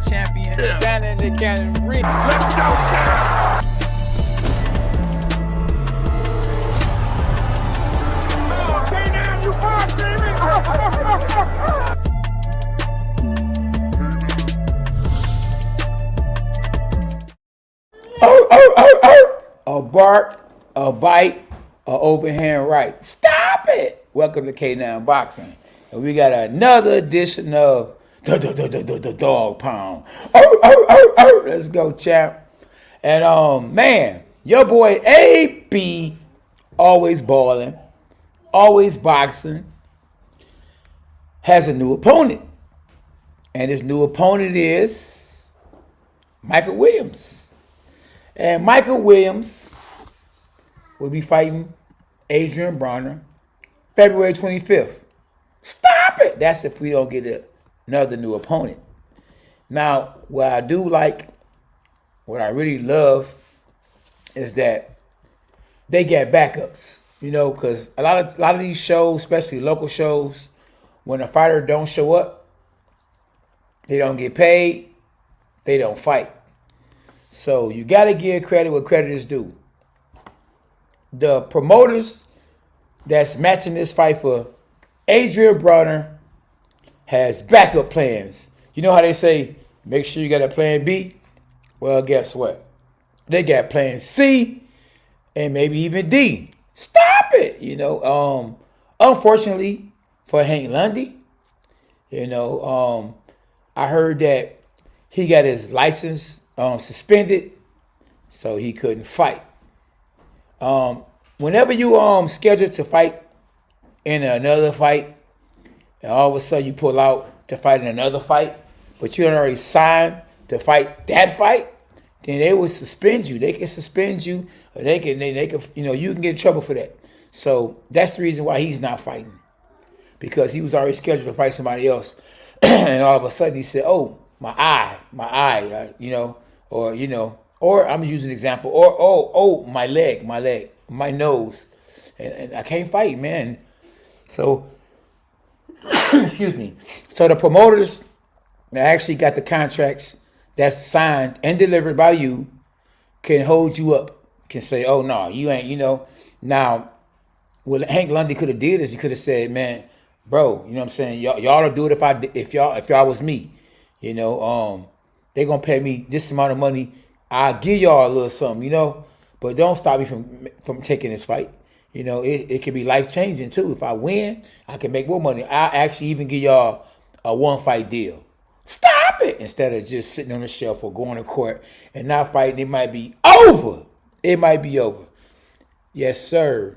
champion. Down in the category. Let's go, champ! Okay, now you are, baby! A bark, a bite, a overhand right. Stop it! Welcome to K9 Boxing. And we got another edition of the Dog Pound. Let's go, champ. And man, your boy AB, always balling, always boxing, has a new opponent. And his new opponent is Michael Williams. And Michael Williams will be fighting Adrien Broner February 25th. Stop it! That's if we don't get another new opponent. Now, what I do like, what I really love, is that they get backups. You know, because a lot of these shows, especially local shows, when a fighter don't show up, they don't get paid, they don't fight. So you got to give credit where credit is due. The promoters that's matching this fight for Adrien Broner has backup plans. You know how they say, make sure you got a plan B? Well, guess what? They got plan C and maybe even D. Stop it! You know, unfortunately for Hank Lundy, you know, I heard that he got his license suspended, so he couldn't fight. Whenever you scheduled to fight in another fight, and all of a sudden you pull out to fight in another fight, but you already signed to fight that fight, then they will suspend you. They can suspend you, or they can, you know, you can get in trouble for that. So that's the reason why he's not fighting, because he was already scheduled to fight somebody else, and all of a sudden he said, "Oh, my eye, you know." Or, you know, or I'm using an example, or, oh, my leg, my nose, and I can't fight, man. So, excuse me. So the promoters that actually got the contracts that's signed and delivered by you can hold you up, can say, oh, no, you ain't, you know. Now, what Hank Lundy could have did is he could have said, man, bro, you know what I'm saying? Y'all will do it if y'all was me, you know, they're going to pay me this amount of money. I'll give y'all a little something, you know. But don't stop me from taking this fight. You know, it could be life-changing, too. If I win, I can make more money. I'll actually even give y'all a one-fight deal. Stop it! Instead of just sitting on the shelf or going to court and not fighting, it might be over. It might be over. Yes, sir.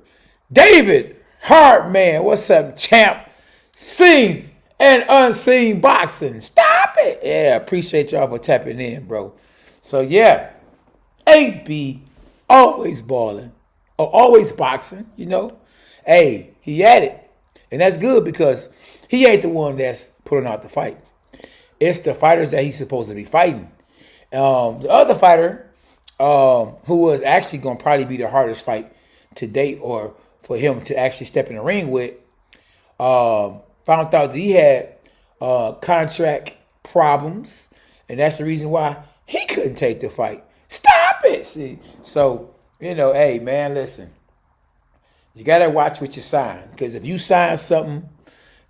David Hartman, what's up, champ? Sing and unseen boxing. Stop it. Yeah, appreciate y'all for tapping in, bro. So, yeah, AB, always balling, or always boxing, you know. Hey, he at it. And that's good because he ain't the one that's putting out the fight. It's the fighters that he's supposed to be fighting. The other fighter, who was actually going to probably be the hardest fight to date, or for him to actually step in the ring with, found out that he had contract problems, and that's the reason why he couldn't take the fight. Stop it! See, so you know, hey man, listen, you gotta watch what you sign, because if you sign something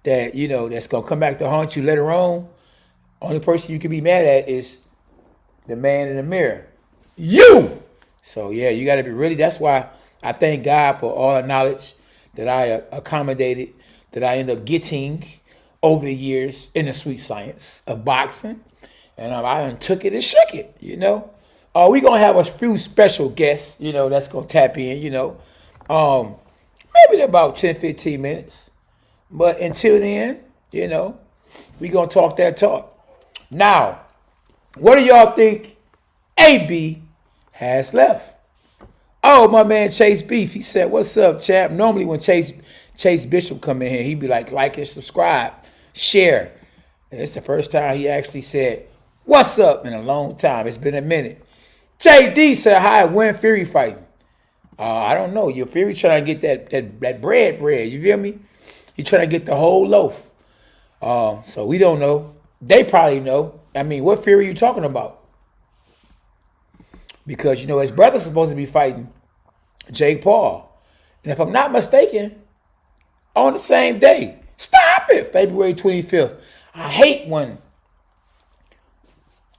that you know that's gonna come back to haunt you later on, only person you can be mad at is the man in the mirror, you. So yeah, you gotta be really. That's why I thank God for all the knowledge that I accommodated, that I end up getting over the years in the sweet science of boxing. And I took it and shook it, you know. We're going to have a few special guests, you know, that's going to tap in, you know. Maybe in about 10, 15 minutes. But until then, you know, we're going to talk that talk. Now, what do y'all think AB has left? Oh, my man Chase Beef, he said, what's up, champ? Normally when Chase Bishop come in here, he'd be like and subscribe, share. And it's the first time he actually said, what's up in a long time. It's been a minute. JD said, hi, when Fury fighting? I don't know. Your Fury trying to get that bread. You feel me? He trying to get the whole loaf. So we don't know. they probably know. I mean, what Fury are you talking about? Because, you know, his brother's supposed to be fighting Jake Paul. And if I'm not mistaken, on the same day. Stop it! February 25th. I hate when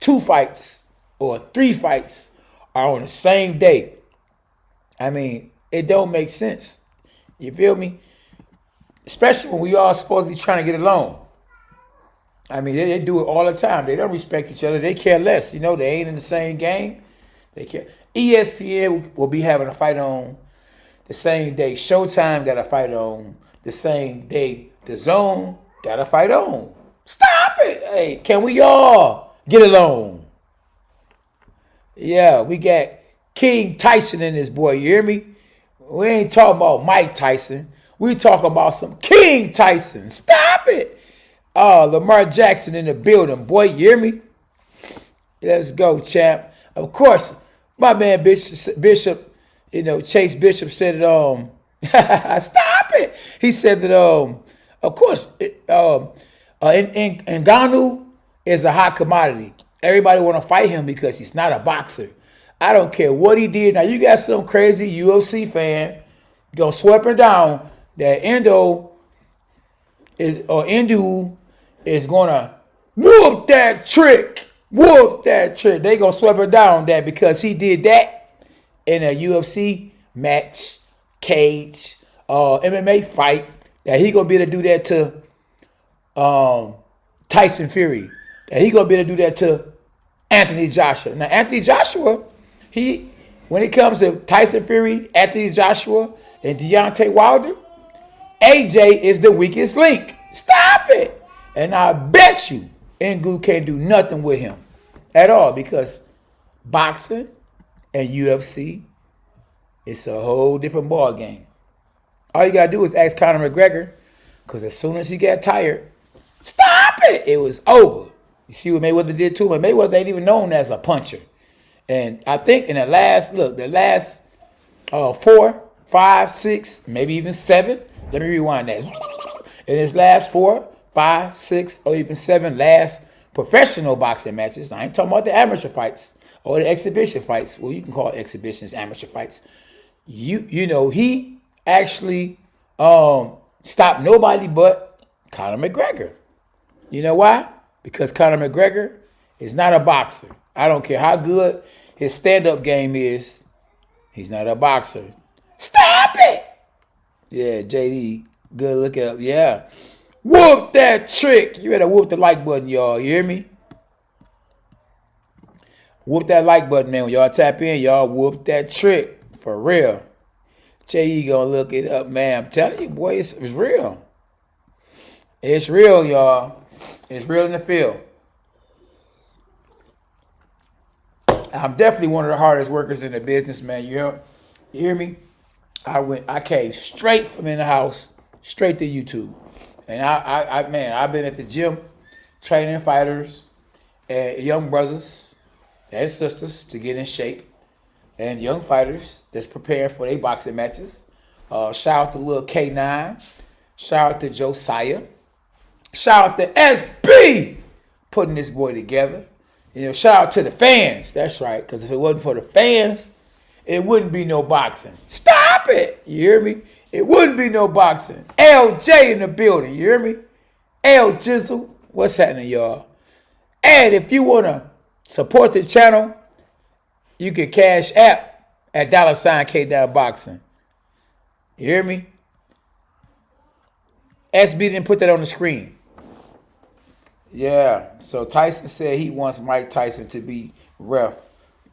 2 fights or 3 fights are on the same day. I mean, it don't make sense. You feel me? Especially when we all supposed to be trying to get along. I mean, they do it all the time. They don't respect each other. They care less. You know, they ain't in the same game. They care. ESPN will be having a fight on the same day. Showtime got a fight on the same day. The Zone got a fight on. Stop it! Hey, can we all get along? Yeah, we got King Tyson in this boy. You hear me? We ain't talking about Mike Tyson. We talking about some King Tyson. Stop it! Lamar Jackson in the building, boy. You hear me? Let's go, champ. Of course, my man Bishop, you know, Chase Bishop said it. Stop it! He said that. Of course, Ngannou is a hot commodity. Everybody want to fight him because he's not a boxer. I don't care what he did. Now you got some crazy UFC fan gonna sweep him down that Indu is gonna whoop that trick. Whoop that trick. They gonna sweep her down that because he did that in a UFC match, cage, MMA fight. That he gonna be able to do that to Tyson Fury. That he gonna be able to do that to Anthony Joshua. Now Anthony Joshua, when it comes to Tyson Fury, Anthony Joshua, and Deontay Wilder, AJ is the weakest link. Stop it! And I bet you Ngannou can't do nothing with him at all because boxing and UFC, it's a whole different ball game. All you gotta do is ask Conor McGregor, because as soon as he got tired, stop it! It was over. You see what Mayweather did to him? Mayweather ain't even known as a puncher. And I think in the last 4, 5, 6, maybe even 7, let me rewind that. In his last 4, 5, 6, or even 7 last professional boxing matches, I ain't talking about the amateur fights or the exhibition fights. Well, you can call it exhibitions, amateur fights. You know, he actually stopped nobody but Conor McGregor. You know why? Because Conor McGregor is not a boxer. I don't care how good his stand-up game is. He's not a boxer. Stop it! Yeah, JD, good look up. Yeah. Whoop that trick. You better whoop the like button, y'all. You hear me? Whoop that like button, man. When y'all tap in, y'all whoop that trick. For real. JD gonna look it up, man. I'm telling you, boy, it's real. It's real, y'all. It's real in the field. I'm definitely one of the hardest workers in the business, man. You hear me? I came straight from in the house, straight to YouTube. And I've been at the gym training fighters and young brothers and sisters to get in shape. And young fighters that's preparing for their boxing matches. Shout out to Lil K9. Shout out to Josiah. Shout out to SB putting this boy together. You know, shout out to the fans. That's right. Because if it wasn't for the fans, it wouldn't be no boxing. Stop it. You hear me? It wouldn't be no boxing. LJ in the building. You hear me? L Jizzle. What's happening, y'all? And if you want to support the channel, you can cash app at $K Boxing. You hear me? SB didn't put that on the screen. Yeah, so Tyson said he wants Mike Tyson to be ref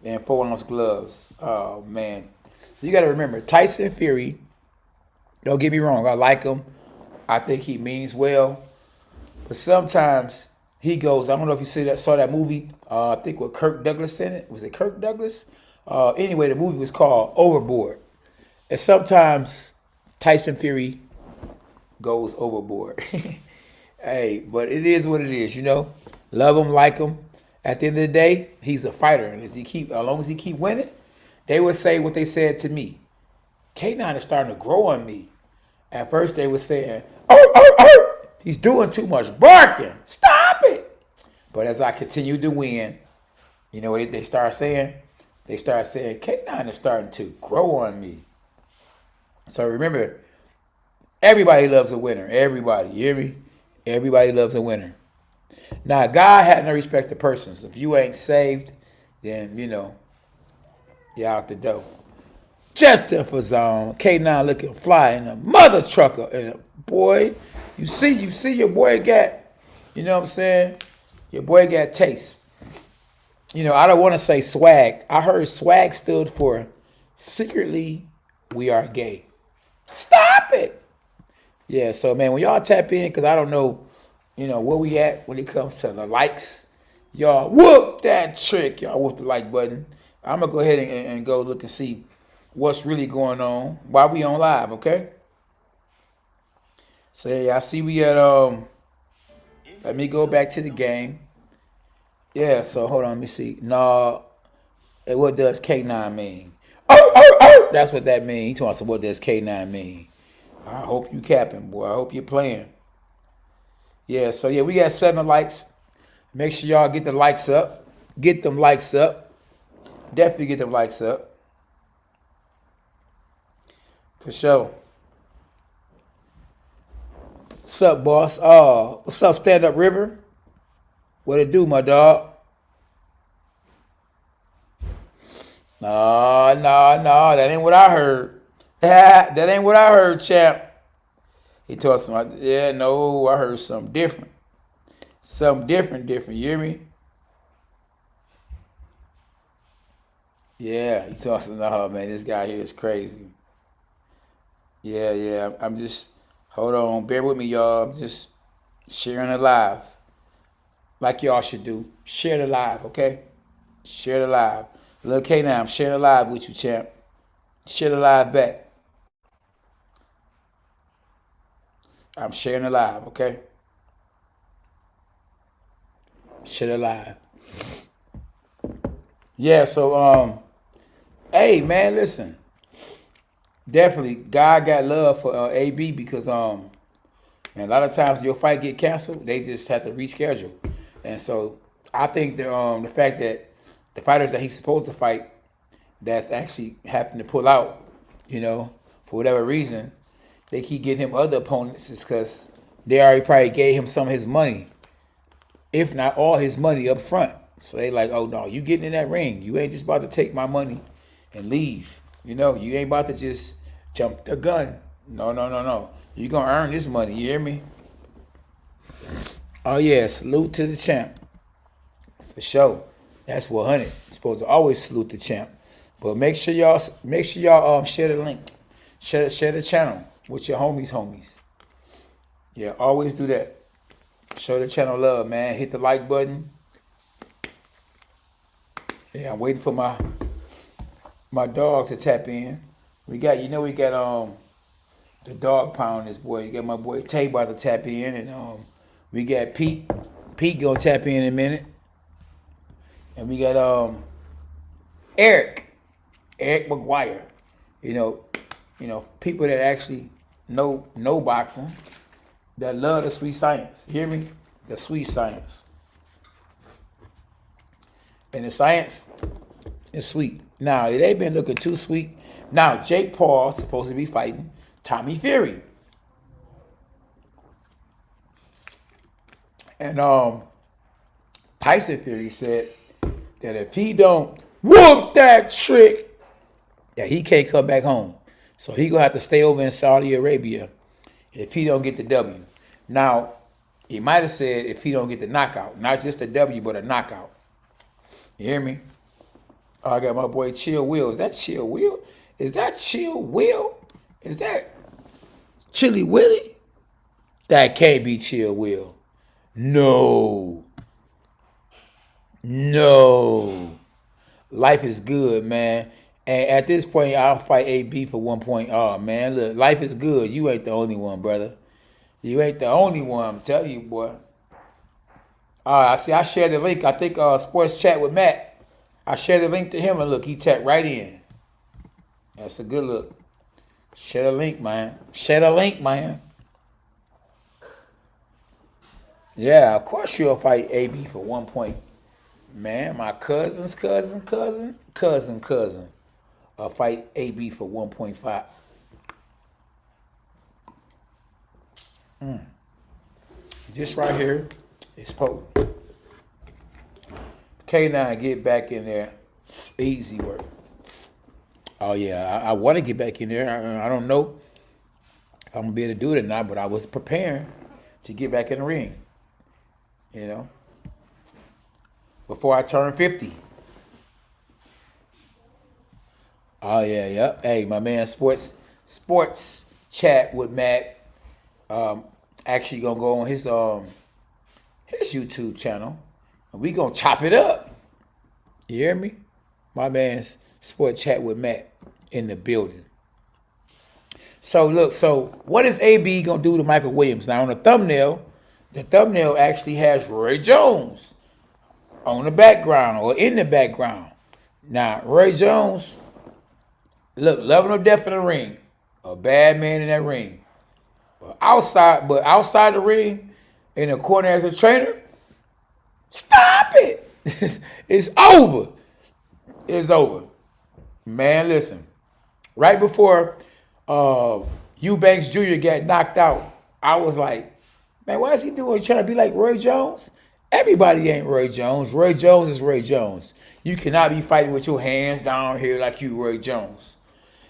in 4-ounce gloves. Oh, man. You got to remember, Tyson Fury, don't get me wrong, I like him. I think he means well. But sometimes he goes, I don't know if you saw that movie, I think with Kirk Douglas in it. Was it Kirk Douglas? Anyway, the movie was called Overboard. And sometimes Tyson Fury goes overboard. Hey, but it is what it is, you know. Love him, like him. At the end of the day, he's a fighter. And as long as he keep winning, they would say what they said to me. K9 is starting to grow on me. At first they were saying, oh, he's doing too much barking. Stop it. But as I continue to win, you know what they start saying? They start saying, K9 is starting to grow on me. So remember, everybody loves a winner. Everybody. You hear me? Everybody loves a winner. Now, God had no respect to persons. If you ain't saved, then, you know, you're out the door. Just for zone. K9 looking fly in a mother trucker. And boy, you see your boy got, you know what I'm saying? Your boy got taste. You know, I don't want to say swag. I heard swag stood for secretly we are gay. Stop it. Yeah, so man, when y'all tap in, because I don't know, you know, where we at when it comes to the likes. Y'all whoop that trick. Y'all whoop the like button. I'm going to go ahead and go look and see what's really going on while we on live, okay? So yeah, I see we at, let me go back to the game. Yeah, so hold on, let me see. No, what does K9 mean? Oh, that's what that means. He told us what does K9 mean. I hope you capping, boy. I hope you're playing. Yeah, so yeah, we got 7 likes. Make sure y'all get the likes up. Get them likes up. Definitely get them likes up. For sure. What's up, boss? What's up, Stand Up River? What it do, my dog? No, that ain't what I heard. That ain't what I heard, champ. He told us, yeah, no, I heard something different. Something different, you hear me? Yeah, he told us, no, man, this guy here is crazy. Yeah, I'm just, hold on, bear with me, y'all. I'm just sharing it live. Like y'all should do. Share the live, okay? Share the live. Look, K now, I'm sharing the live with you, champ. Share the live back. I'm sharing the live, okay? Share the live. Yeah, so, hey, man, listen. Definitely, God got love for AB because, man, a lot of times your fight get canceled, they just have to reschedule. And so I think the fact that the fighters that he's supposed to fight that's actually having to pull out, you know, for whatever reason, they keep getting him other opponents is because they already probably gave him some of his money, if not all his money up front. So they like, oh no, you getting in that ring. You ain't just about to take my money and leave. You know, you ain't about to just jump the gun. No. You gonna earn this money, you hear me? Oh yeah, salute to the champ. For sure. That's 100. Supposed to always salute the champ. But make sure y'all share the link. Share the channel with your homies. Yeah, always do that. Show the channel love, man. Hit the like button. Yeah, I'm waiting for my dog to tap in. We got the dog pound this boy. You got my boy Tay about to tap in, and we got Pete. Pete gonna tap in a minute. And we got Eric McGuire. You know, people that actually know boxing, that love the sweet science. You hear me? The sweet science. And the science is sweet. Now, it ain't been looking too sweet. Now, Jake Paul supposed to be fighting Tommy Fury. And Tyson Fury said that if he don't whoop that trick, that he can't come back home. So he gonna have to stay over in Saudi Arabia if he don't get the W. Now, he might have said if he don't get the knockout, not just a W, but a knockout. You hear me? Oh, I got my boy Chill Will. Is that Chill Will? Is that Chill Will? Is that Chili Willie? That can't be Chill Will. No. Life is good, man. And at this point, I'll fight AB for 1 point. Oh, man, look, life is good. You ain't the only one, brother. You ain't the only one, I'm telling you, boy. I see, I shared the link. I think Sports Chat with Matt. I shared the link to him, and look, he tapped right in. That's a good look. Share the link, man. Share the link, man. Yeah, of course you'll fight AB for 1 point. Man, my cousin fight AB for 1.5. This right here is potent. K9, get back in there. Easy work. Oh, yeah, I want to get back in there. I don't know if I'm going to be able to do it or not, but I was preparing to get back in the ring, you know, before I turn 50. Oh, yeah, yep. Hey, my man, sports chat with Matt. Actually gonna go on his YouTube channel, and we gonna chop it up. You hear me? My man's sport chat with Matt in the building. So look, what is AB gonna do to Michael Williams? Now on the thumbnail actually has Roy Jones on the background or in the background. Now Roy Jones, look, loving or death in the ring, a bad man in that ring. Outside the ring, in the corner as a trainer, stop it. It's over. It's over. Man, listen. Right before Eubanks Jr. got knocked out, I was like, man, why is he trying to be like Roy Jones? Everybody ain't Roy Jones. Roy Jones is Roy Jones. You cannot be fighting with your hands down here like you Roy Jones.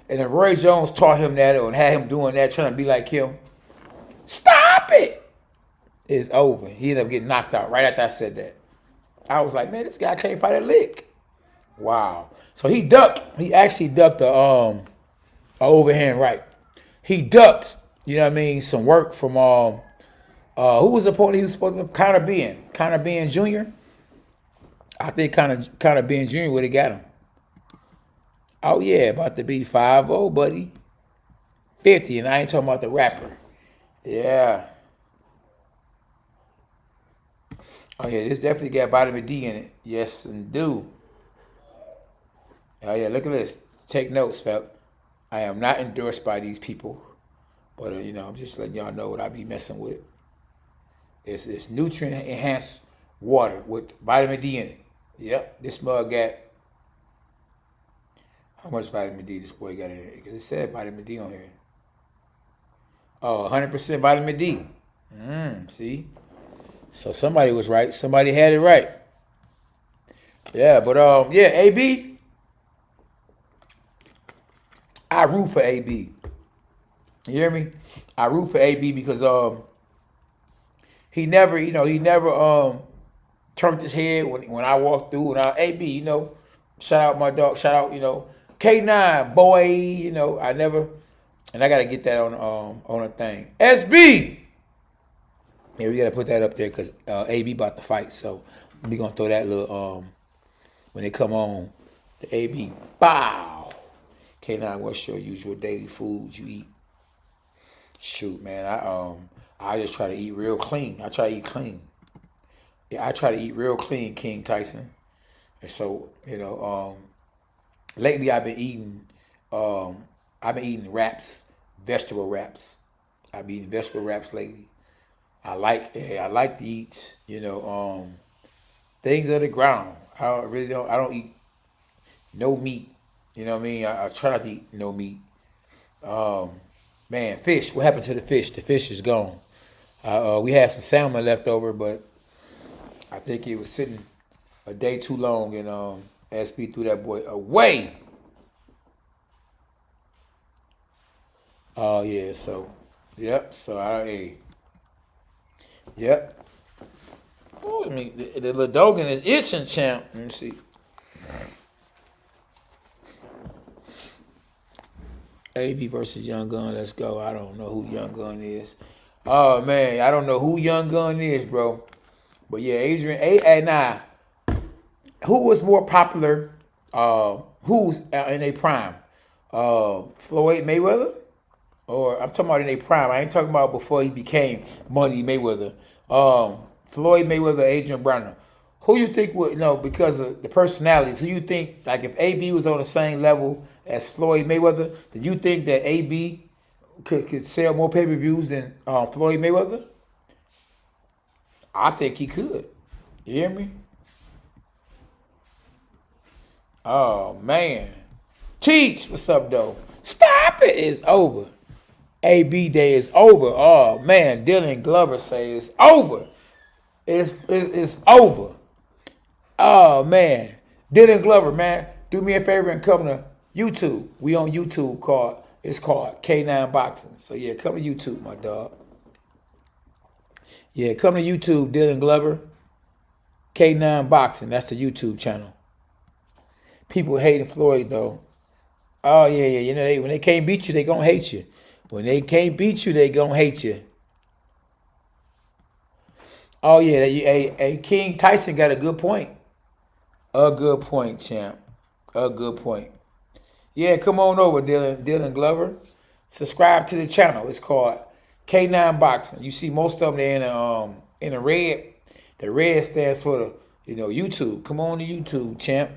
And if Roy Jones taught him that or had him doing that, trying to be like him, stop it. It's over. He ended up getting knocked out right after I said that. I was like, man, this guy can't fight a lick. Wow. So he actually ducked a overhand right. He ducked, you know what I mean, some work from who was the opponent he was supposed to be? Connor Ben Jr. I think Connor Ben Jr. would have got him. Oh yeah, about to be 5-0, buddy. 50, and I ain't talking about the rapper. Yeah. Oh yeah, this definitely got vitamin D in it. Yes, and do. Oh yeah, look at this. Take notes, fella. I am not endorsed by these people, but I'm just letting y'all know what I be messing with. It's nutrient enhanced water with vitamin D in it. Yep, this mug got how much vitamin D this boy got in here? Because it said vitamin D on here. Oh, 100% vitamin D. See? So somebody was right. Somebody had it right. Yeah, but AB. I root for AB. You hear me? I root for AB because he never turned his head when I walked through, and AB, shout out my dog, shout out, K9 boy, I never, and I gotta get that on a thing. SB. Yeah, we gotta put that up there because AB about to fight, so we gonna throw that little when they come on, the AB bow. K9, what's your usual daily foods you eat? Shoot, man, I just try to eat real clean. I try to eat clean. Yeah, I try to eat real clean, King Tyson. And so, lately I've been eating wraps, vegetable wraps. I've been eating vegetable wraps lately. I like to eat, things of the ground. I don't eat no meat. You know what I mean? I try not to eat no meat. Man, fish. What happened to the fish? The fish is gone. We had some salmon left over, but I think it was sitting a day too long, and SB threw that boy away. Oh yeah, so yep. So yep. Oh, I mean, the little Dogan is itching, champ. Let me see. AB versus Young Gun. Let's go. I don't know who Young Gun is. Oh man, I don't know who Young Gun is, bro. But yeah, Adrien. Now, who was more popular? Who's in a prime? Floyd Mayweather, or I'm talking about in a prime. I ain't talking about before he became Money Mayweather. Floyd Mayweather, Adrien Broner. Who you think would because of the personalities? Who you think, like, if AB was on the same level as Floyd Mayweather, do you think that AB could sell more pay-per-views than Floyd Mayweather? I think he could. You hear me? Oh, man. Teach, what's up, though? Stop it. It's over. AB day is over. Oh, man. Dylan Glover says it's over. It's over. Oh, man. Dylan Glover, man. Do me a favor and come to YouTube. We on YouTube it's called K9 Boxing. So, yeah, come to YouTube, my dog. Yeah, come to YouTube, Dylan Glover. K9 Boxing. That's the YouTube channel. People hating Floyd, though. Oh, yeah. You know, when they can't beat you, they gonna hate you. When they can't beat you, they gonna hate you. Oh, yeah. Hey, King Tyson got a good point. A good point, champ. A good point. Yeah, come on over, Dylan Glover. Subscribe to the channel. It's called K9 Boxing. You see most of them in the red. The red stands for the YouTube. Come on to YouTube, champ.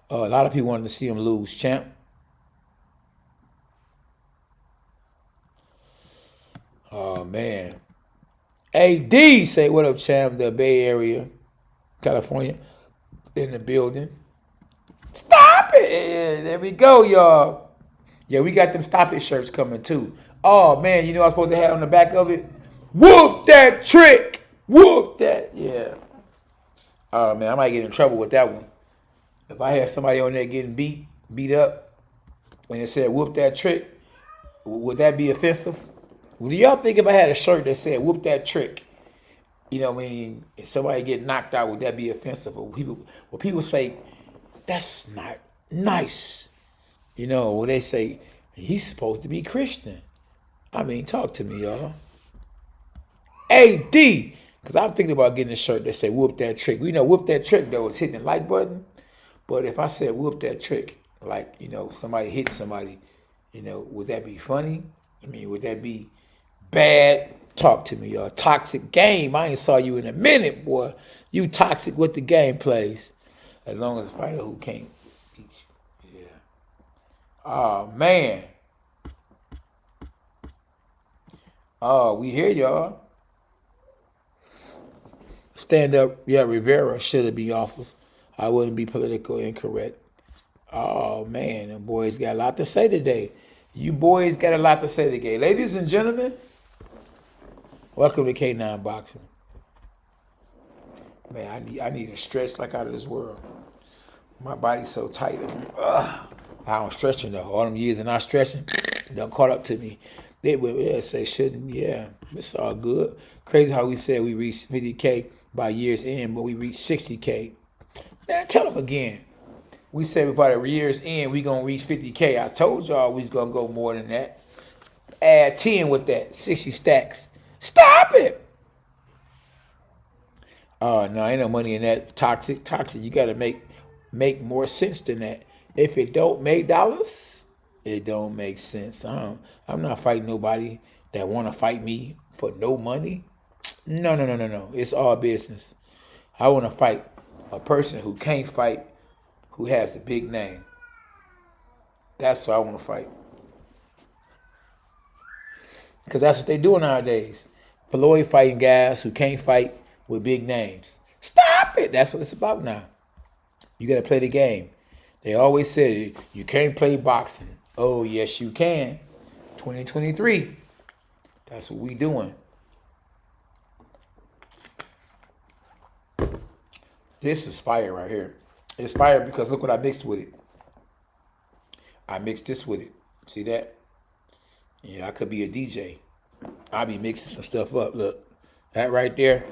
A lot of people wanted to see him lose, champ. Oh, man. AD say, what up, champ? The Bay Area, California, in the building. Stop it. There we go, y'all. Yeah, we got them Stop It shirts coming, too. Oh, man, you know I was supposed to have on the back of it? Whoop that trick. Whoop that. Yeah. Oh, man, I might get in trouble with that one. If I had somebody on there getting beat up, and it said whoop that trick, would that be offensive? What do y'all think if I had a shirt that said whoop that trick? You know what I mean? If somebody get knocked out, would that be offensive? Or people say, that's not nice. You know, when they say, he's supposed to be Christian. I mean, talk to me, y'all. AD, because I'm thinking about getting a shirt that say whoop that trick. We know whoop that trick, though, is hitting the like button. But if I said whoop that trick, like, somebody hit somebody, would that be funny? I mean, would that be bad? Talk to me, y'all. Toxic game. I ain't saw you in a minute, boy. You toxic with the game plays. As long as a fighter who can't beat you. Yeah. Oh, man. Oh, we hear y'all. Stand up. Yeah, Rivera should have been offered. I wouldn't be political incorrect. Oh, man, them boys got a lot to say today. You boys got a lot to say today. Ladies and gentlemen, welcome to K9 Boxing. Man, I need a stretch like out of this world. My body's so tight. I don't stretching though. All them years of not stretching, done caught up to me. They would say shouldn't. Yeah, it's all good. Crazy how we said we reached 50K by year's end, but we reached 60K. Man, tell them again. We said by the year's end, we going to reach 50K. I told y'all we was going to go more than that. Add 10 with that, 60 stacks. Stop it. Oh, no, ain't no money in that. Toxic. You got to make more sense than that. If it don't make dollars, it don't make sense. I'm not fighting nobody that want to fight me for no money. No. It's all business. I want to fight a person who can't fight, who has a big name. That's what I want to fight. Because that's what they do nowadays. Floyd fighting guys who can't fight with big names. Stop it. That's what it's about now. You got to play the game. They always said you can't play boxing. Oh, yes, you can. 2023. That's what we doing. This is fire right here. It's fire because look what I mixed with it. I mixed this with it. See that? Yeah, I could be a DJ. I'll be mixing some stuff up. Look, that right there.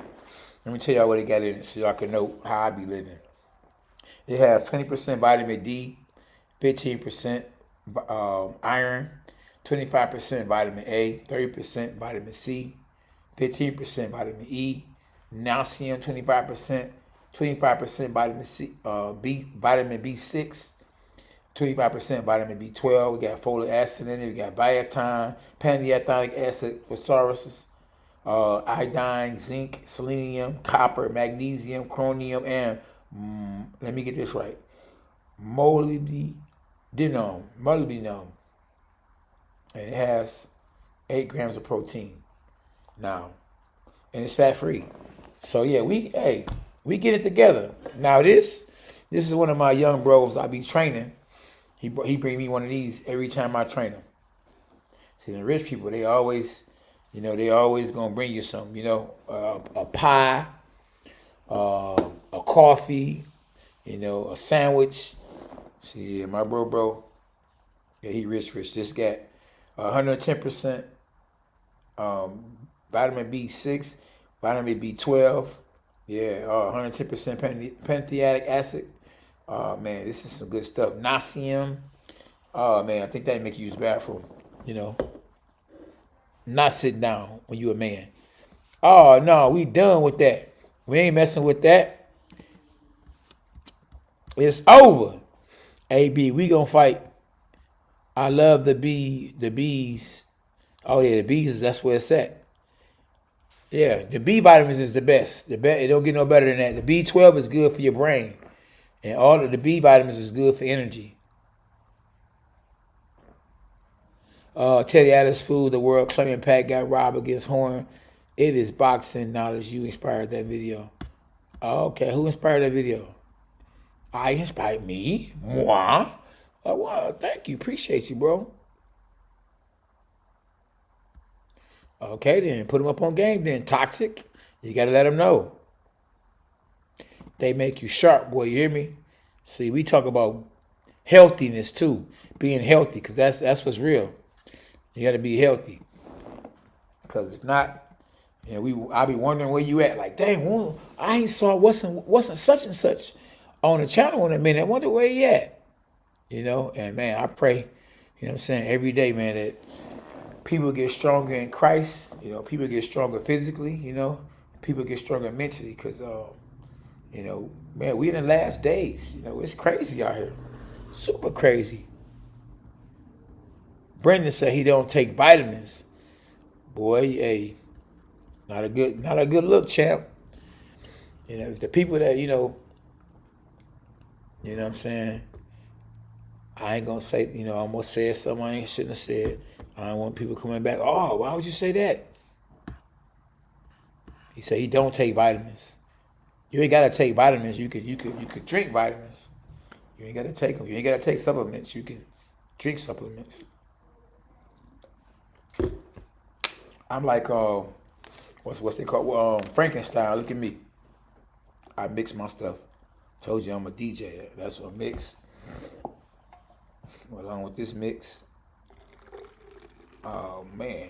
Let me tell y'all what it got in it so y'all can know how I be living. It has 20% vitamin D, 15% iron, 25% vitamin A, 30% vitamin C, 15% vitamin E, calcium 25%, 25% vitamin C, vitamin B6, 25% vitamin B12. We got folic acid in it. We got biotin, pantothenic acid for psoriasis, iodine, zinc, selenium, copper, magnesium, chromium, and let me get this right, molybdenum. And it has 8 grams of protein. now, and it's fat free. So yeah, we get it together. Now this is one of my young bros I be training. He bring me one of these every time I train him. See, the rich people, they always gonna bring you something. A pie, a coffee, a sandwich. See, my bro, yeah, he rich. This got 110% vitamin B6, vitamin B12, yeah, 110% pantheatic acid. Man, this is some good stuff. Nasium. Oh man, I think that make you use the bathroom. Not sitting down when you a man. Oh no, we done with that. We ain't messing with that. It's over. AB, we gonna fight. I love the bees. Oh yeah, the bees, that's where it's at. Yeah, the B vitamins is the best. It don't get no better than that. The B12 is good for your brain. And all of the B vitamins is good for energy. Teddy Atlas Food, the world claiming Pat got robbed against Horn. It is boxing knowledge. You inspired that video. Okay, who inspired that video? I inspired me. Moi. Oh, wow, thank you. Appreciate you, bro. Okay, then. Put them up on game, then. Toxic. You got to let them know. They make you sharp, boy. You hear me? See, we talk about healthiness, too. Being healthy, because that's what's real. You got to be healthy. Because if not, I'll be wondering where you at. Like, dang, well, I ain't saw wasn't such and such on the channel in a minute. I wonder where he at. And man, I pray, I'm saying, every day, man, that people get stronger in Christ. People get stronger physically, people get stronger mentally. Because, man, we in the last days. It's crazy out here. Super crazy. Brendan said he don't take vitamins. Boy, hey, not a good look, champ. The people that, what I'm saying? I ain't gonna say, I almost said something I shouldn't have said. I don't want people coming back, oh, why would you say that? He said he don't take vitamins. You ain't gotta take vitamins. You could drink vitamins. You ain't gotta take them. You ain't gotta take supplements. You can drink supplements. I'm like, what's they call Frankenstein. Look at me. I mix my stuff. Told you I'm a DJ. That's what I mix. Along with this mix. Oh man.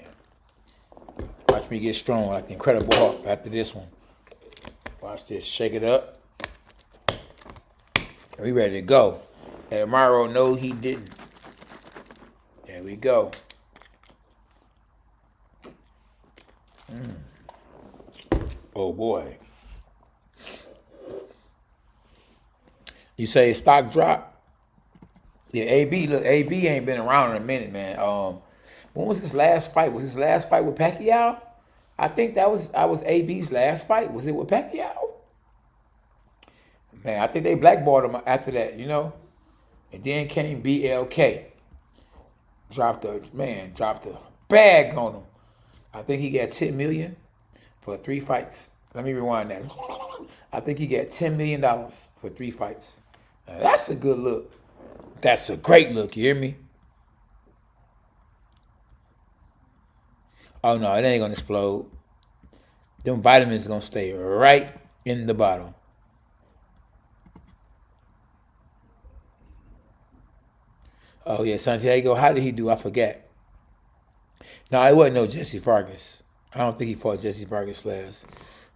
Watch me get strong like the Incredible Hulk after this one. Watch this. Shake it up. And we ready to go. And tomorrow, no, he didn't. There we go. Oh boy. You say stock drop? Yeah, AB. Look, AB ain't been around in a minute, man. When was his last fight? Was his last fight with Pacquiao? I think that was AB's last fight. Was it with Pacquiao? Man, I think they blackballed him after that, And then came BLK. Dropped a bag on him. I think he got $10 million for 3 fights. Let me rewind that. I think he got $10 million for 3 fights. Now, that's a good look. That's a great look. You hear me? Oh no, it ain't gonna explode. Them vitamins gonna stay right in the bottle. Oh yeah, Santiago, how did he do? I forgot. No, it wasn't no Jesse Vargas. I don't think he fought Jesse Vargas last.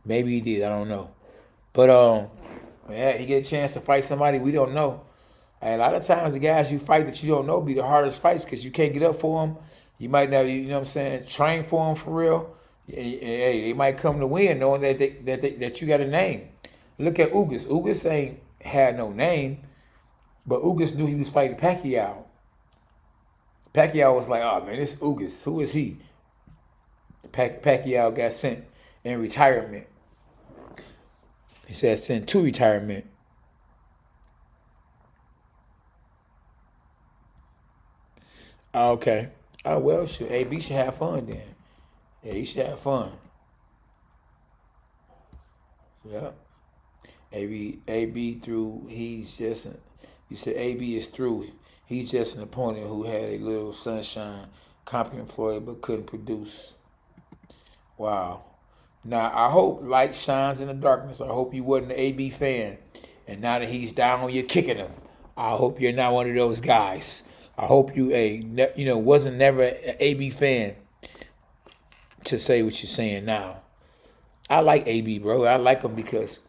Maybe he did, I don't know. But yeah, he get a chance to fight somebody we don't know. And a lot of times the guys you fight that you don't know be the hardest fights because you can't get up for them. You might never, train for them for real. Hey, they might come to win knowing that you got a name. Look at Ugas. Ugas ain't had no name, but Ugas knew he was fighting Pacquiao. Pacquiao was like, oh man, this Ugas. Who is he? Pacquiao got sent in retirement. He said sent to retirement. Okay. Oh well, AB should have fun then. Yeah, you should have fun. Yeah. AB through. He's just. You said AB is through. He's just an opponent who had a little sunshine, competent Floyd, but couldn't produce. Wow. Now I hope light shines in the darkness. I hope you wasn't an AB fan, and now that he's down, you're kicking him. I hope you're not one of those guys. I hope you wasn't never an AB fan to say what you're saying now. I like AB, bro. I like him because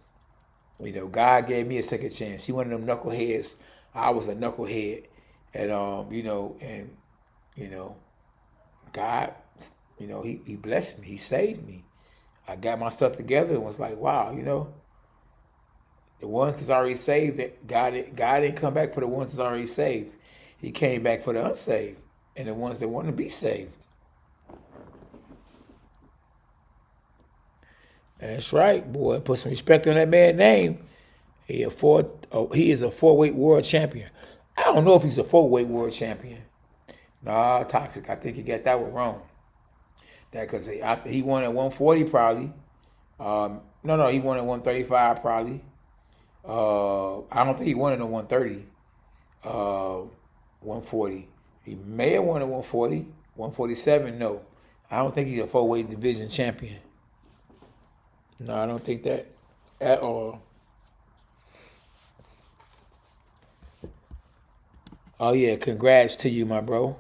God gave me a second chance. He one of them knuckleheads. I was a knucklehead, and God, he blessed me. He saved me. I got my stuff together and was like, wow, the ones that's already saved, that God didn't come back for the ones that's already saved. He came back for the unsaved and the ones that want to be saved. That's right, boy. Put some respect on that man's name. He is a 4-weight world champion. I don't know if he's a 4-weight world champion. Nah, Toxic. I think he got that one wrong. That because he won at 140 probably. No, he won at 135 probably. I don't think he won at 130. 140. He may have won at 140. 147, no. I don't think he's a 4-weight division champion. No, I don't think that at all. Oh, yeah, congrats to you, my bro.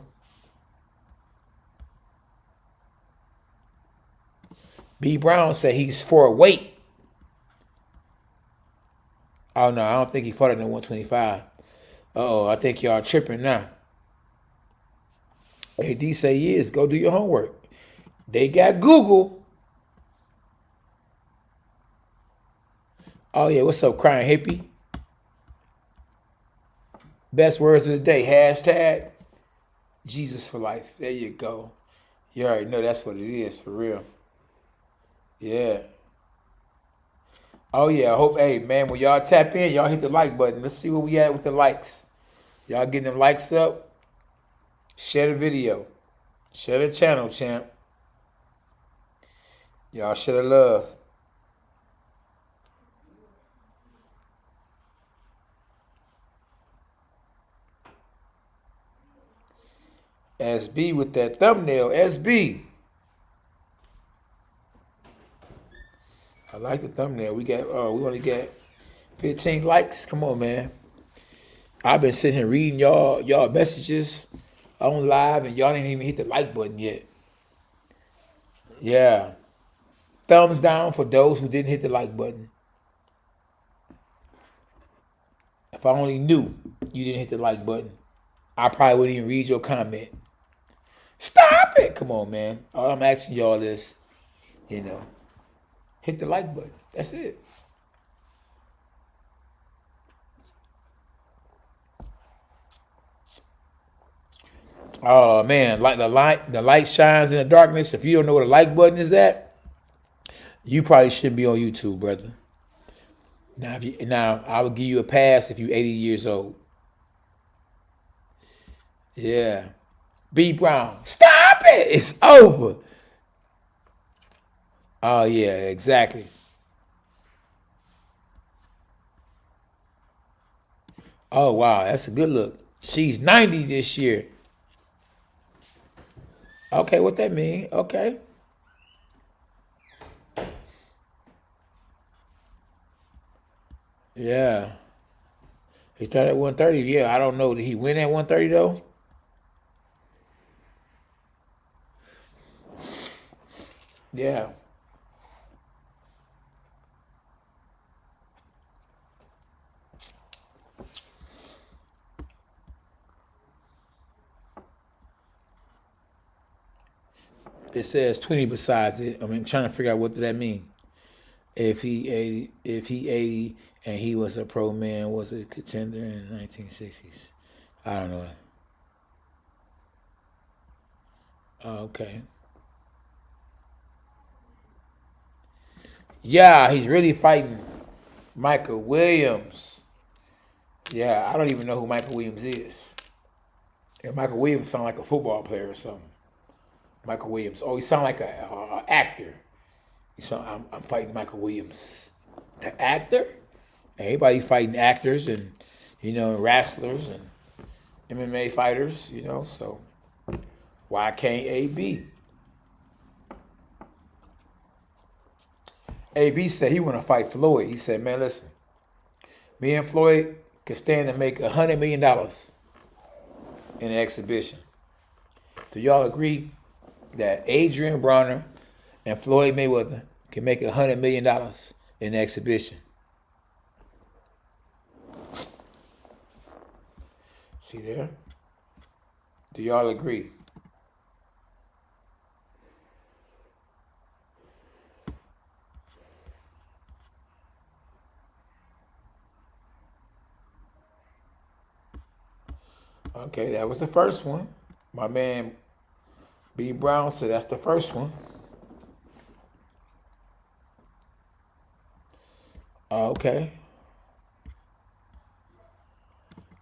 B. Brown said he's 4-weight. Oh, no, I don't think he fought at 125. Uh-oh, I think y'all tripping now. AD say he is. Go do your homework. They got Google. Oh, yeah, what's up, crying hippie? Best words of the day, hashtag Jesus for life. There you go. You already know that's what it is, for real. Yeah. Oh, yeah, I hope, hey, man, when y'all tap in, y'all hit the like button. Let's see where we at with the likes. Y'all getting them likes up? Share the video. Share the channel, champ. Y'all share the love. SB with that thumbnail. SB. I like the thumbnail. We only got 15 likes. Come on, man. I've been sitting here reading y'all messages on live, and y'all didn't even hit the like button yet. Yeah. Thumbs down for those who didn't hit the like button. If I only knew you didn't hit the like button, I probably wouldn't even read your comment. Stop it! Come on, man. All I'm asking y'all is, hit the like button. That's it. Oh man, like the light shines in the darkness. If you don't know what a like button is at, you probably shouldn't be on YouTube, brother. Now I would give you a pass if you're 80 years old. Yeah. B. Brown, stop it! It's over. Oh yeah, exactly. Oh wow, that's a good look. She's 90 this year. Okay, what that mean? Okay. Yeah. He started at 130. Yeah, I don't know. Did he win at 130 though? Yeah. It says 20 besides it. Trying to figure out what that mean. If he 80 and he was a pro man, was a contender in the 1960s. I don't know. Oh, okay. Yeah, he's really fighting Michael Williams. Yeah, I don't even know who Michael Williams is. And Michael Williams sound like a football player or something. Michael Williams. Oh, he sound like a actor. So I'm fighting Michael Williams. The actor? Everybody fighting actors and, wrestlers and MMA fighters, so why can't AB? AB said he want to fight Floyd. He said, man, listen, me and Floyd can stand to make $100 million in an exhibition. Do y'all agree that Adrien Broner and Floyd Mayweather can make $100 million in an exhibition? See there? Do y'all agree? Okay, that was the first one. My man B. Brown said that's the first one. Okay.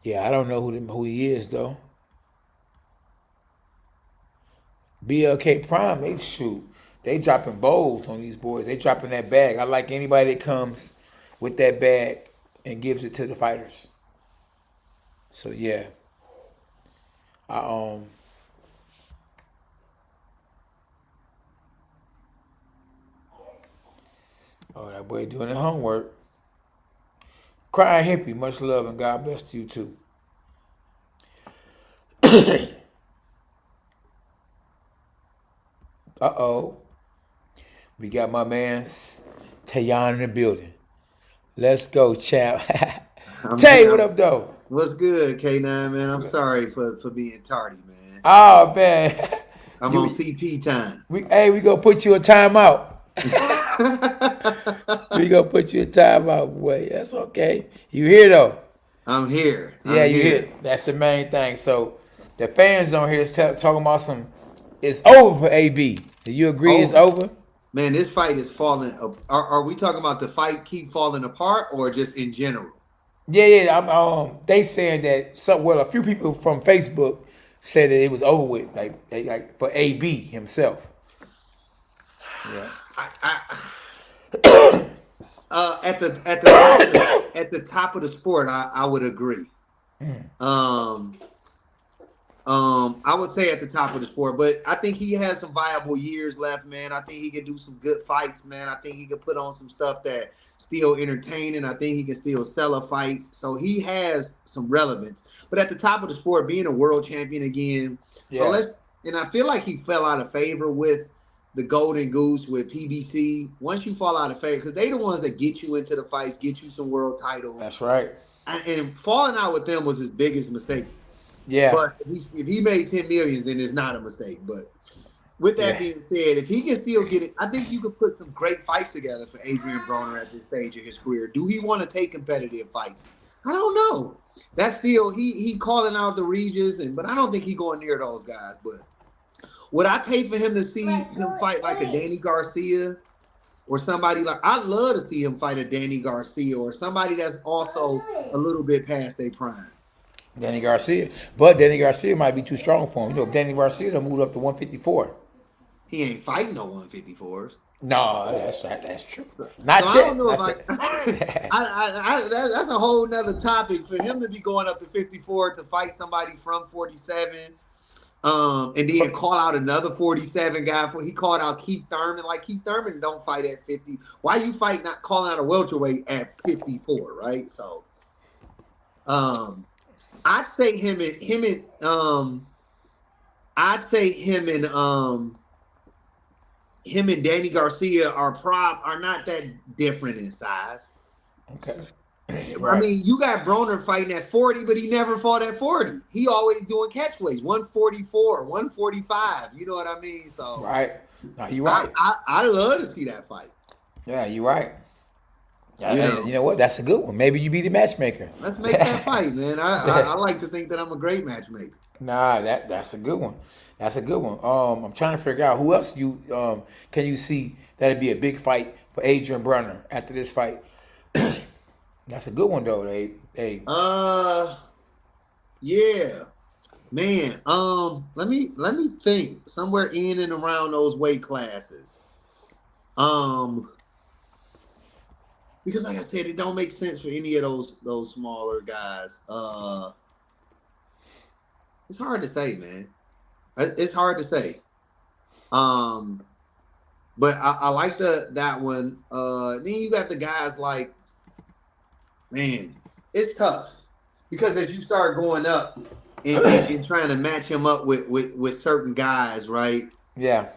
Yeah, I don't know who he is though. BLK Prime, they dropping bowls on these boys. They dropping that bag. I like anybody that comes with that bag and gives it to the fighters. So yeah. Oh, that boy doing his homework. Crying hippie, much love and God bless to you too. We got my man Tayon in the building. Let's go, champ. Tay, what up, though? What's good, K9, man? I'm sorry for being tardy, man. Oh, man. I'm on CP time. We gonna put you in timeout. We gonna put you in timeout, boy. That's okay. You here, though? I'm here. Yeah, you here. That's the main thing. So the fans on here talking about it's over for AB. Do you agree it's over? Man, this fight is falling. Are we talking about the fight keep falling apart or just in general? Yeah. They saying that a few people from Facebook said that it was over with, like for AB himself. Yeah. At the top of the sport, I would agree. I would say at the top of the sport, but I think he has some viable years left, man. I think he can do some good fights, man. I think he can put on some stuff that still entertaining. I think he can still sell a fight. So he has some relevance. But at the top of the sport, being a world champion again, and I feel like he fell out of favor with the Golden Goose, with PBC. Once you fall out of favor, because they the ones that get you into the fights, get you some world titles. That's right. And falling out with them was his biggest mistake. Yeah. But if he made 10 million, then it's not a mistake. But with that being said, if he can still get it, I think you could put some great fights together for Adrien Broner at this stage of his career. Do he want to take competitive fights? I don't know. That's still he calling out the Regis, but I don't think he going near those guys. But would I pay for him to see him fight like a Danny Garcia or somebody like? I'd love to see him fight a Danny Garcia or somebody that's also a little bit past their prime. Danny Garcia. But Danny Garcia might be too strong for him. Danny Garcia done moved up to 154. He ain't fighting no 154s. No, that's right. That's true. Not yet. I don't know that's a whole nother topic. For him to be going up to 54 to fight somebody from 47, and then call out another 47 guy. He called out Keith Thurman. Like, Keith Thurman don't fight at 50. Why you fight not calling out a welterweight at 54, right? So, I'd say him and Danny Garcia are not that different in size. Okay. Right. I mean, you got Broner fighting at 40, but he never fought at 40. He always doing catchweights, 144, 145. You know what I mean? So right. No, you're right. I love to see that fight. Yeah, you're right. You know what? That's a good one. Maybe you be the matchmaker. Let's make that fight, man. I like to think that I'm a great matchmaker. Nah, that's a good one. That's a good one. I'm trying to figure out who else can you see that'd be a big fight for Adrien Broner after this fight. That's a good one though. Yeah, man. Let me think. Somewhere in and around those weight classes. Because like I said, it don't make sense for any of those smaller guys. It's hard to say, man. It's hard to say. But I like that one. Then you got the guys like, man, it's tough because as you start going up and trying to match him up with certain guys, right? Yeah.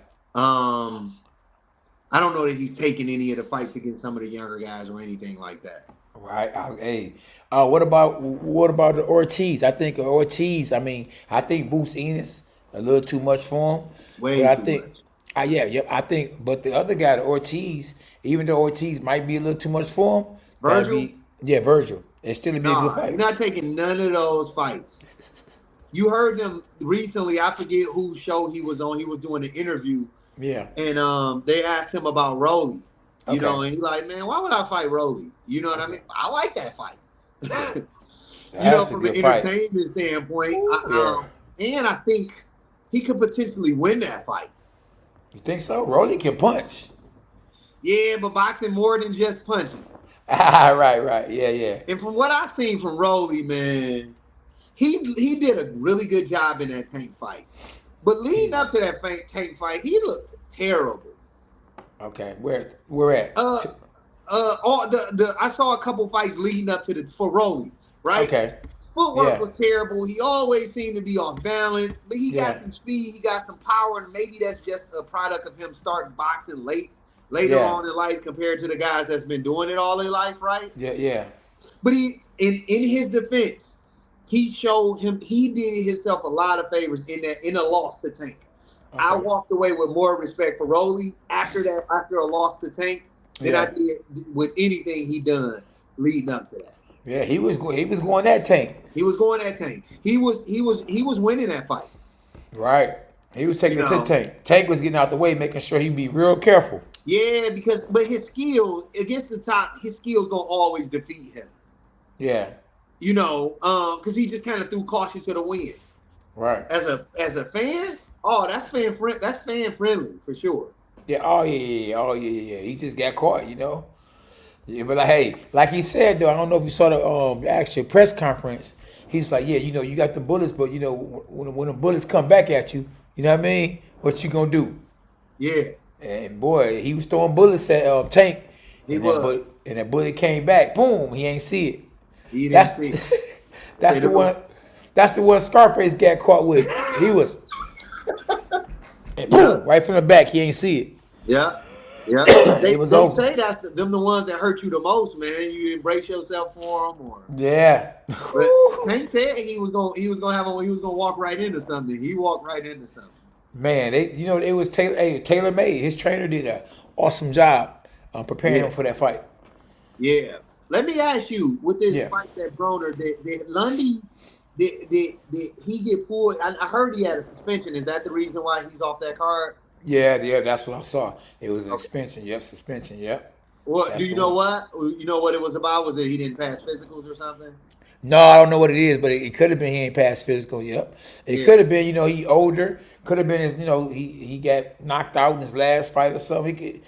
I don't know that he's taking any of the fights against some of the younger guys or anything like that. Right. Hey, what about the Ortiz? I think Ortiz. I mean, I think Boots Enos a little too much for him. Way but I too think, much. Yeah. I think, but the other guy, the Ortiz, even though Ortiz might be a little too much for him, Virgil? Virgil. It still be a good fight. You're not taking none of those fights. You heard them recently. I forget whose show he was on. He was doing an interview. Yeah. And they asked him about Rolly. You Okay. know, and he's like, man, why would I fight Rolly? You know what I mean? I like that fight. You know, from an entertainment standpoint. And I think he could potentially win that fight. You think so? Rolly can punch. Yeah, but boxing more than just punching. Right. Yeah. And from what I've seen from Rolly, man, he did a really good job in that Tank fight. But leading up to that Tank fight, he looked terrible. Okay, where at? I saw a couple fights leading up to for Rolly, right? Okay. Footwork was terrible. He always seemed to be off balance, but he got some speed, he got some power, and maybe that's just a product of him starting boxing later on in life compared to the guys that's been doing it all their life, right? Yeah. But he, in his defense, he did himself a lot of favors in a loss to Tank. Okay. I walked away with more respect for Rolly after a loss to Tank than I did with anything he done leading up to that. Yeah, he was going that Tank. He was going that Tank. He was winning that fight. Right. He was taking it to Tank. Tank was getting out the way, making sure he'd be real careful. Yeah, but his skills against the top, his skills gonna always defeat him. Yeah. You know, because he just kind of threw caution to the wind. Right. As a fan, that's fan friendly for sure. Yeah. Oh yeah. He just got caught, you know. Yeah, but like he said though, I don't know if you saw the actual press conference. He's like, yeah, you know, you got the bullets, but you know, when the bullets come back at you, you know what I mean? What you gonna do? Yeah. And boy, he was throwing bullets at Tank. And that bullet came back. Boom. He ain't see it. He didn't see it. That's the one. That's the one Scarface got caught with. He was. And boom, right from the back. He ain't see it. Yeah. They say that's them the ones that hurt you the most, man. You embrace yourself for them, or But Tank said he was gonna walk right into something. He walked right into something. Man, it was tailor made. His trainer did an awesome job preparing him for that fight. Yeah. Let me ask you, with this fight that Broner did Lundy, did he get pulled? I heard he had a suspension. Is that the reason why he's off that card? Yeah, that's what I saw. It was an suspension. Yep, suspension. Yep. Well, do you know what? You know what it was about? Was it he didn't pass physicals or something? No, I don't know what it is, but it could have been he ain't passed physical. Yep. It could have been, you know, he older. Could have been his, you know, he got knocked out in his last fight or something. He could,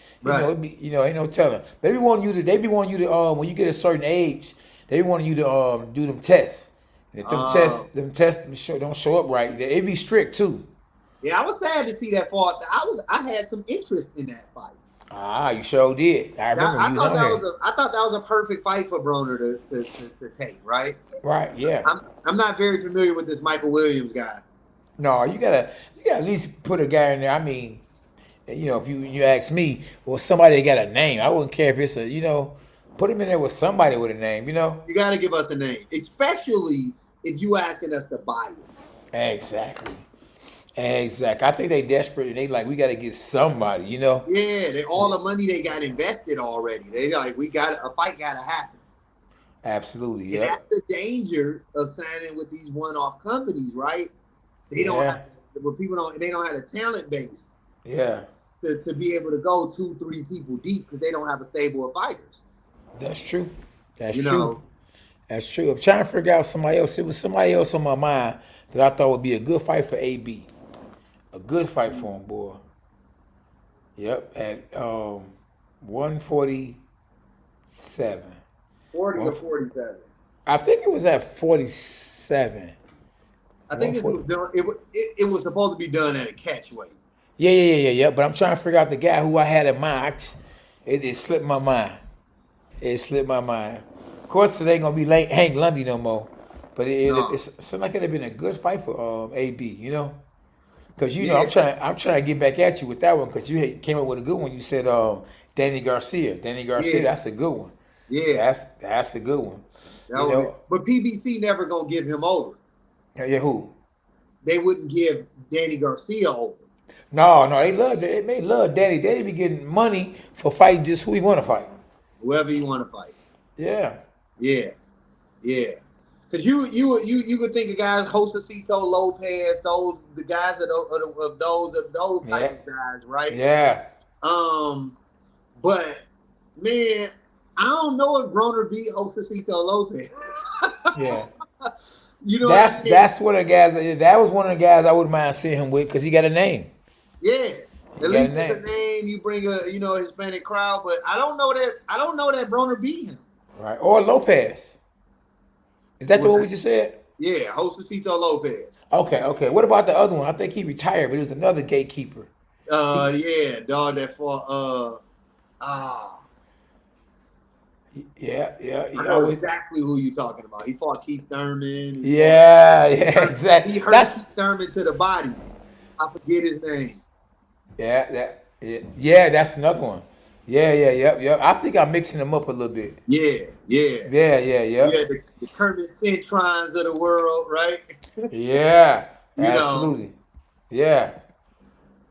you know, ain't no telling. They be wanting you to when you get a certain age, they want you to do them tests. And if them tests don't show up right, it be strict too. Yeah, I was sad to see that fight. I had some interest in that fight. Ah, you sure did. I remember. I thought that was a perfect fight for Broner to take. Right. Right. Yeah. I'm not very familiar with this Michael Williams guy. No, you gotta at least put a guy in there. I mean, you know, if you ask me, well, somebody that got a name. I wouldn't care if it's a, you know, put him in there with somebody with a name. You know. You gotta give us a name, especially if you asking us to buy it. Exactly. I think they desperate and they like, we got to get somebody, you know? Yeah, all the money they got invested already. They like, a fight got to happen. Absolutely, yeah. And that's the danger of signing with these one-off companies, right? They don't have, they don't have a talent base. Yeah. To be able to go 2-3 people deep because they don't have a stable of fighters. That's true. That's true. I'm trying to figure out somebody else. It was somebody else on my mind that I thought would be a good fight for AB. A good fight for him, boy. Yep. And 147. 40 or 47. I think it was at 47. I think it was done. It was supposed to be done at a catch weight. Yeah. But I'm trying to figure out the guy who I had in mind. It slipped my mind. It slipped my mind. Of course, it ain't gonna be Hank Lundy no more. But it seemed like it'd have been a good fight for AB. You know, because I'm trying to get back at you with that one because you came up with a good one. You said Danny Garcia. That's a good one. Yeah, that's a good one. But PBC never gonna give him over. Yeah, who? They wouldn't give Danny Garcia over. No, they love Danny. Danny be getting money for fighting just who he want to fight. Whoever you want to fight. Yeah. Because you could think of guys, Josecito Lopez, the guys of those type of guys, right? Yeah. But man, I don't know if Broner beat Josecito Lopez. Yeah. That's one of the guys. That was one of the guys I wouldn't mind seeing him with because he got a name. Yeah, at least it's a name. You bring a Hispanic crowd, but I don't know that Broner beat him. Right, or Lopez. Is that the one we just said? Yeah, Josecito Lopez. Okay. What about the other one? I think he retired, but he was another gatekeeper. Dog that fought. Yeah. I know exactly who you're talking about. He fought Keith Thurman. Yeah, exactly. He hurt Keith Thurman to the body. I forget his name. Yeah, that's another one. Yep. I think I'm mixing them up a little bit. Yeah. The Kermit Centrons of the world, right? Yeah, absolutely. Yep.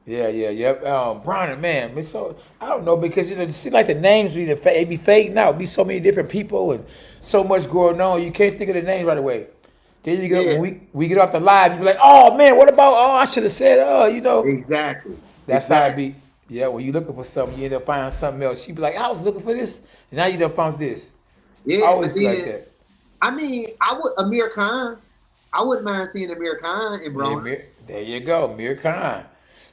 Broner, man, it's so I don't know because it seems like the names be fading out. Be so many different people and so much going on. You can't think of the names right away. Then you get when we get off the live, you be like, oh man, what about? Oh, I should have said, Exactly. That's how it be. Yeah, when you're looking for something, you end up finding something else. You be like, I was looking for this, and now you done found this. Yeah, always be like that. I mean, Amir Khan. I wouldn't mind seeing Amir Khan and Broner. There you go, Amir Khan.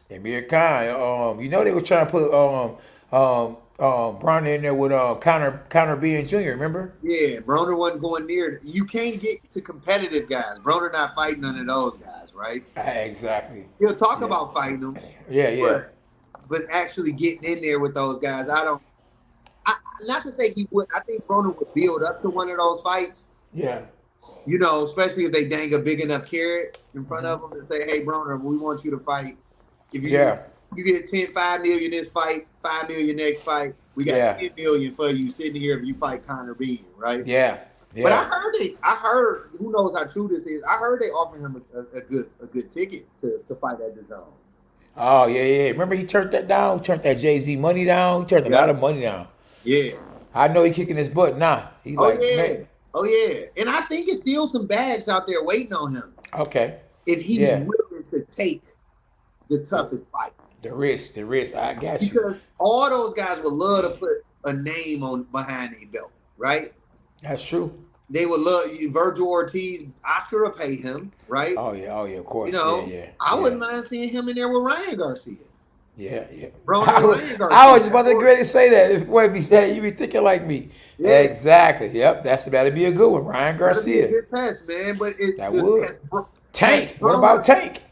They were trying to put Broner in there with Conor being Jr. Remember? Yeah, Broner wasn't going near. You can't get to competitive guys. Broner not fighting none of those guys, right? Exactly. He'll talk about fighting them. Yeah. But actually getting in there with those guys, not to say he would. I think Broner would build up to one of those fights. Yeah. Especially if they dang a big enough carrot in front of him and say, "Hey, Broner, we want you to fight. If you get 5 million this fight, 5 million next fight, we got 10 million for you sitting here if you fight Conor Bean, right?" Yeah. But I heard, who knows how true this is? I heard they offered him a good ticket to fight at the Zone. Oh yeah. Remember he turned that down. He turned that Jay-Z money down. He turned a lot of money down. Yeah. I know he kicking his butt. Nah. Man. Oh yeah. And I think it's still some bags out there waiting on him. Okay. If he's willing to take the toughest fights. The risk. I got you. Because all those guys would love to put a name behind their belt, right? That's true. They would love Virgil Ortiz. Oscar will pay him, right? Oh yeah, of course. I wouldn't mind seeing him in there with Ryan Garcia. Yeah. Ryan Garcia. I was just about to get ready to say that. If boy be saying you be thinking like me. Yeah. Exactly. Yep. That's about to be a good one. Ryan Garcia. That'd be a good test, man. But that would. Tank. What about Tank?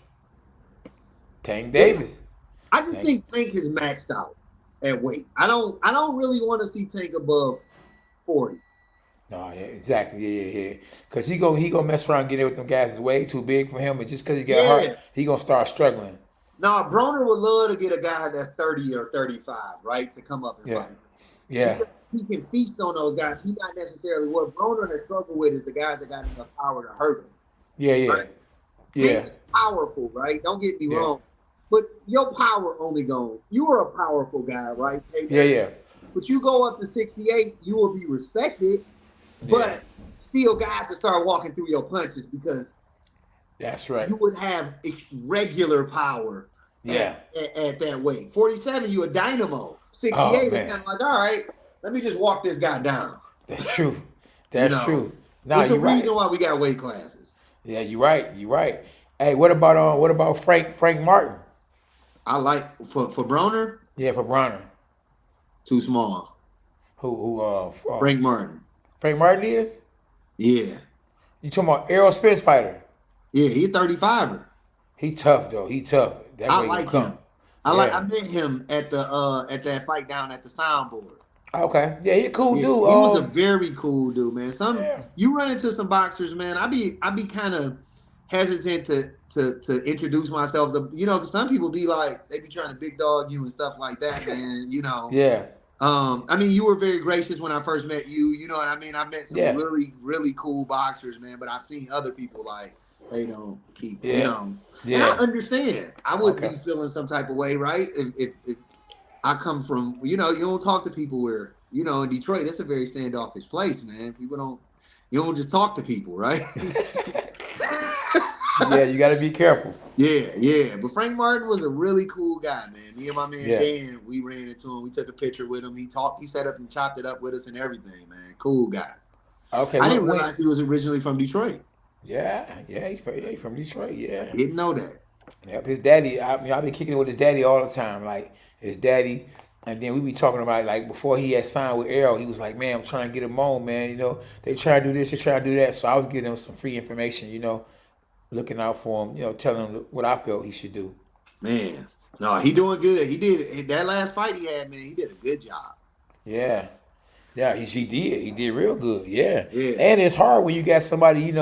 Tank Davis. I just think Tank is maxed out at weight. I don't really want to see Tank above 40. No, yeah, exactly. Yeah. Because he gonna mess around getting with them guys is way too big for him. And just because he got hurt, he gonna start struggling. No, Broner would love to get a guy that's 30 or 35, right, to come up and fight. Yeah. He can feast on those guys. He not necessarily what Broner has struggled with is the guys that got enough power to hurt him. Yeah. Right? Tank is powerful, right? Don't get me wrong. But your power only goes. You are a powerful guy, right? Yeah. But you go up to 68, you will be respected. But still guys that start walking through your punches because that's right. You would have regular power at that weight. 47, you a dynamo. 68 is kind of like, all right, let me just walk this guy down. That's true. That's true. No, there's a reason why we got weight classes. Yeah, you're right. Hey, what about Frank Martin? I like for Broner? Yeah, for Broner. Too small. Frank Martin. Frank Martin is? Yeah. You talking about Errol Spence fighter? Yeah, he 35er. He tough though. He tough. That I way like come. him. I met him at that fight down at the soundboard. Okay. Yeah, he a cool dude. He was a very cool dude, man. You run into some boxers, man. I be kind of hesitant to introduce myself to, because some people be like, they be trying to big dog you and stuff like that, man. Yeah. I mean, you were very gracious when I first met you. You know what I mean? I met some really, really cool boxers, man. But I've seen other people like they don't keep, And I understand. I would be feeling some type of way, right? If I come from, you don't talk to people where, in Detroit, that's a very standoffish place, man. You don't just talk to people, right? Yeah, you got to be careful. Yeah. But Frank Martin was a really cool guy, man. Me and my man Dan, we ran into him. We took a picture with him. He set up and chopped it up with us and everything, man. Cool guy. Okay. I didn't realize he was originally from Detroit. Yeah, he's from Detroit, yeah. Didn't know that. Yep, his daddy, I be kicking it with his daddy all the time. Like, his daddy, and then we be talking about, like, before he had signed with Errol, he was like, man, I'm trying to get him on, man. They try to do this, they try to do that. So I was giving him some free information, looking out for him, telling him what I felt he should do. Man, no, he doing good. He did that last fight he had, man. He did a good job. Yeah, he did. He did real good. Yeah. And it's hard when you got somebody,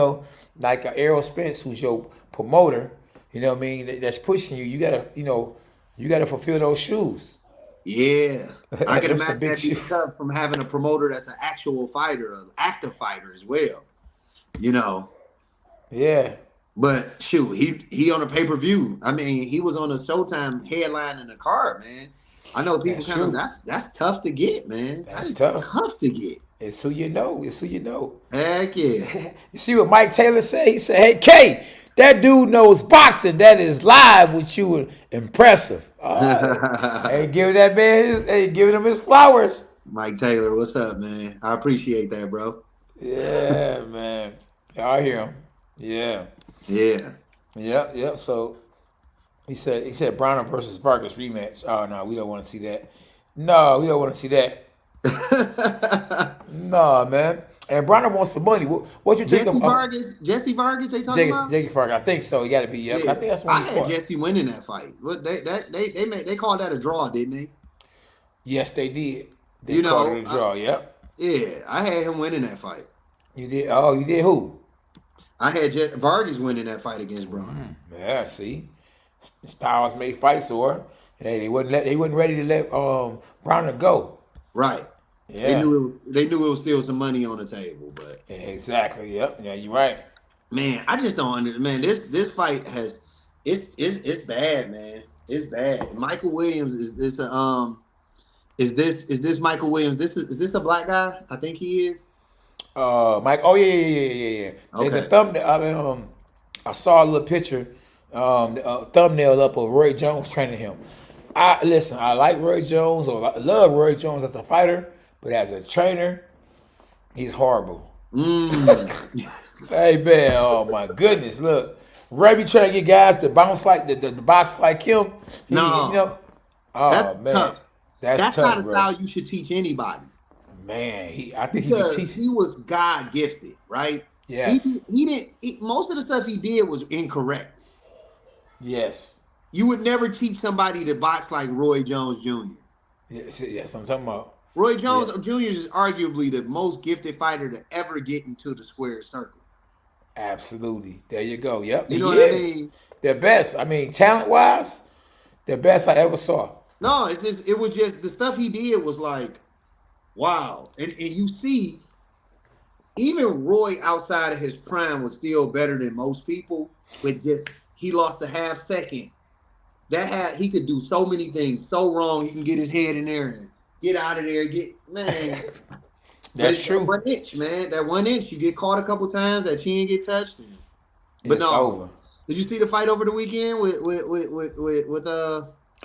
like Errol Spence, who's your promoter. You know what I mean? That's pushing you. You gotta fulfill those shoes. Yeah, I can imagine that be tough from having a promoter that's an actual fighter, an active fighter as well. Yeah. But shoot, he on a pay-per-view. I mean, he was on a Showtime headline in the card, man. I know people that's tough to get, man. That's tough to get. It's who you know. Heck yeah. You see what Mike Taylor said? He said, "Hey, Kay, that dude knows boxing. That is live with you. Impressive." Hey, giving him his flowers. Mike Taylor, what's up, man? I appreciate that, bro. Yeah, man. I hear him. Yeah. Yep. So he said Broner versus Vargas rematch. Oh no, we don't want to see that. No, we don't want to see that. No, man. And Broner wants some money. What you think of Jesse Vargas? They talking about Jesse Vargas. I think so. He got to be. Yep. Yeah. I think that's when he fought. Jesse winning that fight. What they called that a draw, didn't they? Yes, they did. They called it a draw. Yep. Yeah, I had him winning that fight. You did? Oh, you did who? I had Vargas winning that fight against Broner. Yeah, see, styles made fights, or they wasn't ready to let Broner go. Right. Yeah. They knew it was still some money on the table, but exactly. Yep. Yeah, you're right. Man, I just don't understand. Man, this fight has it's bad, man. It's bad. Michael Williams is this Michael Williams? Is this a black guy? I think he is. Mike. Oh yeah. Okay. There's a thumbnail. I saw a little picture, thumbnail up of Roy Jones training him. I like Roy Jones, or I love Roy Jones as a fighter, but as a trainer, he's horrible. Hey man, oh my goodness, look, Roy be trying to get guys to bounce like the box like him. Oh that's man, tough. That's tough, not a bro. style you should teach anybody. Man, I think he was God gifted, right? Yes. He didn't. Most of the stuff he did was incorrect. Yes. You would never teach somebody to box like Roy Jones Jr. Yes, I'm talking about. Roy Jones Jr. is arguably the most gifted fighter to ever get into the square circle. Absolutely. There you go. Yep. You know what I mean? The best. I mean, talent-wise, the best I ever saw. No, it was just the stuff he did was like, wow. And you see, even Roy outside of his prime was still better than most people, but just he lost a half second. He could do so many things so wrong. He can get his head in there and get out of there. That's true. That 1 inch, man. That 1 inch, you get caught a couple times. That chin get touched. But no, over. Did you see the fight over the weekend with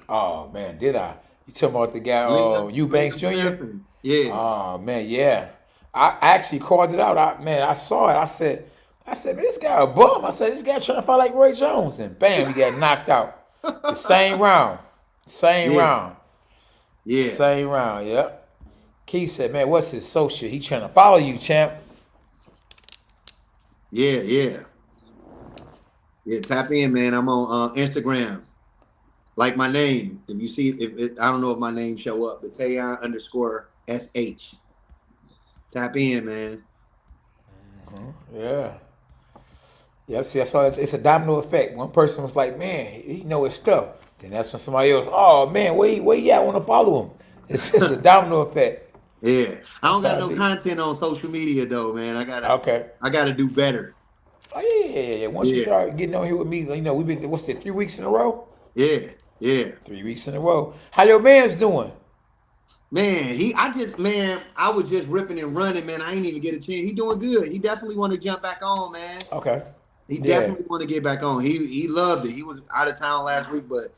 Oh man, did I? You talking about the guy Eubanks Jr.? Yeah. Oh man, yeah. I actually called it out. I saw it. I said, man, this guy a bum. I said, this guy trying to fight like Roy Jones, and bam, he got knocked out. The same round. Yeah. Same round, yep. Keith said, man, what's his social? He trying to follow you, champ. Yeah. Tap in, man. I'm on Instagram. Like my name. If you see, I don't know if my name show up, but Tayon_SH. Tap in, man. Yeah. Yeah, see, I saw it's a domino effect. One person was like, man, he know his stuff. Then that's when somebody else, oh, man, where you at? I want to follow him. It's just a domino effect. Yeah. I don't got That's how no it be. content on social media, though, man. I Okay. gotta do better. Oh, yeah. Once you start getting on here with me, you know, we've been, 3 weeks in a row? Yeah. 3 weeks in a row. How your man's doing? Man, I was just ripping and running, man. I ain't even get a chance. He doing good. He definitely want to jump back on, man. Okay. He definitely want to get back on. He loved it. He was out of town last week, but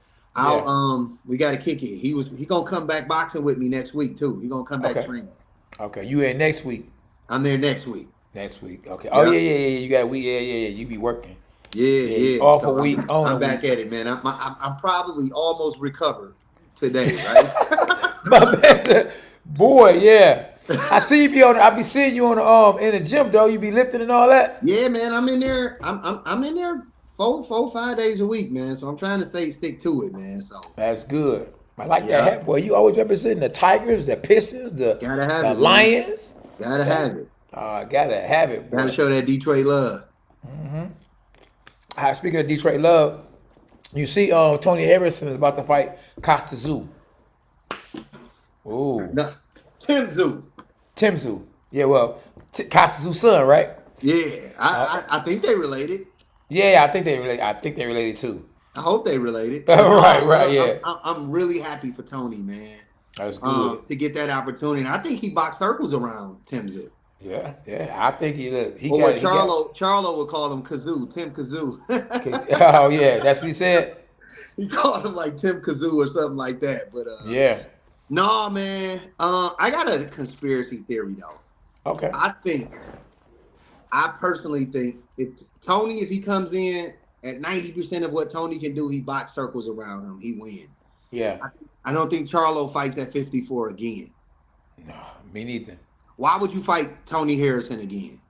we got to kick it. He gonna come back boxing with me next week too. He gonna come back training. Okay, you in next week? I'm there next week. Next week. Okay. Oh yeah. You got week. Yeah. You be working. Yeah. Off so a week. I'm back at it, man. I'm probably almost recovered today, right? My man, boy, yeah. I be seeing you on in the gym though. You be lifting and all that. Yeah, man. I'm in there. I'm in there 5 days a week, man. So I'm trying to stick to it, man. So that's good. I like that hat, boy. You always representing the Tigers, the Pistons, the Lions. Gotta have it. Gotta have it. Boy. Gotta show that Detroit love. Speaking of Detroit love, you see, Tony Harrison is about to fight Costa Zoo. Ooh. No, Tim Zoo. Yeah, well, Costa Zoo's son, right? Yeah, I think they related. Yeah, I think they related too. I hope they related. right, yeah. I'm really happy for Tony, man. That's good. To get that opportunity. I think he boxed circles around Tim Zoo. Yeah. I think he Charlo would call him Kazoo, Tim Kazoo. Oh yeah, that's what he said. He called him like Tim Kazoo or something like that. But yeah. No, man. I got a conspiracy theory though. Okay. I personally think if he comes in at 90% of what Tony can do, he box circles around him, he wins. Yeah. I don't think Charlo fights at 54 again. No, me neither. Why would you fight Tony Harrison again?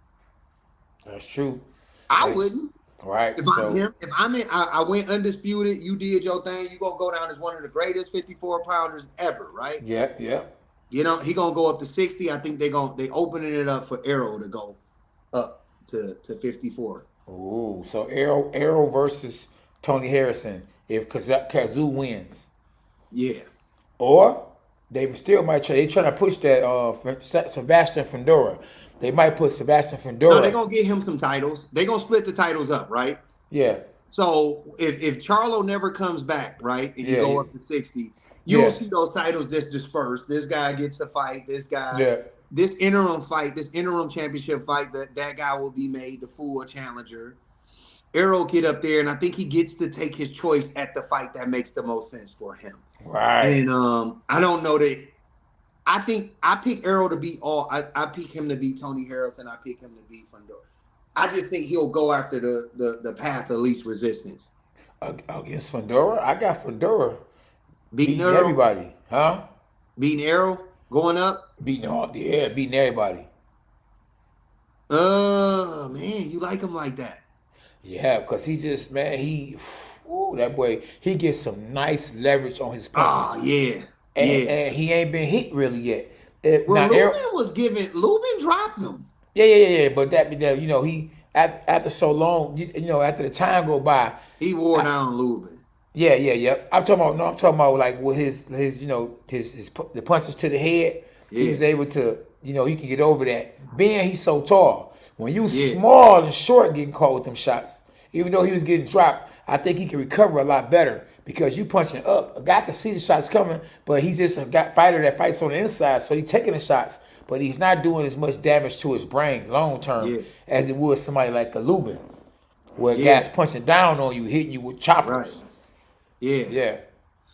That's true. I wouldn't. Right. I went undisputed. You did your thing. You gonna go down as one of the greatest 54-pounders ever, right? Yeah. You know he gonna go up to 60. I think they opening it up for Errol to go up to 54. Ooh, so Errol versus Tony Harrison if Kazoo wins. Yeah. Or they still might try. They trying to push that Sebastian Fundora. They might put Sebastian Fundora. No, they're gonna get him some titles. They're gonna split the titles up, right? Yeah. So if Charlo never comes back, right, and you go up to 60, you'll see those titles just dispersed. This guy gets a fight. This guy. This interim championship fight, that guy will be made the full challenger. Errol get up there, and I think he gets to take his choice at the fight that makes the most sense for him. Right. And I don't know that. I think I pick Errol to beat I pick him to beat Tony Harrison. I pick him to beat Fundora. I just think he'll go after the path of least resistance. Against Fundora? I got Fundora beating Errol? Everybody. Huh? Beating Errol? Going up? Beating everybody. Man, you like him like that. Yeah, because he just, man, that boy, he gets some nice leverage on his punches. Oh, yeah. And he ain't been hit really yet. Lubin dropped him. Yeah. But that he after so long, after the time go by, he wore down Lubin. Yeah. I'm talking about like with his the punches to the head. Yeah. He was able to, he can get over that. Being he's so tall, when you small and short getting caught with them shots, even though he was getting dropped, I think he can recover a lot better because you punching up. A guy can see the shots coming, but he's just a fighter that fights on the inside, so he's taking the shots, but he's not doing as much damage to his brain long term as it would somebody like a Lubin, where a guy's punching down on you, hitting you with choppers. Right. Yeah.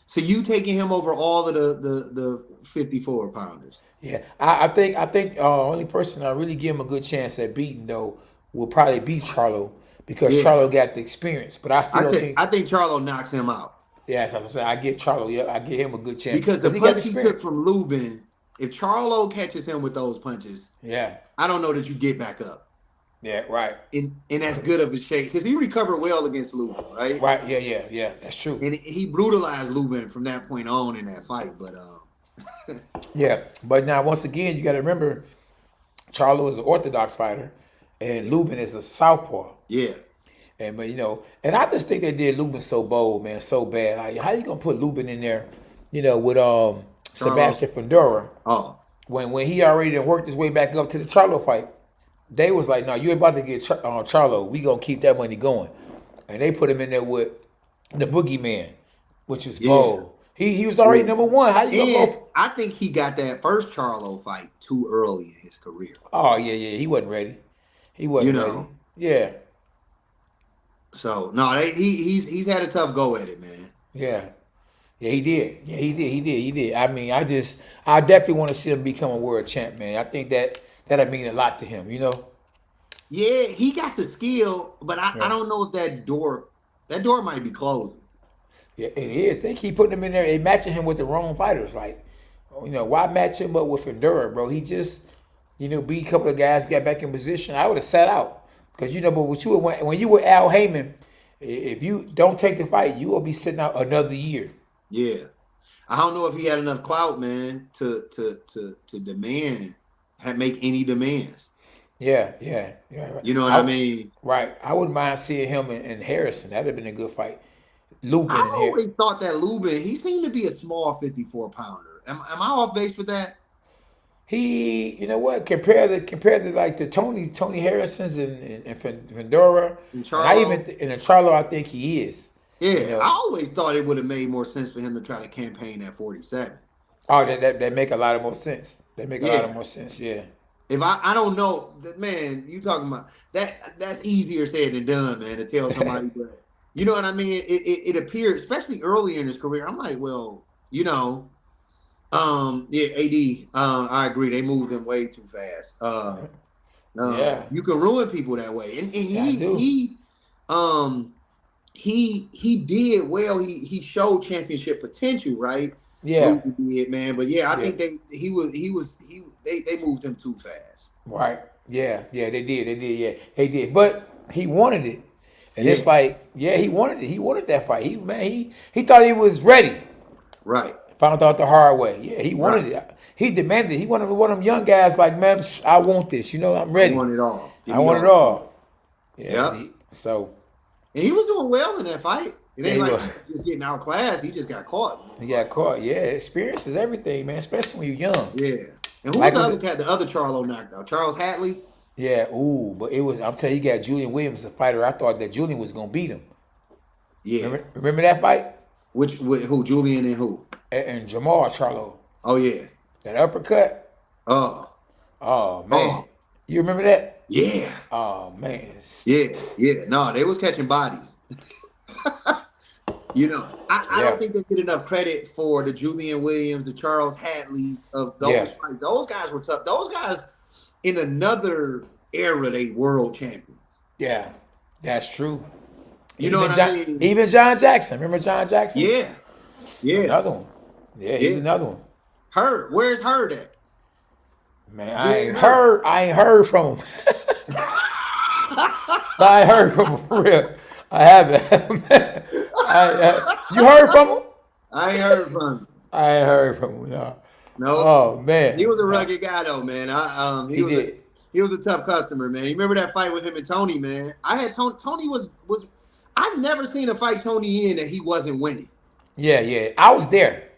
So you taking him over all of the 54-pounders? Yeah, I think only person I really give him a good chance at beating though will probably be Charlo because Charlo got the experience. But I still don't think Charlo knocks him out. Yeah, that's what I'm saying. I give Charlo, yeah, I give him a good chance. Because the he got punch he experience. took from Lubin, if Charlo catches him with those punches, Yeah. I don't know that you get back up. Yeah, right. In as good of a shape. Because he recovered well against Lubin, right? Right, yeah. That's true. And he brutalized Lubin from that point on in that fight. But Yeah. But now once again, you gotta remember Charlo is an orthodox fighter and Lubin is a southpaw. yeah. And but and I just think they did Lubin so bold, man, so bad. Like, how you gonna put Lubin in there, with Sebastian Fundora Oh. when he already done worked his way back up to the Charlo fight? They was like, no, you ain't about to get Charlo. We gonna keep that money going, and they put him in there with the Boogeyman, which is bold. He was already number one. How you gonna go? I think he got that first Charlo fight too early in his career. Oh yeah, he wasn't ready. He wasn't ready. Yeah. So no, he's had a tough go at it, man. Yeah, he did. Yeah, he did. I mean, I definitely want to see him become a world champ, man. I think that'd mean a lot to him, Yeah, he got the skill, but I don't know if that door might be closing. Yeah, it is. They keep putting him in there. They matching him with the wrong fighters. Like, why match him up with Fundora, bro? He just, beat a couple of guys, got back in position. I would have sat out. Because, but when you were Al Heyman, if you don't take the fight, you will be sitting out another year. Yeah. I don't know if he had enough clout, man, to make any demands. Yeah. You know what I mean? Right. I wouldn't mind seeing him and Harrison. That'd have been a good fight. Lubin I and Harrison. always thought that Lubin, he seemed to be a small 54-pounder. Am I off base with that? He, compared to like the Tony Harrisons and Fundora, and Charlo, I think he is. Yeah, I always thought it would have made more sense for him to try to campaign at 47. Oh, that make a lot of more sense. That make a lot of more sense. Yeah. If I don't know, man, you talking about that's easier said than done, man, to tell somebody, but you know what I mean? It appeared, especially early in his career, I'm like, well, AD, I agree. They moved him way too fast. You can ruin people that way. And he did well. He showed championship potential, right? Yeah. He did, man. But yeah, I think they moved him too fast. Right. Yeah, they did. Yeah, they did. But he wanted it. And it's like, he wanted it. He wanted that fight. He thought he was ready. Right. Found out the hard way. Yeah, he wanted it. He demanded it. He wanted one of them young guys like, man, I want this. I'm ready. I want it all. I want it all. Yeah. And he was doing well in that fight. It ain't like he was just getting outclassed. He just got caught. He got caught. Yeah, experience is everything, man, especially when you're young. Yeah. And who was the other cat? The other Charlo knocked out? Charles Hatley? Yeah, but I'm telling you, he got Julian Williams, a fighter. I thought that Julian was going to beat him. Yeah. Remember that fight? Who? Julian and who? And Jamal Charlo. Oh, yeah. That uppercut? Oh, man. Oh. You remember that? Yeah. Oh, man. Yeah. No, they was catching bodies. I don't think they get enough credit for the Julian Williams, the Charles Hatleys of those fights. Those guys were tough. Those guys, in another era, they world champions. Yeah, that's true. You know what I mean? Even John Jackson. Remember John Jackson? Yeah. Another one. Yeah, he's another one. Hurd. Where's Hurd at? Man, I ain't heard from him. I ain't heard from him for real. I haven't. You heard from him? I ain't heard from him. I ain't heard from him. No. Oh man. He was a rugged guy though, man. He was a tough customer, man. You remember that fight with him and Tony, man? I had Tony was I've never seen a fight Tony in that he wasn't winning. Yeah. I was there.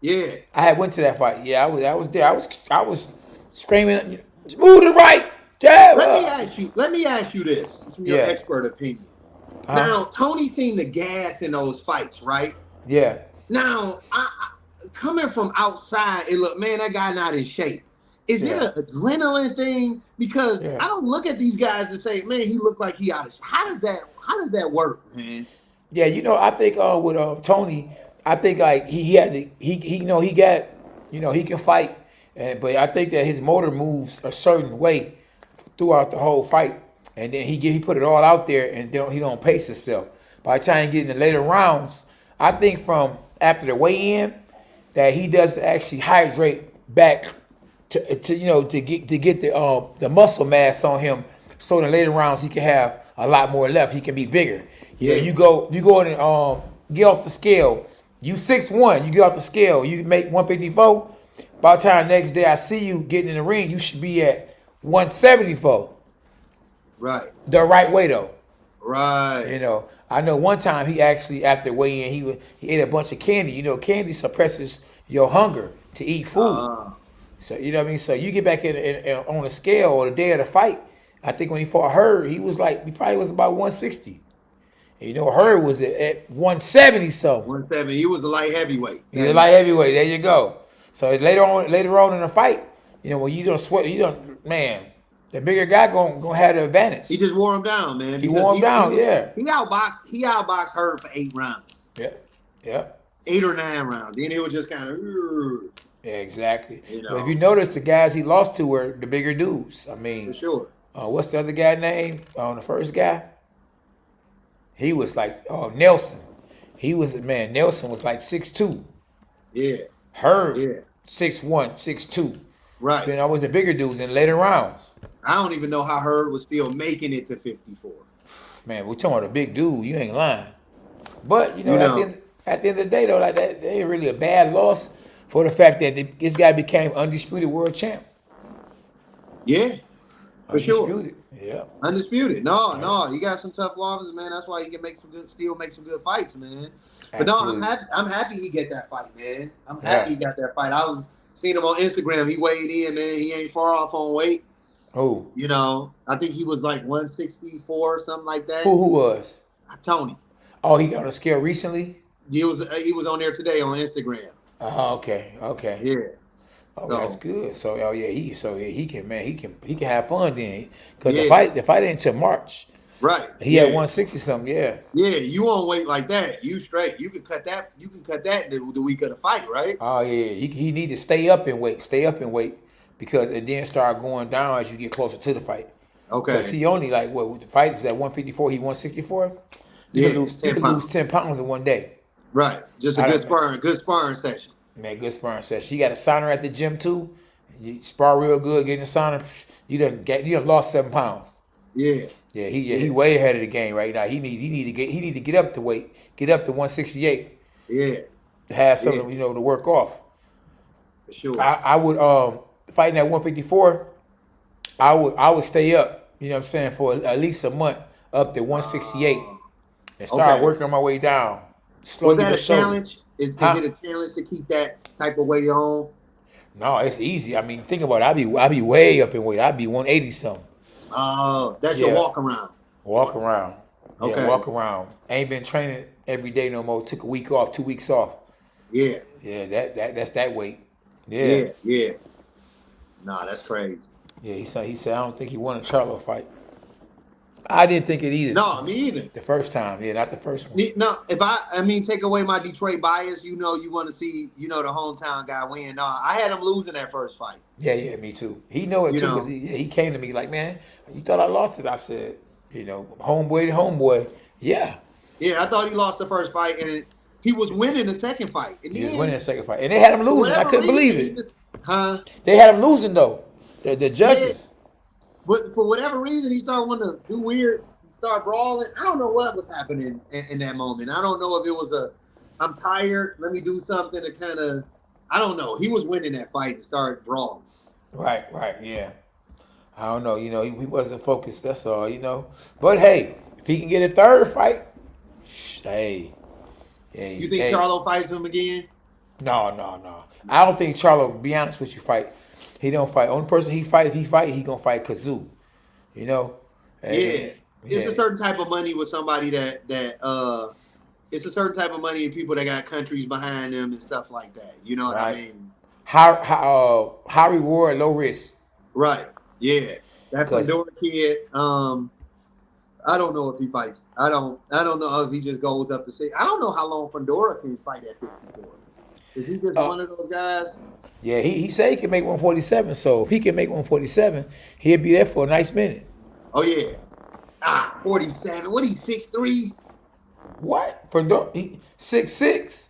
Yeah. I had went to that fight. Yeah, I was there. I was screaming, move to the right. Jab. Let me ask you this from your expert opinion. Now, Tony seemed to gas in those fights, right? Yeah. Now, I coming from outside, it look, man, that guy not in shape. Is it an adrenaline thing? Because I don't look at these guys and say, man, he looked like he out of shape. How does that work, man? Yeah, I think with Tony, I think like he can fight, but I think that his motor moves a certain way throughout the whole fight, and then he put it all out there, and he don't pace himself. By the time he get in the later rounds, I think from after the weigh-in that he does actually hydrate back to you know to get the muscle mass on him, so in the later rounds he can have a lot more left. He can be bigger. Yeah, you go in and get off the scale. You 6'1", you get off the scale. You make 154. By the time next day I see you getting in the ring, you should be at 174. Right. The right way though. Right. You know, I know one time he actually after weighing he ate a bunch of candy. You know, candy suppresses your hunger to eat food. So you know what I mean. So you get back in on the scale or the day of the fight. I think when he fought Hurd, he probably was about 160. And you know, Hurd was at 170 something. 170. He was a light heavyweight. He's a light heavyweight. There you go. So later on in the fight, you know, when you don't sweat, the bigger guy gonna have the advantage. He just wore him down, man. He wore him down. He outboxed Hurd for 8 rounds. Yeah. 8 or 9 rounds. Then it was just kind of. Yeah, exactly. You know. But if you notice, the guys he lost to were the bigger dudes. I mean, for sure. What's the other guy name? The first guy. He was like Nelson. Nelson was like 6'2". Yeah. Hurd 6'1", 6'2". Right. Then always the bigger dudes in later rounds. I don't even know how Hurd was still making it to 54. Man, we're talking about a big dude. You ain't lying. But at the end of the day, though, like that ain't really a bad loss for the fact that this guy became undisputed world champ. Yeah, for sure. Undisputed. Yeah. Undisputed. No, he got some tough losses, man. That's why he can make some good fights, man. But Absolutely. no, I'm happy he get that fight, man. I'm happy he got that fight. I was seeing him on Instagram. He weighed in, man. He ain't far off on weight. Who? You know, I think he was like 164 or something like that. Who was? Tony. Oh, he got on a scale recently? He was on there today on Instagram. Oh, okay. Yeah. Oh, that's good. So, he can have fun then, because the fight ain't till March. Right. He had 160 something. Yeah. Yeah, you on weight like that, you straight. You can cut that. You can cut that the week of the fight, right? Oh yeah. He need to stay up in weight, because it then start going down as you get closer to the fight. Okay. Because he only the fight is at 154. He 164. You can lose 10 pounds in one day. Right. Just a good sparring session. Man, good sparring session. She got a sauna at the gym too. You spar real good, get in the sauna. You done lost 7 pounds. Yeah. Yeah, he way ahead of the game right now. He need to get up to weight, get up to 168. Yeah. To have something to work off. For sure. I would fighting at 154. I would stay up. You know what I'm saying, for at least a month up to 168 and start working my way down. Slowly. Was that a challenge? Is it a challenge to keep that type of weight on? No, it's easy. I mean, think about it. I be way up in weight. I'd be 180 something. Oh, that's your walk around. Walk around. Okay. Yeah, walk around. Ain't been training every day no more. Took a week off, 2 weeks off. Yeah. Yeah, that's that weight. Yeah. Yeah. Nah, that's crazy. Yeah, he said I don't think he won a Charlo fight. I didn't think it either. No, me either. The first time, not the first one. No, if take away my Detroit bias, you want to see, the hometown guy win. No, I had him losing that first fight. Yeah, me too. He know it too, because he came to me like, man, you thought I lost it? I said, homeboy to homeboy. Yeah. Yeah, I thought he lost the first fight, and he was winning the second fight. He was winning the second fight. And they had him losing. I couldn't believe it. They had him losing, though. The judges. Yeah. But for whatever reason, he started wanting to do weird, start brawling. I don't know what was happening in that moment. I don't know if it was I'm tired, let me do something to kind of, I don't know. He was winning that fight and started brawling. Right, yeah. I don't know, he wasn't focused, that's all, But hey, if he can get a third fight, hey. You think Charlo fights him again? No. I don't think Charlo, to be honest with you, fight. He don't fight. Only person he gonna fight Kazoo. It's a certain type of money with somebody that it's a certain type of money and people that got countries behind them and stuff like that. You know what I mean? High reward, low risk. Right. Yeah. That Fedora kid. I don't know if he fights. I don't know if he just goes up to say. I don't know how long Fedora can fight at 54. Is he just one of those guys? Yeah, he said he can make 147. So if he can make 147, he'll be there for a nice minute. Oh yeah. 47. What, he's 6'3"? What? Fedora? 6'6"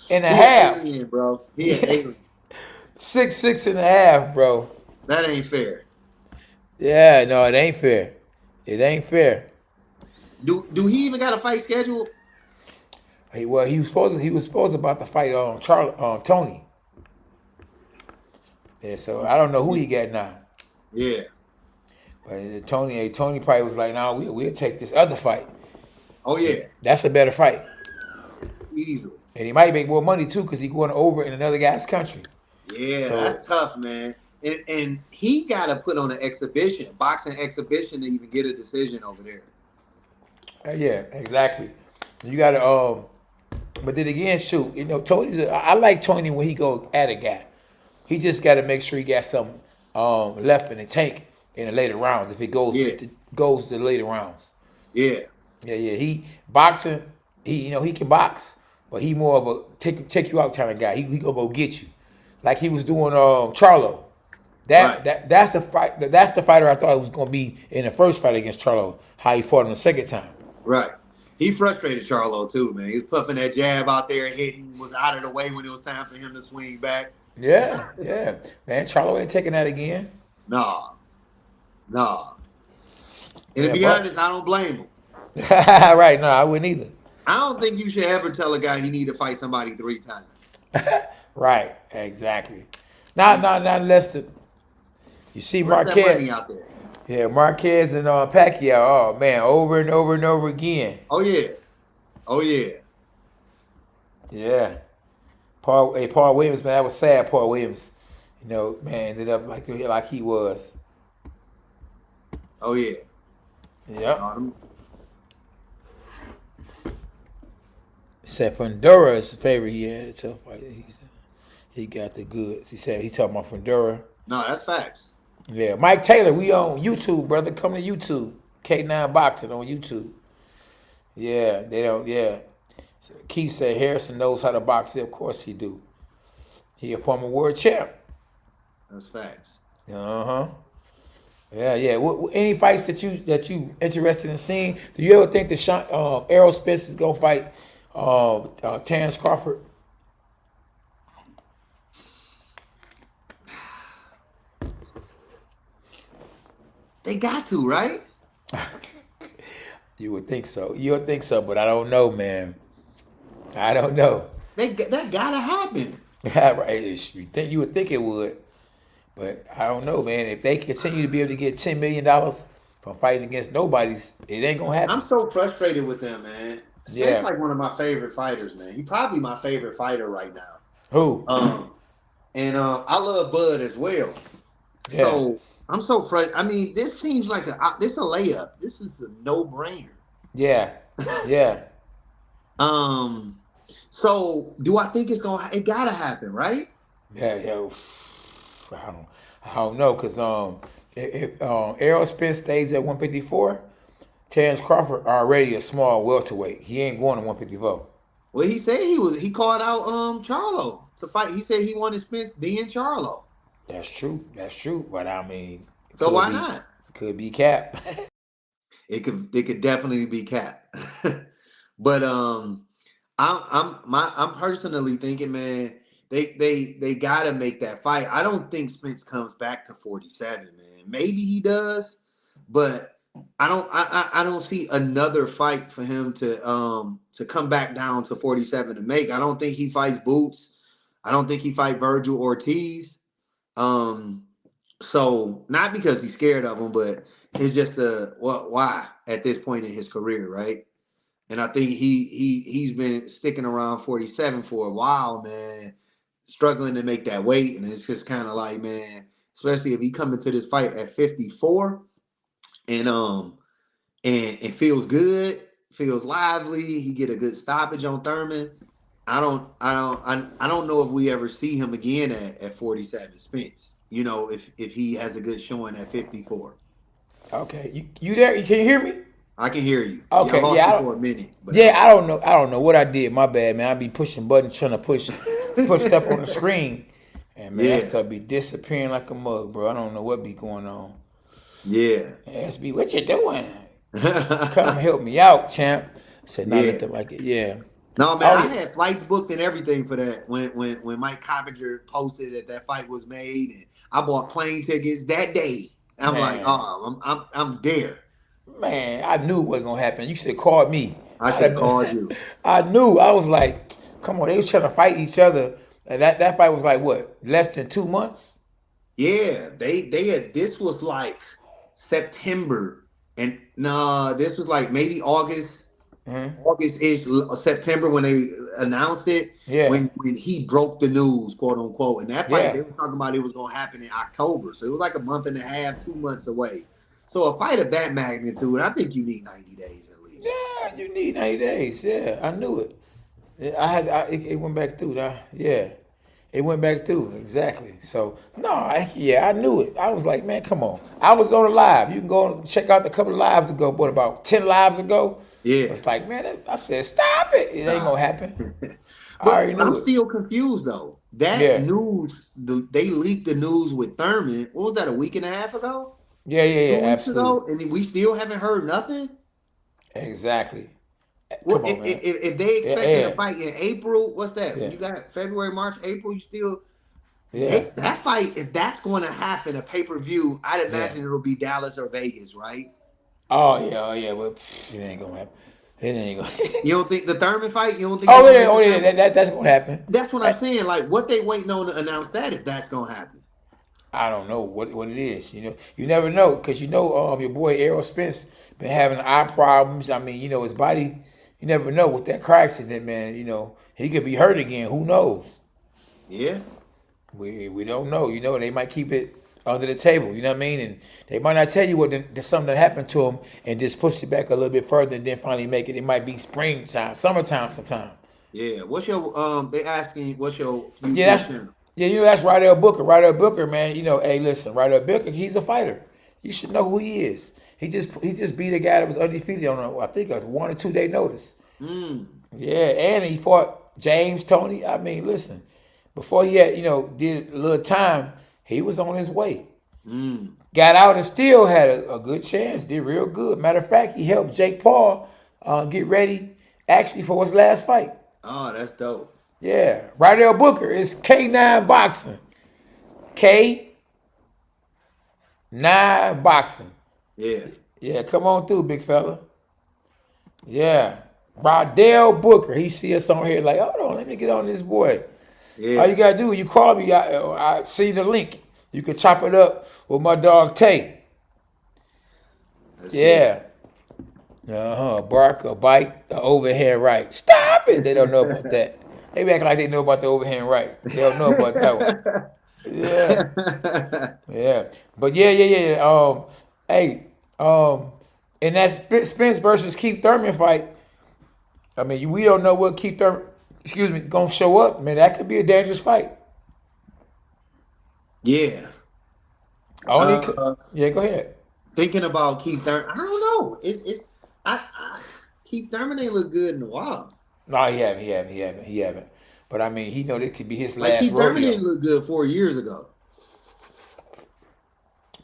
and a He half. an alien, bro. He an alien. 6'6" and a half, bro. That ain't fair. Yeah, no, it ain't fair. It ain't fair. Do he even got a fight scheduled? He was supposed to about to fight Tony. Yeah, so I don't know who he got now. Yeah. But Tony probably was like, "No, we'll take this other fight. Oh yeah. That's a better fight, Easily. and he might make more money too because he's going over in another guy's country." Yeah, So, that's tough, man. And he got to put on an exhibition, boxing exhibition, to even get a decision over there. Yeah, exactly. You got to. But then again, shoot, I like Tony when he go at a guy. He just got to make sure he got something left in the tank in the later rounds. If it goes to the later rounds. Yeah. Yeah. He boxing. He can box, but he more of a take you out kind of guy. He gonna go get you, like he was doing Charlo. That's the fight. That's the fighter I thought it was gonna be in the first fight against Charlo. How he fought him the second time. Right. He frustrated Charlo too, man. He was puffing that jab out there, hitting, was out of the way when it was time for him to swing back. Yeah. Man, Charlo ain't taking that again. Nah. And to be honest, I don't blame him. Right, no, I wouldn't either. I don't think you should ever tell a guy he need to fight somebody 3 times. Right, exactly. Not unless you see Where's that Marquez money out there? Yeah, Marquez and Pacquiao. Oh man, over and over and over again. Oh yeah. Yeah. Paul Williams, man, that was sad. Paul Williams, man, ended up like he was. Oh yeah. Yep. Said Fundora is his favorite. He had a tough fight. He got the goods. He said he talking about Fundora. No, that's facts. Yeah, Mike Taylor, we on YouTube, brother. Come to YouTube. K9 Boxing on YouTube. Yeah, they don't. Yeah. Keith said Harrison knows how to box. Of course he do. He a former world champ. That's facts. Yeah. Any fights that you interested in seeing? Do you ever think that Errol Spence is gonna fight Terrence Crawford? They got to, right? You would think so. But I don't know, man. I don't know. That gotta happen. Right? You would think it would, but I don't know, man. If they continue to be able to get $10 million from fighting against nobodies, it ain't gonna happen. I'm so frustrated with them, man. Yeah. He's like one of my favorite fighters, man. He's probably my favorite fighter right now. Who? I love Bud as well. Yeah. So I'm so frustrated. I mean, this seems like this a layup. This is a no-brainer. Yeah. So do I think it gotta happen, right? Yeah. I don't know, cause if Errol Spence stays at 154, Terrence Crawford already a small welterweight. He ain't going to 154. Well, he said he called out Charlo to fight. He said he wanted Spence then Charlo. That's true. But I mean, so why not? Could be cap. It could definitely be cap. But I'm personally thinking, man, they gotta make that fight. I don't think Spence comes back to 47, man. Maybe he does, but I don't see another fight for him to come back down to 47 to make. I don't think he fights Boots. I don't think he fights Virgil Ortiz. So not because he's scared of him, but it's just why at this point in his career, right? And I think he's been sticking around 47 for a while, man, struggling to make that weight. And it's just kind of like, man, especially if he come into this fight at 54 and feels good, feels lively, he get a good stoppage on Thurman. I don't know if we ever see him again at 47 Spence. If he has a good showing at 54. Okay, you there? Can you hear me? I can hear you. Okay, I lost you for a minute. But I don't know what I did. My bad, man. I be pushing buttons, trying to push stuff on the screen, and man, that stuff be disappearing like a mug, bro. I don't know what be going on. Yeah. SB, what you doing? Come help me out, champ. I said, not Yeah. looking like it. Yeah. No, man, Oh, I yeah. had flights booked and everything for that when Mike Coppinger posted that fight was made, and I bought plane tickets that day. I'm like, Man. oh, I'm there. Man, I knew it wasn't going to happen. You should have called me. I I'd should have have called been, you. I knew. I was like, come on. They was trying to fight each other. And that fight was like, what, less than 2 months? Yeah, they had this was like September, and nah, this was like maybe August, Mm-hmm. August-ish, September when they announced it. Yeah. When he broke the news, quote unquote, and that fight Yeah. they was talking about it was gonna happen in October, so it was like a month and a half, 2 months away. So a fight of that magnitude, I think you need 90 days at least. Yeah, you need 90 days. Yeah, I knew it. It went back through. Yeah, it went back through exactly. So no, I knew it. I was like, man, come on. I was on the live. You can go and check out a couple of lives ago. What about 10 lives ago? Yeah, It's like, man, I said, stop it. It ain't gonna happen. I but already I'm knew it. still confused though. That Yeah, news, they leaked the news with Thurman. What was that? A week and a half ago? yeah, 2 weeks absolutely, ago, and we still haven't heard nothing. exactly. Well, Come on, man. if they Yeah, expecting to yeah, fight in April, what's that? yeah, You got February, March, April. You still yeah, that fight. If that's going to happen, a pay-per-view, I'd yeah. imagine it'll be Dallas or Vegas, right? Oh yeah. Well, it ain't gonna happen. It ain't gonna. You don't think the Thurman fight? You don't think they're Oh gonna yeah, make oh the yeah. Thurman? That's gonna happen. That's what I'm saying. Like, what they waiting on to announce that if that's gonna happen? I don't know what it is. You never know because your boy Errol Spence been having eye problems. I mean, his body. You never know with that car accident, man. He could be hurt again. Who knows? Yeah, We don't know. They might keep it under the table. You know what I mean? And they might not tell you something that happened to him and just push it back a little bit further and then finally make it. It might be springtime, summertime, sometime. yeah. What's your They asking what's your Yeah, YouTube that's channel? that's Rydell Booker. Rydell Booker, man. Hey, listen, Rydell Booker, he's a fighter. You should know who he is. He just beat a guy that was undefeated on I think a 1 or 2 day notice. Mm. Yeah, and he fought James Tony. I mean, listen, before he had did a little time, he was on his way. Mm. Got out and still had a good chance. Did real good. Matter of fact, he helped Jake Paul get ready actually for his last fight. Oh, that's dope. Yeah, Rydell Booker is K9 Boxing. K9 Boxing. Yeah, Yeah, come on through, big fella. Yeah, Rydell Booker. He see us on here like, hold on, let me get on this boy. All you yeah. gotta do, you call me, I see the link. You can chop it up with my dog Tay. That's Yeah. Bark or bite, the overhand right. Stop it. They don't know about that. They be acting like they know about the overhand right. They don't know about that one. Yeah. dope. Yeah. But yeah. Hey, in that Spence versus Keith Thurman fight, I mean, we don't know what Keith Thurman, gonna show up. Man, that could be a dangerous fight. Yeah. Only, Uh, yeah. Go ahead. Thinking about Keith Thurman, I don't know. I Keith Thurman ain't look good in a while. No, he haven't. But I mean, he know this could be his Like last Keith Thurman rodeo. didn't look good 4 years ago.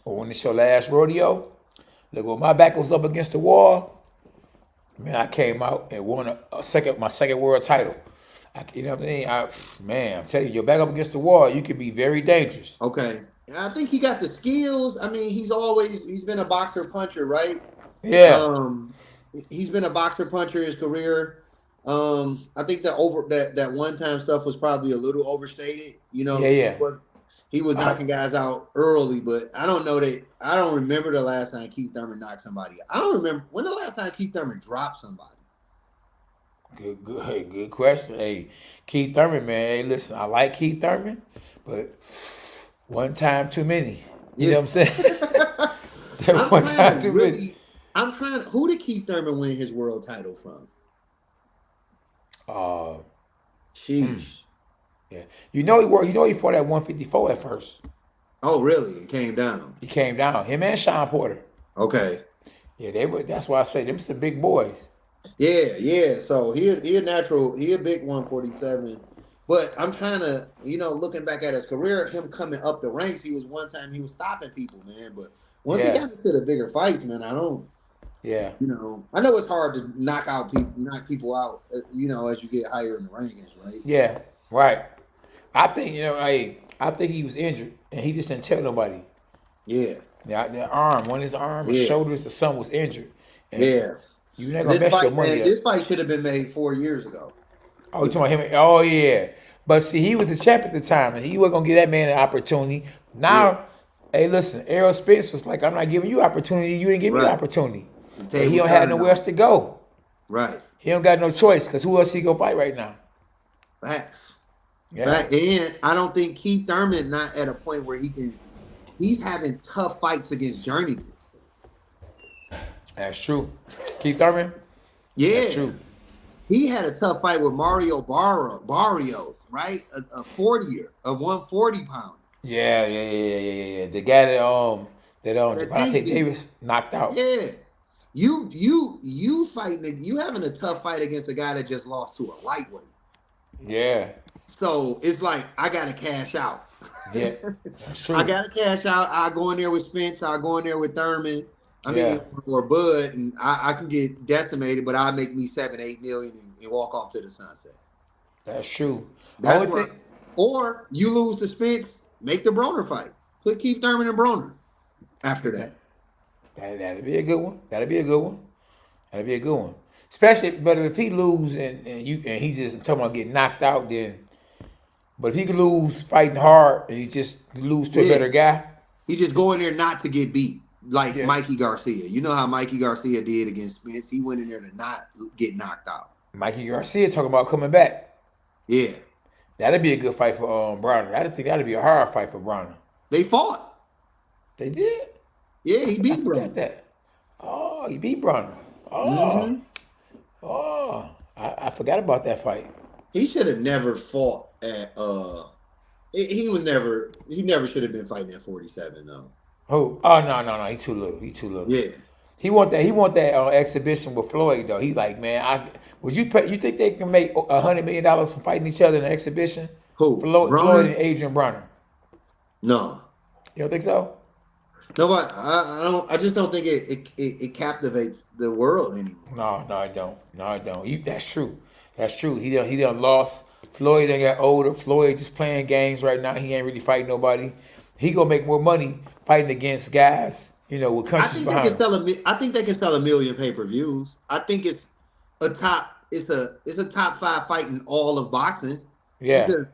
But when it's your last rodeo, look, when my back was up against the wall, man, I came out and won my second world title. You know what I mean? I'm telling you, your back up against the wall, you could be very dangerous. Okay. I think he got the skills. I mean, he's been a boxer puncher, right? Yeah, Um, he's been a boxer puncher his career. I think that one time stuff was probably a little overstated. yeah. He was knocking guys out early, but I don't remember the last time Keith Thurman knocked somebody out. I don't remember when the last time Keith Thurman dropped somebody. Good question. Hey, Keith Thurman, man. Hey, listen, I like Keith Thurman, but one time too many. You know what I'm saying? That one time too many. Who did Keith Thurman win his world title from? Sheesh. Yeah. You know he fought at 154 at first. Oh, really? It came down. He came down. Him and Sean Porter. Okay. Yeah, they were. That's why I say them some big boys. Yeah. So he a big 147. But I'm trying to, looking back at his career, him coming up the ranks, he was stopping people, man. But once he Yeah. got into the bigger fights, man, I don't Yeah. You know, I know it's hard to knock people out. You know, as you get higher in the rankings, right? Yeah. Right. I think I think he was injured and he just didn't tell nobody. Yeah. Yeah, the arm, one of his arm or Yeah. shoulders, the son was injured. And Yeah. you're not gonna mess your money up. This fight should have been made 4 years ago. Oh, you talking about him? Oh yeah. But see, he was the champ at the time, and he wasn't gonna give that man an opportunity. Now, hey, listen, Errol Spence was like, "I'm not giving you opportunity. You didn't give me opportunity." And he don't have nowhere else to go. Right. He don't got no choice because who else he gonna fight right now? Facts. Yeah. Facts. And I don't think Keith Thurman not at a point where he's having tough fights against journeymen. That's true. Keith Thurman? Yeah. That's true. He had a tough fight with Mario Barrios, right? A 40er, a 140 pounder. Yeah. The guy that Javante Davis knocked out. Yeah. You fighting, you having a tough fight against a guy that just lost to a lightweight. Yeah. So it's like, I gotta cash out. Yeah. That's true. I gotta cash out. I'll go in there with Spence, I'll go in there with Thurman. Or Bud, and I can get decimated, but I'll make me 7-8 million and walk off to the sunset. That's true. Or you lose to Spence, make the Broner fight. Put Keith Thurman and Broner after that. That'd be a good one. That'd be a good one. Especially, but if he lose and he just talking about getting knocked out, then. But if he could lose fighting hard and he just lose to a better guy, he just go in there not to get beat. Like Mikey Garcia. You know how Mikey Garcia did against Spence? He went in there to not get knocked out. Mikey Garcia talking about coming back. Yeah. That'd be a good fight for Broner. I think that'd be a hard fight for Broner. They fought. They did? Yeah, he beat Broner. That. Oh, he beat Broner. Oh. Mm-hmm. Oh. I forgot about that fight. He should have never fought at he never should have been fighting at 47 though. Who? Oh no! He too little. Yeah. He want that exhibition with Floyd though. He's like, man, you think they can make $100 million from fighting each other in an exhibition? Who? Floyd and Adrien Broner. No. You don't think so? No, but I don't. I just don't think it captivates the world anymore. No, I don't. That's true. He done lost. Floyd done got older. Floyd just playing games right now. He ain't really fighting nobody. He gonna make more money fighting against guys, with countries behind him. I think they can sell 1 million pay-per-views. I think it's a top 5 fight in all of boxing. Yeah. Because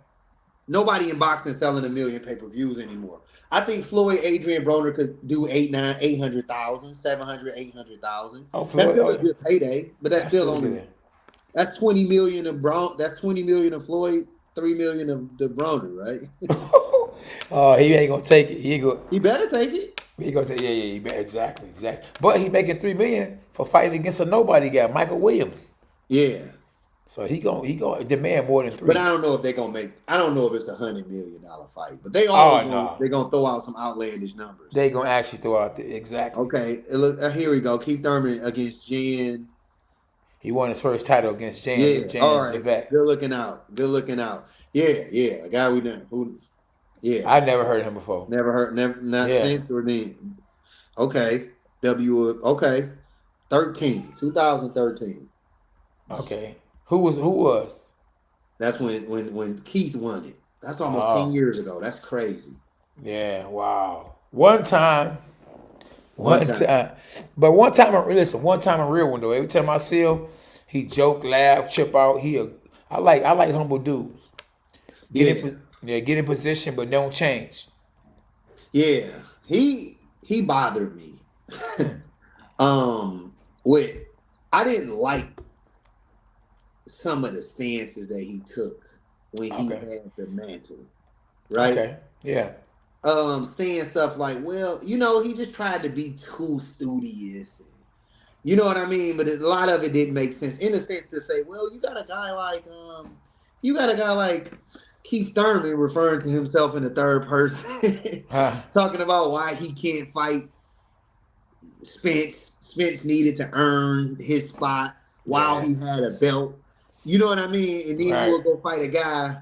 nobody in boxing is selling 1 million pay-per-views anymore. I think Floyd, Adrien Broner could do 800,000, 700, 800,000. That's still a good payday, but that's still only that's 20 million of That's 20 million of Floyd, 3 million of the Broner, right? Oh, he ain't gonna take it. He better take it. He gonna say, he better, exactly. But he making $3 million for fighting against a nobody guy, Michael Williams. Yeah. So he gonna demand more than 3. But I don't know if they're gonna make. I don't know if it's a $100 million fight. But they always they're gonna throw out some outlandish numbers. They gonna actually throw out exactly. Okay, look, here we go. Keith Thurman against Jan. He won his first title against Jan. Yeah, all right. Good looking out. Yeah. A guy we know. Yeah. I never heard of him before. Since or then. Okay. 2013. Okay. Who was? That's when Keith won it. That's almost 10 years ago. That's crazy. Yeah, wow. One time. But one time a real one though. Every time I see him, he joke, laugh, chip out. I like humble dudes. Get in position, but don't change. Yeah, he bothered me. I didn't like some of the stances that he took when he had the mantle, right? Okay, yeah. Saying stuff like, well, he just tried to be too studious. And, you know what I mean? But a lot of it didn't make sense in a sense to say, well, you got a guy like Keith Thurman referring to himself in the third person, talking about why he can't fight Spence. Spence needed to earn his spot while he had a belt. You know what I mean? And then we'll go fight a guy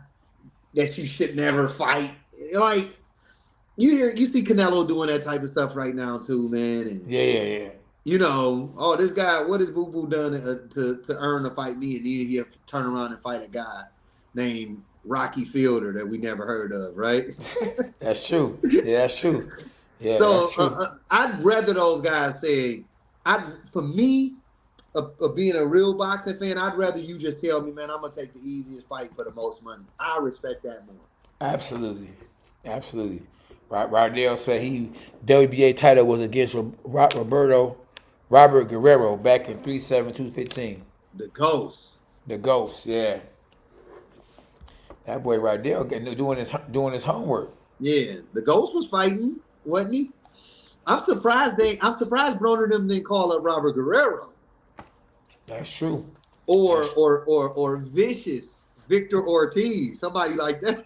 that you should never fight. Like, you see Canelo doing that type of stuff right now too, man. And yeah. Oh, this guy, what has Boo Boo done to earn to fight me? And then he'll turn around and fight a guy named Rocky Fielder that we never heard of, right? That's true. Yeah, that's true. Yeah, So that's true. I'd rather those guys say, for me, being a real boxing fan, I'd rather you just tell me, man, I'm going to take the easiest fight for the most money. I respect that more. Absolutely. Absolutely. Rydell said he WBA title was against Robert Guerrero back in 3-7-215. The Ghost. The Ghost, yeah. That boy Rydell doing his homework. Yeah, the Ghost was fighting, wasn't he? I'm surprised Broner them didn't call up Robert Guerrero. That's true. Or Vicious Victor Ortiz, somebody like that.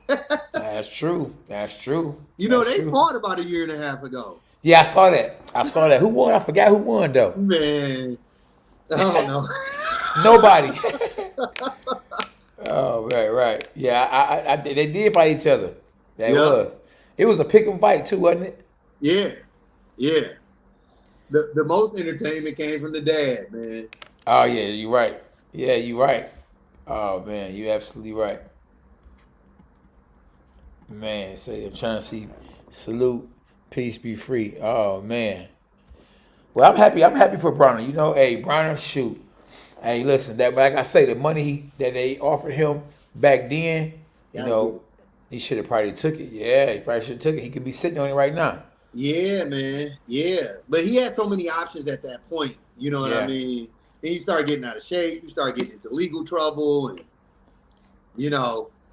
That's true. That's true. They fought about a year and a half ago. Yeah, I saw that. Who won? I forgot who won though. Man, I don't know. Nobody. Oh, right. Yeah, they did fight each other. It was a pick 'em fight too, wasn't it? Yeah. The most entertainment came from the dad, man. Oh yeah, you're right. Yeah, you're right. Oh man, you're absolutely right. Man, say I'm trying to see. Salute, peace be free. Oh man. Well, I'm happy for Broner. Hey, Broner, shoot. Hey, listen, that like I say, the money that they offered him back then, he should have probably took it. Yeah, he probably should have took it. He could be sitting on it right now. Yeah, man. Yeah. But he had so many options at that point. You know what I mean? Then you start getting out of shape. You start getting into legal trouble. And,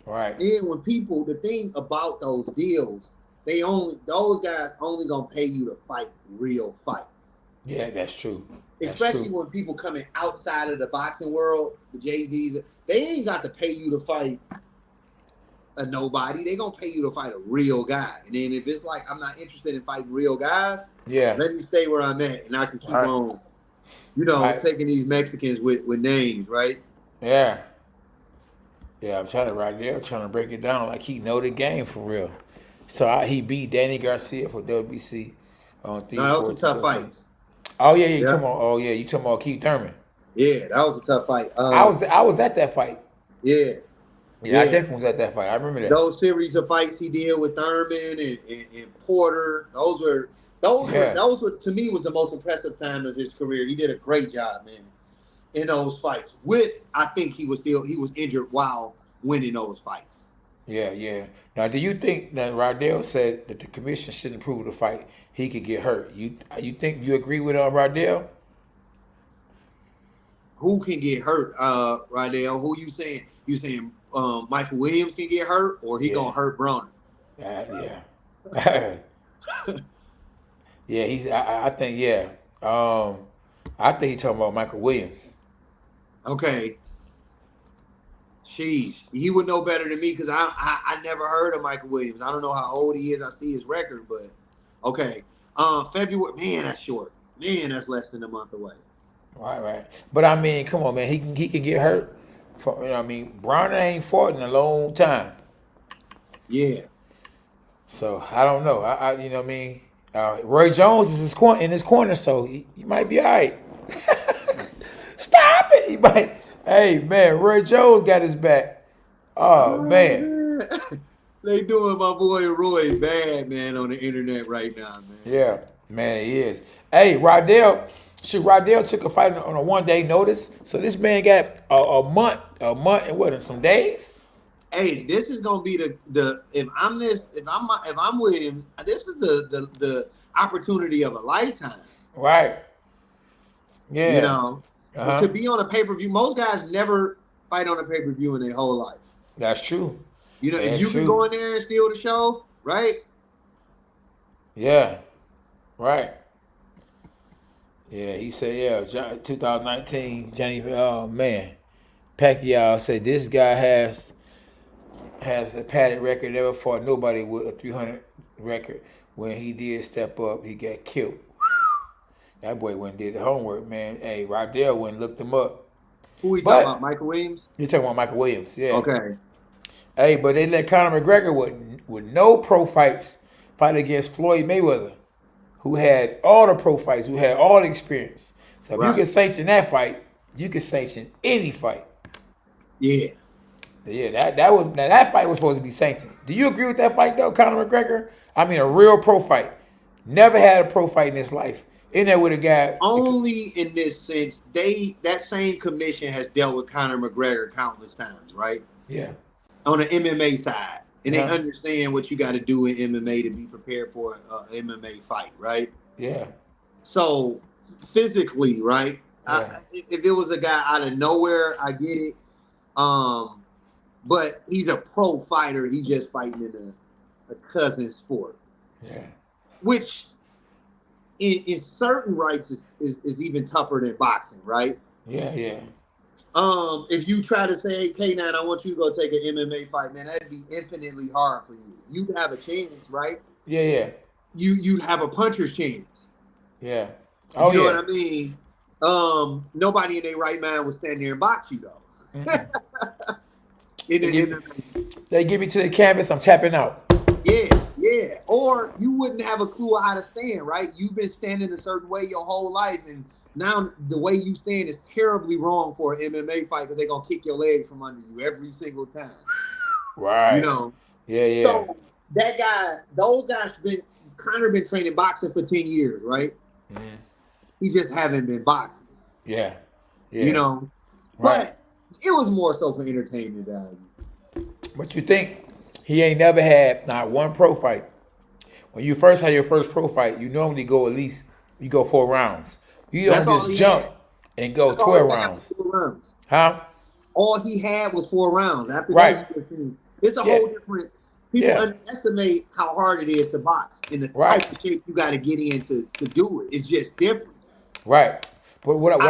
Right. Then when the thing about those deals, those guys only going to pay you to fight real fights. Yeah, that's true. Especially when people coming outside of the boxing world, the Jay-Z's, they ain't got to pay you to fight a nobody. They gonna pay you to fight a real guy. And then if it's like I'm not interested in fighting real guys, let me stay where I'm at and I can keep on, taking these Mexicans with names, right? Yeah. Yeah, I'm trying to break it down like he know the game for real. So he beat Danny Garcia for WBC on 3. No, that was a tough fight. Oh yeah, you talking about Keith Thurman. Yeah, that was a tough fight. I was at that fight. Yeah. Yeah, I definitely was at that fight. I remember that. Those series of fights he did with Thurman and Porter, those were to me was the most impressive time of his career. He did a great job, man, in those fights. I think he was injured while winning those fights. Yeah. Now, do you think that Rydell said that the commission shouldn't approve the fight? He could get hurt. You agree with Rydell? Who can get hurt, Rydell? Who you saying? You saying Michael Williams can get hurt, or he gonna hurt Broner? Yeah. Yeah, I think I think he's talking about Michael Williams. Okay. Sheesh. He would know better than me because I never heard of Michael Williams. I don't know how old he is. I see his record, but okay. February, man, that's short. Man, that's less than a month away. Right. But I mean, come on, man. He can get hurt. Broner ain't fought in a long time. Yeah. So I don't know. I you know what I mean. Roy Jones is in his corner, so he might be all right. Stop it! He might. Hey man, Roy Jones got his back. Oh man. They doing my boy Roy bad, man, on the internet right now, man. Yeah, man, he is. Hey, Rydell took a fight on a 1-day notice, so this man got a month and what, in some days? Hey, this is gonna be if I'm Williams, this is the opportunity of a lifetime. Right. Yeah. To be on a pay-per-view, most guys never fight on a pay-per-view in their whole life. That's true. If you can go in there and steal the show, right? Yeah. Right. Yeah, he said, 2019, Johnny, oh man. Pacquiao said this guy has a padded record, never fought nobody with a 300 record. When he did step up, he got killed. That boy went and did the homework, man. Hey, Rydell went and looked him up. Who we talking about, Michael Williams? You talking about Michael Williams, yeah. Okay. Hey, but they let Conor McGregor with no pro fights fight against Floyd Mayweather. who had all the pro fights, who had all the experience. So if you Right. can sanction that fight, you can sanction any fight. Yeah. Yeah, that fight was supposed to be sanctioned. Do you agree with that fight though, Conor McGregor? I mean, a real pro fight. Never had a pro fight in his life. In there with a guy. Only in this sense, that same commission has dealt with Conor McGregor countless times, right? Yeah. On the MMA side. And Yeah. they understand what you got to do in MMA to be prepared for an MMA fight, right? Yeah. So physically, right? Yeah. If it was a guy out of nowhere, I get it. But he's a pro fighter. He's just fighting in a cousin sport. Yeah. Which in certain rights is even tougher than boxing, right? Yeah, yeah. If you try to say, hey, K9, I want you to go take an MMA fight, man, that'd be infinitely hard for you. You'd have a chance, right? Yeah, yeah. You'd have a puncher's chance. Yeah. You know what I mean? Nobody in their right mind would stand there and box you, though. They give me to the canvas, I'm tapping out. Yeah. Or you wouldn't have a clue of how to stand, right? You've been standing a certain way your whole life, and now the way you stand is terribly wrong for an MMA fight because they're going to kick your legs from under you every single time. Right. You know? Yeah. So that guy, those guys Conor been training boxing for 10 years, right? Mm-hmm. He just haven't been boxing. Yeah. You know? Right. But it was more so for entertainment value. But you think he ain't never had not one pro fight. When you first had your first pro fight, you normally go you go 4 rounds. You don't just jump and go 12 rounds. 4 rounds. Huh? All he had was 4 rounds. After Right. that, it's a whole different. People underestimate how hard it is to box and the type of shape you got to get in to do it. It's just different. Right. But what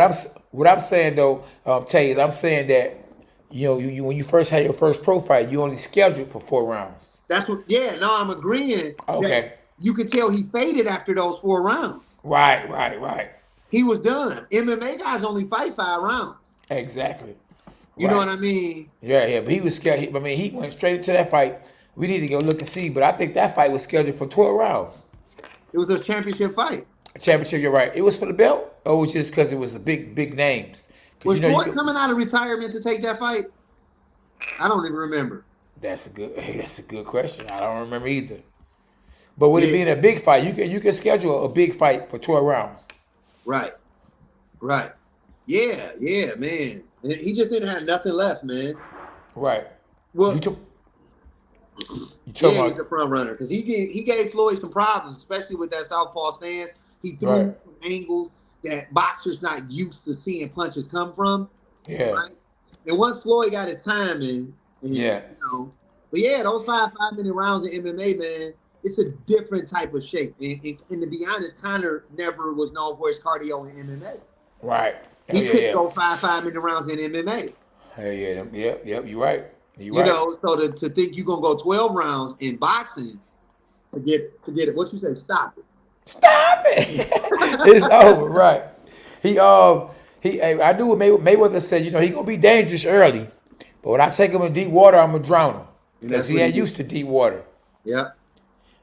I'm saying though, Tay, is I'm saying that you when you first had your first pro fight, you only scheduled for 4 rounds. That's what. Yeah. No, I'm agreeing. Okay. You could tell he faded after those 4 rounds. Right. He was done. MMA guys only fight 5 rounds. Exactly. You know what I mean? Yeah. But he was scared. He went straight into that fight. We need to go look and see. But I think that fight was scheduled for 12 rounds. It was a championship fight. Championship, you're right. It was for the belt, or it was just because it was the big names? Was Floyd coming out of retirement to take that fight? I don't even remember. That's a good question. I don't remember either. But with it being a big fight, you can schedule a big fight for 12 rounds. Right. Yeah, man. He just didn't have nothing left, man. Right. Well, he's a front runner because he gave Floyd some problems, especially with that southpaw stance. He threw from angles that boxers not used to seeing punches come from. Yeah. Right? And once Floyd got his timing, but those 5-minute rounds in MMA, man, it's a different type of shape. And to be honest, Conor never was known for his cardio in MMA. Right. He couldn't go 5-minute rounds in MMA. Hell yeah. Yep. You're right. You know, so to think you're going to go 12 rounds in boxing, forget it. What you say? Stop it. It's over, right? I knew what Mayweather said. He gonna be dangerous early, but when I take him in deep water, I'm gonna drown him because he ain't used to deep water. Yeah.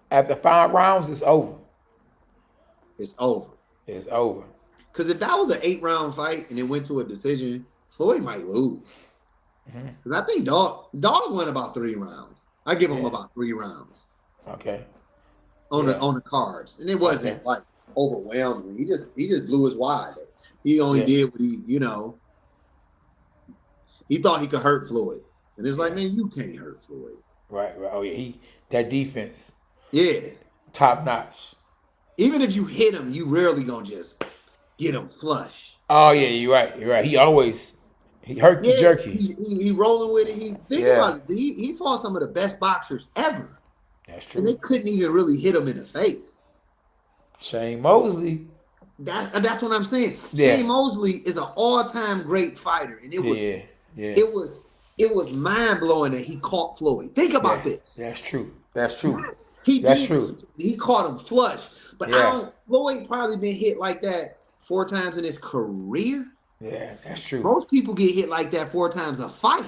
After 5 rounds, it's over. It's over. Because if that was an 8-round fight and it went to a decision, Floyd might lose. Because I think Dog won about 3 rounds. I give him about 3 rounds. Okay. On the cards, and it wasn't like overwhelmingly. He just blew his wide. He only did what he thought he could hurt Floyd, and it's like, man, you can't hurt Floyd. Right. Oh yeah, that defense. Yeah. Top notch. Even if you hit him, you rarely gonna just get him flush. Oh yeah, you're right. He always herky jerky. He rolling with it. Think about it. He fought some of the best boxers ever. That's true. And they couldn't even really hit him in the face. Shane Mosley. That's what I'm saying. Yeah. Shane Mosley is an all-time great fighter, and it was mind-blowing that he caught Floyd. Think about this. That's true. He caught him flush, but Floyd probably been hit like that 4 times in his career. Yeah, that's true. Most people get hit like that 4 times a fight.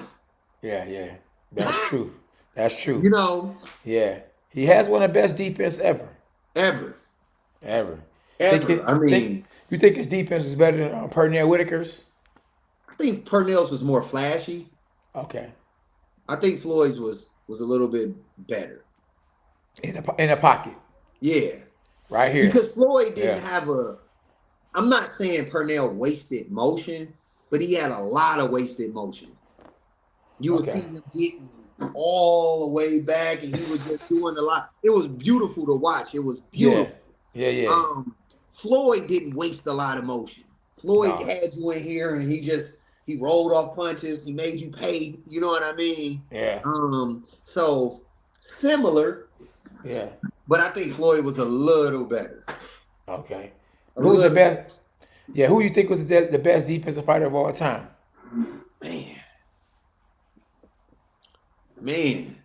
Yeah, that's true. That's true. You know. Yeah, he has one of the best defense ever. Ever. Ever. You think his defense is better than Pernell Whitaker's? I think Pernell's was more flashy. Okay. I think Floyd's was a little bit better. In the pocket. Yeah. Right here. Because Floyd didn't have I'm not saying Pernell wasted motion, but he had a lot of wasted motion. You would see him getting all the way back, and he was just doing a lot. It was beautiful to watch. It was beautiful. Yeah. Floyd didn't waste a lot of motion. Floyd had you in here, and he rolled off punches. He made you pay. You know what I mean? Yeah. So similar. Yeah. But I think Floyd was a little better. Okay. Who's the best? Yeah, who you think was the best defensive fighter of all time? Man.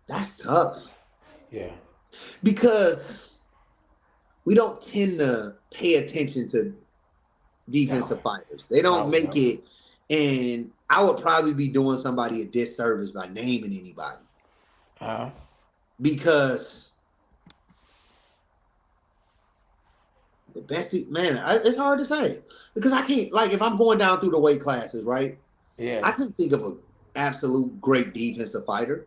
That's tough. Yeah. Because we don't tend to pay attention to defensive fighters. They don't make it. And I would probably be doing somebody a disservice by naming anybody. Because the best, it's hard to say. Because I can't, like, if I'm going down through the weight classes, right? Yeah. I can't think of an absolute great defensive fighter.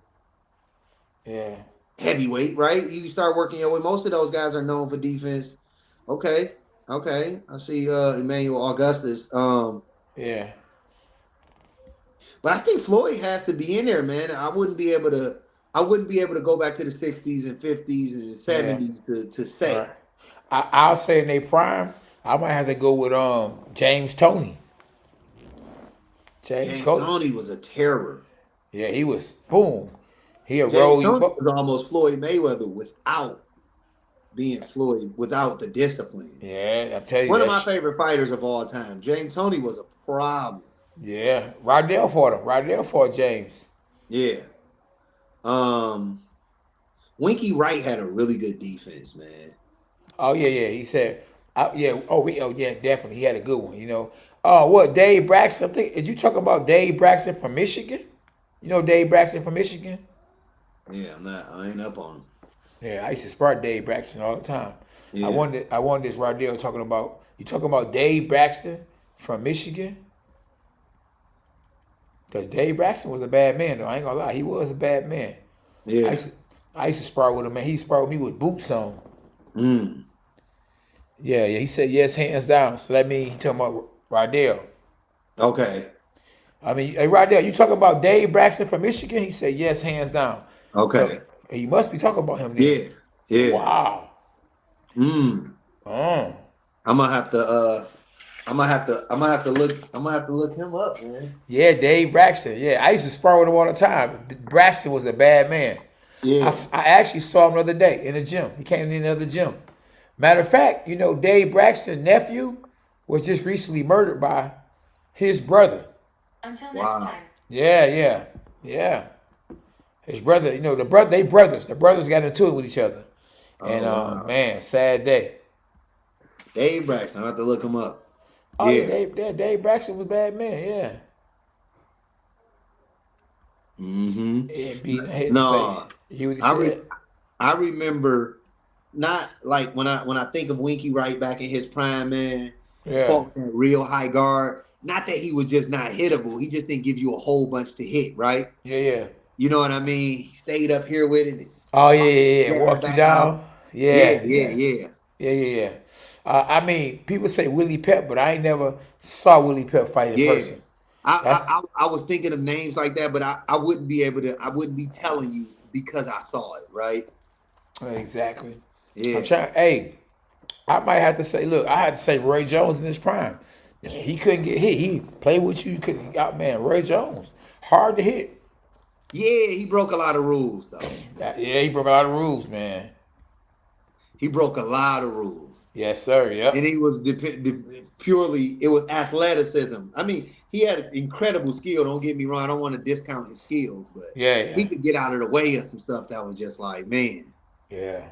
Yeah. Heavyweight, right? You start working your way. Most of those guys are known for defense. Okay. I see Emmanuel Augustus. Yeah. But I think Floyd has to be in there, man. I wouldn't be able to go back to the 60s and 50s and 70s to say. Right. I'll say in their prime, I might have to go with James Toney. James Toney was a terror. Yeah, he was boom. He'll James roll Toney you. was almost Floyd Mayweather without being Floyd, without the discipline. Yeah, I'm telling you. One of my favorite fighters of all time. James Toney was a problem. Yeah, Rydell fought him. Rydell fought James. Yeah. Winky Wright had a really good defense, man. Oh yeah. He said, definitely. He had a good one. You know. What Dave Braxton? Is you talking about Dave Braxton from Michigan? You know Dave Braxton from Michigan? Yeah, I ain't up on him. Yeah, I used to spar Dave Braxton all the time. Yeah. I wanted this Rydell talking about. You talking about Dave Braxton from Michigan? Because Dave Braxton was a bad man, though. I ain't gonna lie, he was a bad man. Yeah. I used to spar with him, man. He sparred with me with boots on. Yeah. He said yes, hands down. So that means he talking about Rydell. Okay. I mean, hey, Rydell, you talking about Dave Braxton from Michigan? He said yes, hands down. Okay. So, you must be talking about him then. Yeah. Wow. I'm gonna have to look him up, man. Yeah, Dave Braxton. Yeah, I used to spar with him all the time. Braxton was a bad man. Yeah. I actually saw him the other day in the gym. He came in the other gym. Matter of fact, you know, Dave Braxton's nephew was just recently murdered by his brother. Until next time. Yeah. His brother, you know, they brothers. The brothers got into it with each other. And man, sad day. Dave Braxton, I have to look him up. Oh yeah, Dave Braxton was a bad man, yeah. Yeah, beating a head in the face. I remember not like when I think of Winky Wright back in his prime, man, fought that real high guard. Not that he was just not hittable, he just didn't give you a whole bunch to hit, right? Yeah. You know what I mean? He stayed up here with it. Walk you down. Yeah. I mean, people say Willie Pep, but I ain't never saw Willie Pep fight in person. I was thinking of names like that, but I wouldn't be telling you because I saw it, right? Exactly. Yeah. I might have to say, look, I had to say Roy Jones in his prime. He couldn't get hit. He played with you. Roy Jones, hard to hit. Yeah, he broke a lot of rules, though. Yeah, he broke a lot of rules, man. He broke a lot of rules. Yes, sir. Yep. And he was purely, it was athleticism. I mean, he had incredible skill. Don't get me wrong. I don't want to discount his skills, but he could get out of the way of some stuff that was just like, man. Yeah.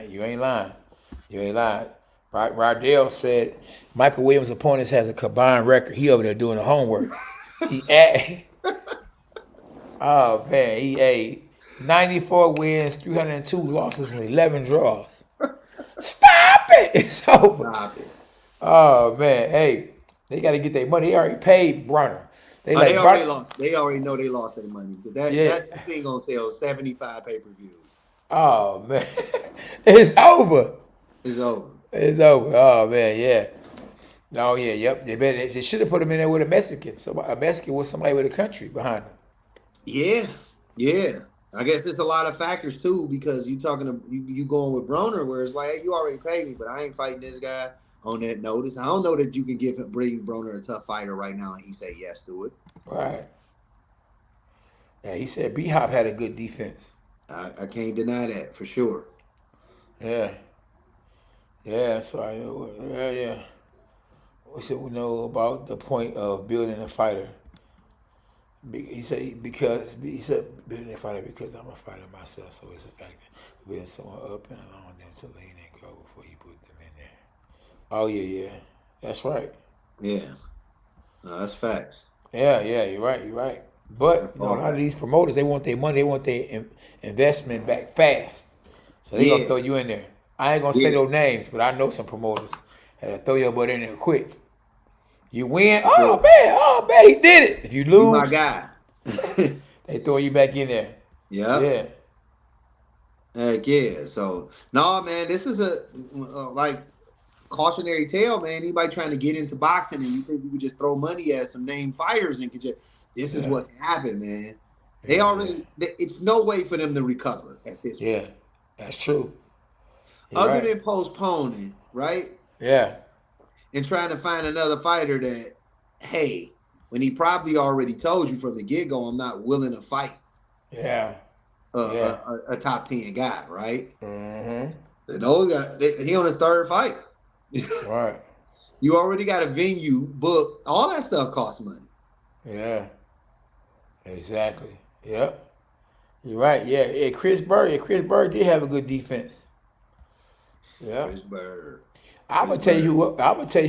You ain't lying. Rydell said Michael Williams' opponents has a combined record. He over there doing the homework. Oh man, 94 wins, 302 losses, and 11 draws. Stop it! It's over. Stop it. Oh man, hey, they got to get their money. They already paid Broner. They already lost. They already know they lost their money because that thing gonna sell 75 pay-per-views. Oh man, it's over. It's over. It's over. Oh man, yeah. Oh yeah, yep. They should have put him in there with a Mexican. A Mexican with somebody with a country behind him. Yeah. I guess there's a lot of factors too because you going with Broner where it's like, hey, you already paid me, but I ain't fighting this guy on that notice. I don't know that you can bring Broner a tough fighter right now and he say yes to it. Right. Yeah, he said B-Hop had a good defense. I can't deny that for sure. Yeah. Yeah, so I know. Yeah. We said we know about the point of building a fighter. He said building a fighter because I'm a fighter myself, so it's a fact that building someone up and allowing them to lean and go before you put them in there. Oh yeah, that's right. Yeah, no, that's facts. Yeah, you're right. But a lot of these promoters, they want their money, they want their investment back fast, so they gonna throw you in there. I ain't gonna say those names, but I know some promoters that throw your butt in there quick. You win, oh man, he did it. If you lose, my guy, they throw you back in there. Yeah. Heck yeah. So no, man, this is a like cautionary tale, man. Anybody trying to get into boxing and you think you could just throw money at some named fighters and this is what can happen, man. It's no way for them to recover at this point. Yeah, that's true. Other than postponing, right? Yeah. And trying to find another fighter that, hey, when he probably already told you from the get-go, I'm not willing to fight. Yeah. A top 10 guy, right? Mm-hmm. Those guys, he on his third fight. Right. You already got a venue booked. All that stuff costs money. Yeah. Exactly. Yep. You're right. Yeah. Chris Bird did have a good defense. Yeah. Chris Bird. I'm gonna tell you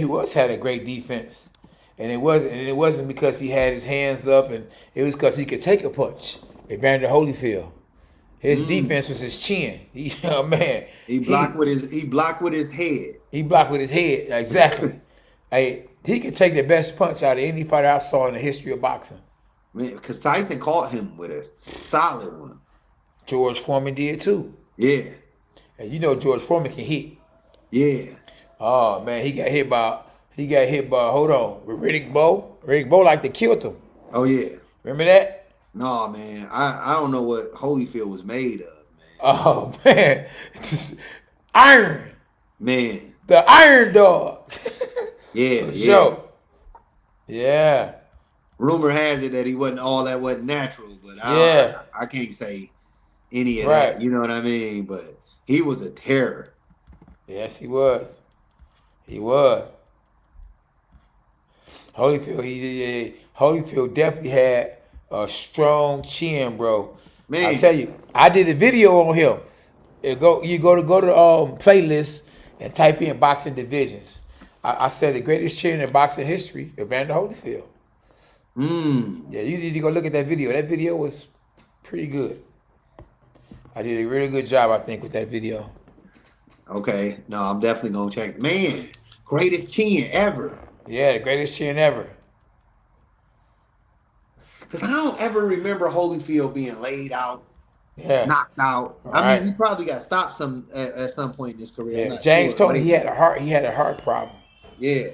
who else had a great defense, and it wasn't because he had his hands up, and it was because he could take a punch. Evander Holyfield, his defense was his chin. He blocked with his head. He blocked with his head, exactly. He could take the best punch out of any fighter I saw in the history of boxing. Man, because Tyson caught him with a solid one. George Foreman did too. Yeah. And you know George Foreman can hit. Yeah. Oh man, he got hit by Riddick Bowe. Riddick Bowe like to kill him. Oh yeah. Remember that? No, man. I don't know what Holyfield was made of, man. Oh man. Iron. Man. The Iron Dog. Yeah. Sure. Yeah. Rumor has it that he wasn't natural, but I can't say any of that. You know what I mean? But he was a terror. Yes, he was. Holyfield definitely had a strong chin, bro. Man, I tell you, I did a video on him. You go to playlist and type in boxing divisions. I said the greatest chin in boxing history, Evander Holyfield. Yeah, you need to go look at that video. That video was pretty good. I did a really good job, I think, with that video. Okay. No, I'm definitely going to check. Man, greatest chin ever. Yeah, the greatest chin ever. Because I don't ever remember Holyfield being laid out, knocked out. I mean, he probably got stopped at some point in his career. Yeah, James told me he had a heart problem. Yeah.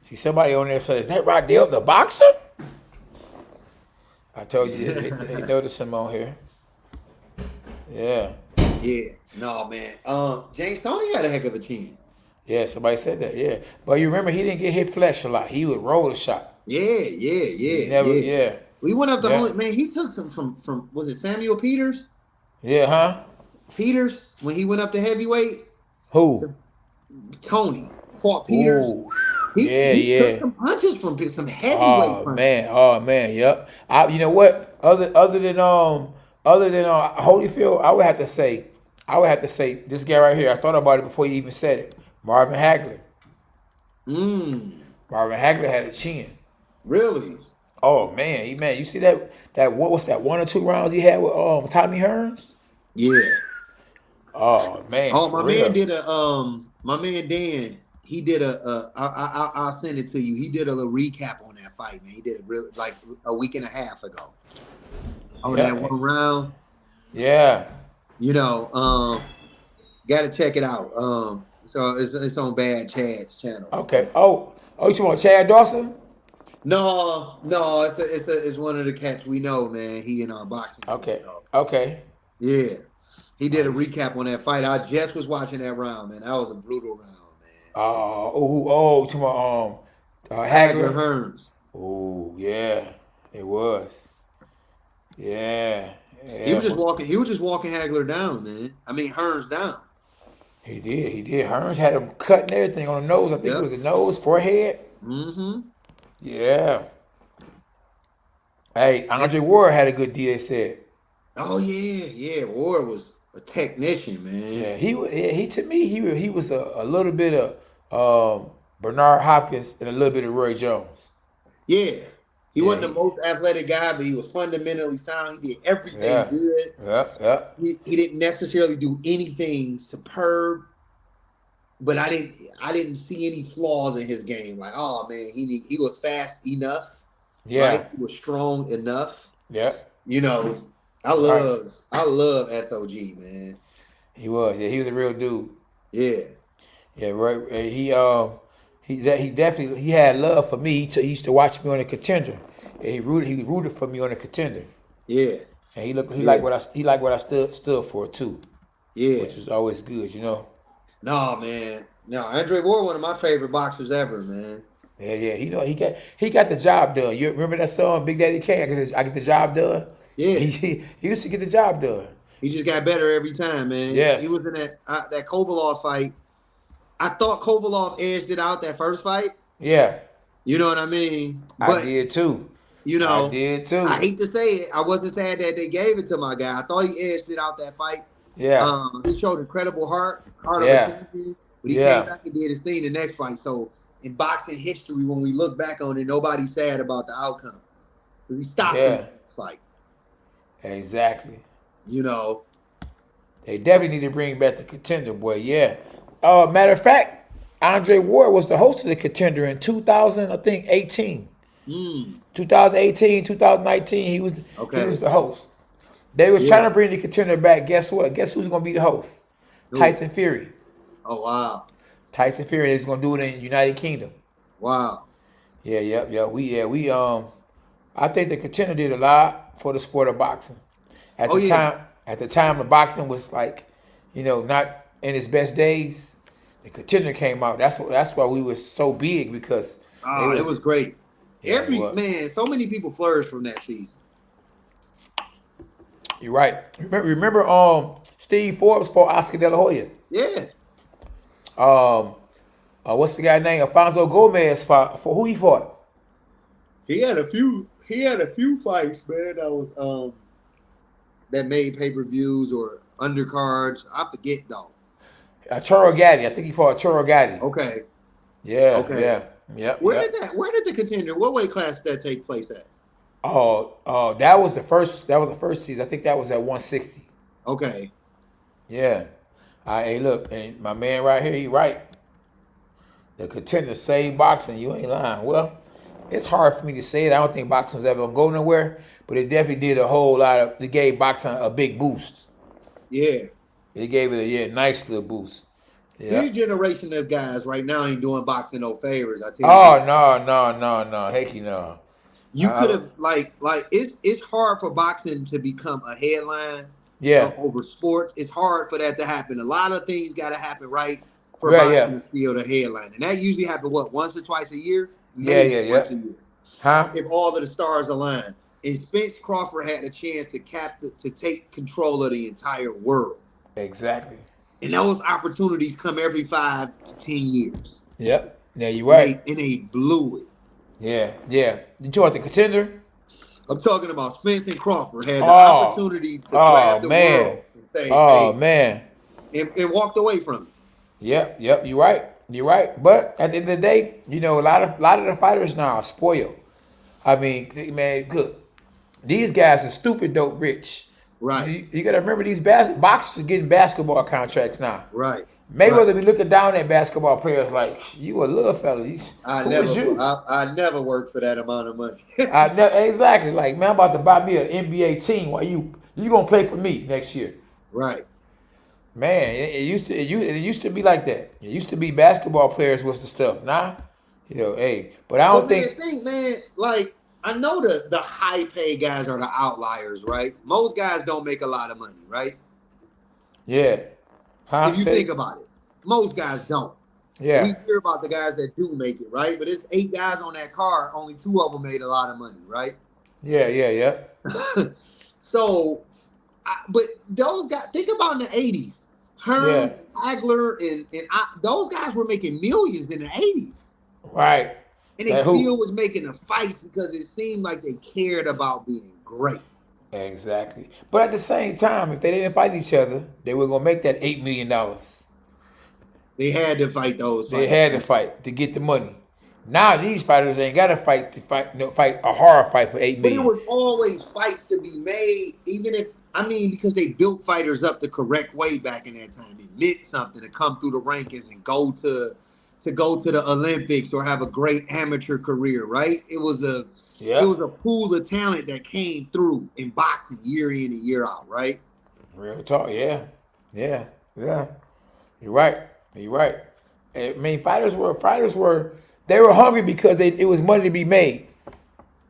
See, somebody on there said, "Is that Rodell the boxer?" I told you, they noticed him on here. Yeah. Yeah. No, man. James Toney had a heck of a chin. Yeah, somebody said that. Yeah, but you remember he didn't get hit flesh a lot. He would roll a shot. Yeah. We went up to man. He took some from was it Samuel Peters? Yeah, huh? Peters when he went up to heavyweight. Who? Tony fought Peters. Ooh. He took some punches from some heavyweight punches. Oh man, yep. You know what? Other than Holyfield, I would have to say this guy right here. I thought about it before you even said it. Marvin Hagler. Marvin Hagler had a chin. Really? Oh man, you see that what was that 1 or 2 rounds he had with Tommy Hearns? Yeah. Oh man, Oh, for my man real. did a my man Dan. He did I'll send it to you. He did a little recap on that fight, man. He did it really like a week and a half ago on that Yeah, one round. yeah. You know, got to check it out. So it's on Bad Chad's channel. Okay. You talking about Chad Dawson? No, it's one of the cats we know, man. He in our boxing group. Okay, So okay. yeah, he did a Nice. recap on that fight. I just was watching that round, man. That was a brutal round, man. You talking about Hagler Hagler? Hearns. Oh yeah, it was. Yeah, He yeah. was just walking. He was just walking Hagler down, man. I mean Hearns down. He did. He did. Hearns had him cutting everything on the nose. I think it Yep. was the nose, forehead. Mm-hmm. Yeah. Hey, Andre Ward had a good D. They said. Oh yeah. Ward was a technician, man. Yeah, he to me he was a little bit of Bernard Hopkins and a little bit of Roy Jones. Yeah. He Yeah, wasn't the most athletic guy, but he was fundamentally sound. He did everything yeah, good. yeah. He didn't necessarily do anything superb, but I didn't see any flaws in his game. Like, oh man, he was fast enough, Yeah, right? He was strong enough. yeah. You know, I Right. love SOG, man. He was. Yeah, he was a real dude. Yeah. Yeah, right. He definitely he had love for me. He used to watch me on the Contender. And he rooted for me on the Contender. Yeah. And he Yeah. liked what I stood for too, Yeah. which was always good, No, man. No, Andre Ward, one of my favorite boxers ever, man. Yeah. He got the job done. You remember that song, Big Daddy Kane? I get the job done. Yeah. He used to get the job done. He just got better every time, man. He Yes. was in that Kovalov fight. I thought Kovalov edged it out that first fight. Yeah. You know what I mean? I But did too. you I know, did too. I hate to say it. I wasn't sad that they gave it to my guy. I thought he edged it out that fight. Yeah. He showed incredible heart of a Yeah. champion, but he Yeah. came back and did his thing the next fight. So in boxing history, when we look back on it, nobody's sad about the outcome. He stopped him in Yeah. the next fight. Exactly. You know, They definitely need to bring back the Contender, boy. Yeah. Matter of fact, Andre Ward was the host of the Contender in 2000, I think 18. 2018, 2019, he was the host. They was trying to bring the Contender back. Guess what? Guess who's gonna be the host? Who? Tyson Fury. Oh wow, Tyson Fury is gonna do it in the United Kingdom. wow. Yeah. We I think the Contender did a lot for the sport of boxing. At the time the boxing was like, not in its best days. The Contender came out. That's why we were so big, because It was great. Yeah, it was. Man, so many people flourished from that season. You're right. Remember Steve Forbes fought Oscar De La Hoya. Yeah. What's the guy name? Alfonso Gomez fought for who he fought? He had a few fights, man, that was that made pay-per-views or undercards. I forget though. Turo Gatti. I think he fought Turo Gatti. Okay. Yeah. Okay. Yeah. Yep. Where did the Contender? What weight class did that take place at? That was the first season. I think that was at 160. Okay. Yeah. Hey, look, and my man right here, he right. The Contender saved boxing. You ain't lying. Well, it's hard for me to say it. I don't think boxing was ever gonna go nowhere, but it definitely did a whole lot of. It gave boxing a big boost. Yeah. It gave it a nice little boost. Yeah. Your generation of guys right now ain't doing boxing no favors. I tell you. No. Heck, no. You could have like it's hard for boxing to become a headline. Yeah. Over sports, it's hard for that to happen. A lot of things got to happen right for boxing to steal the headline, and that usually happen once or twice a year. Maybe once a year. Huh? If all of the stars align, and Spence Crawford had a chance to take control of the entire world. Exactly. And those opportunities come every 5 to 10 years. Yep. Yeah, you're right. And they blew it. Yeah. You talking about the Contender? I'm talking about Spence and Crawford had the opportunity to grab the world and say, man. And walked away from it. Yep, you're right. But at the end of the day, a lot of the fighters now are spoiled. I mean, man, look, these guys are stupid dope rich. Right. You got to remember these boxers are getting basketball contracts now. Right. Mayweather be looking down at basketball players like, you a little fella. I never worked for that amount of money. Exactly. Like, man, I'm about to buy me an NBA team. Why you gonna play for me next year? Right. Man, it used to be like that. It used to be basketball players was the stuff. Nah, hey, but I don't think, man, like, I know the high paid guys are the outliers, right? Most guys don't make a lot of money, right? Yeah. If you think about it, most guys don't. Yeah. We hear about the guys that do make it, right? But it's 8 guys on that card. Only 2 of them made a lot of money, right? Yeah. So, but those guys, think about in the 80s. Hearn, Hagler, and those guys were making millions in the 80s. Right. And they still was making the fights because it seemed like they cared about being great. Exactly. But at the same time, if they didn't fight each other, they were going to make that $8 million. They had to fight those fights. They had to fight to get the money. Now these fighters ain't got to fight a hard fight for $8 million. But there was always fights to be made, even if, because they built fighters up the correct way back in that time. It meant something to come through the rankings and go to the Olympics or have a great amateur career, right? It was a pool of talent that came through in boxing year in and year out, right? Real talk, yeah. You're right. I mean, fighters were they were hungry because it was money to be made.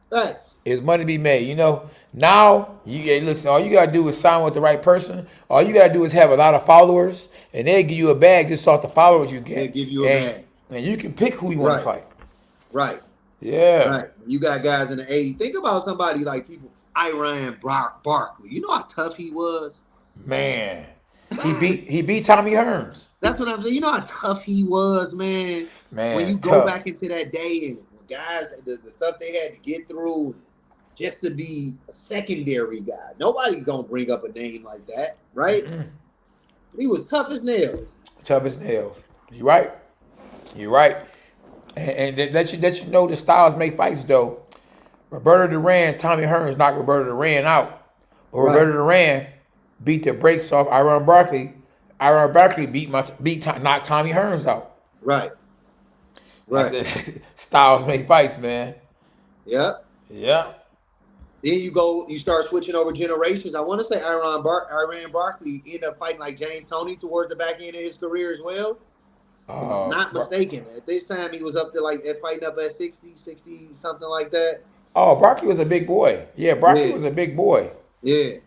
Thanks. It was money to be made. Now all you gotta do is sign with the right person. All you gotta do is have a lot of followers, and they'll give you a bag just off the followers you get. They'll give you a bag, and you can pick who you want to fight. Right. Yeah. Right. You got guys in the 80s. Think about somebody like Adrien Broner. You know how tough he was? Man. He beat Tommy Hearns. That's what I'm saying. You know how tough he was, man. When you go back into that day and guys, the stuff they had to get through just to be a secondary guy. Nobody's gonna bring up a name like that, right? Mm-hmm. He was tough as nails. You're right. And let you know the styles make fights though. Roberto Duran, Tommy Hearns knocked Roberto Duran out. But Roberto Duran beat the brakes off Ivan Barkley. Ivan Barkley knocked Tommy Hearns out. Right. I said, styles make fights, man. Yep. Yeah. Then you start switching over generations. I want to say Ivan Barkley ended up fighting like James Toney towards the back end of his career as well. If I'm not mistaken. At this time, he was up to fighting up at 60, something like that. Oh, Barkley was a big boy. Yeah, Barkley was a big boy. Yeah.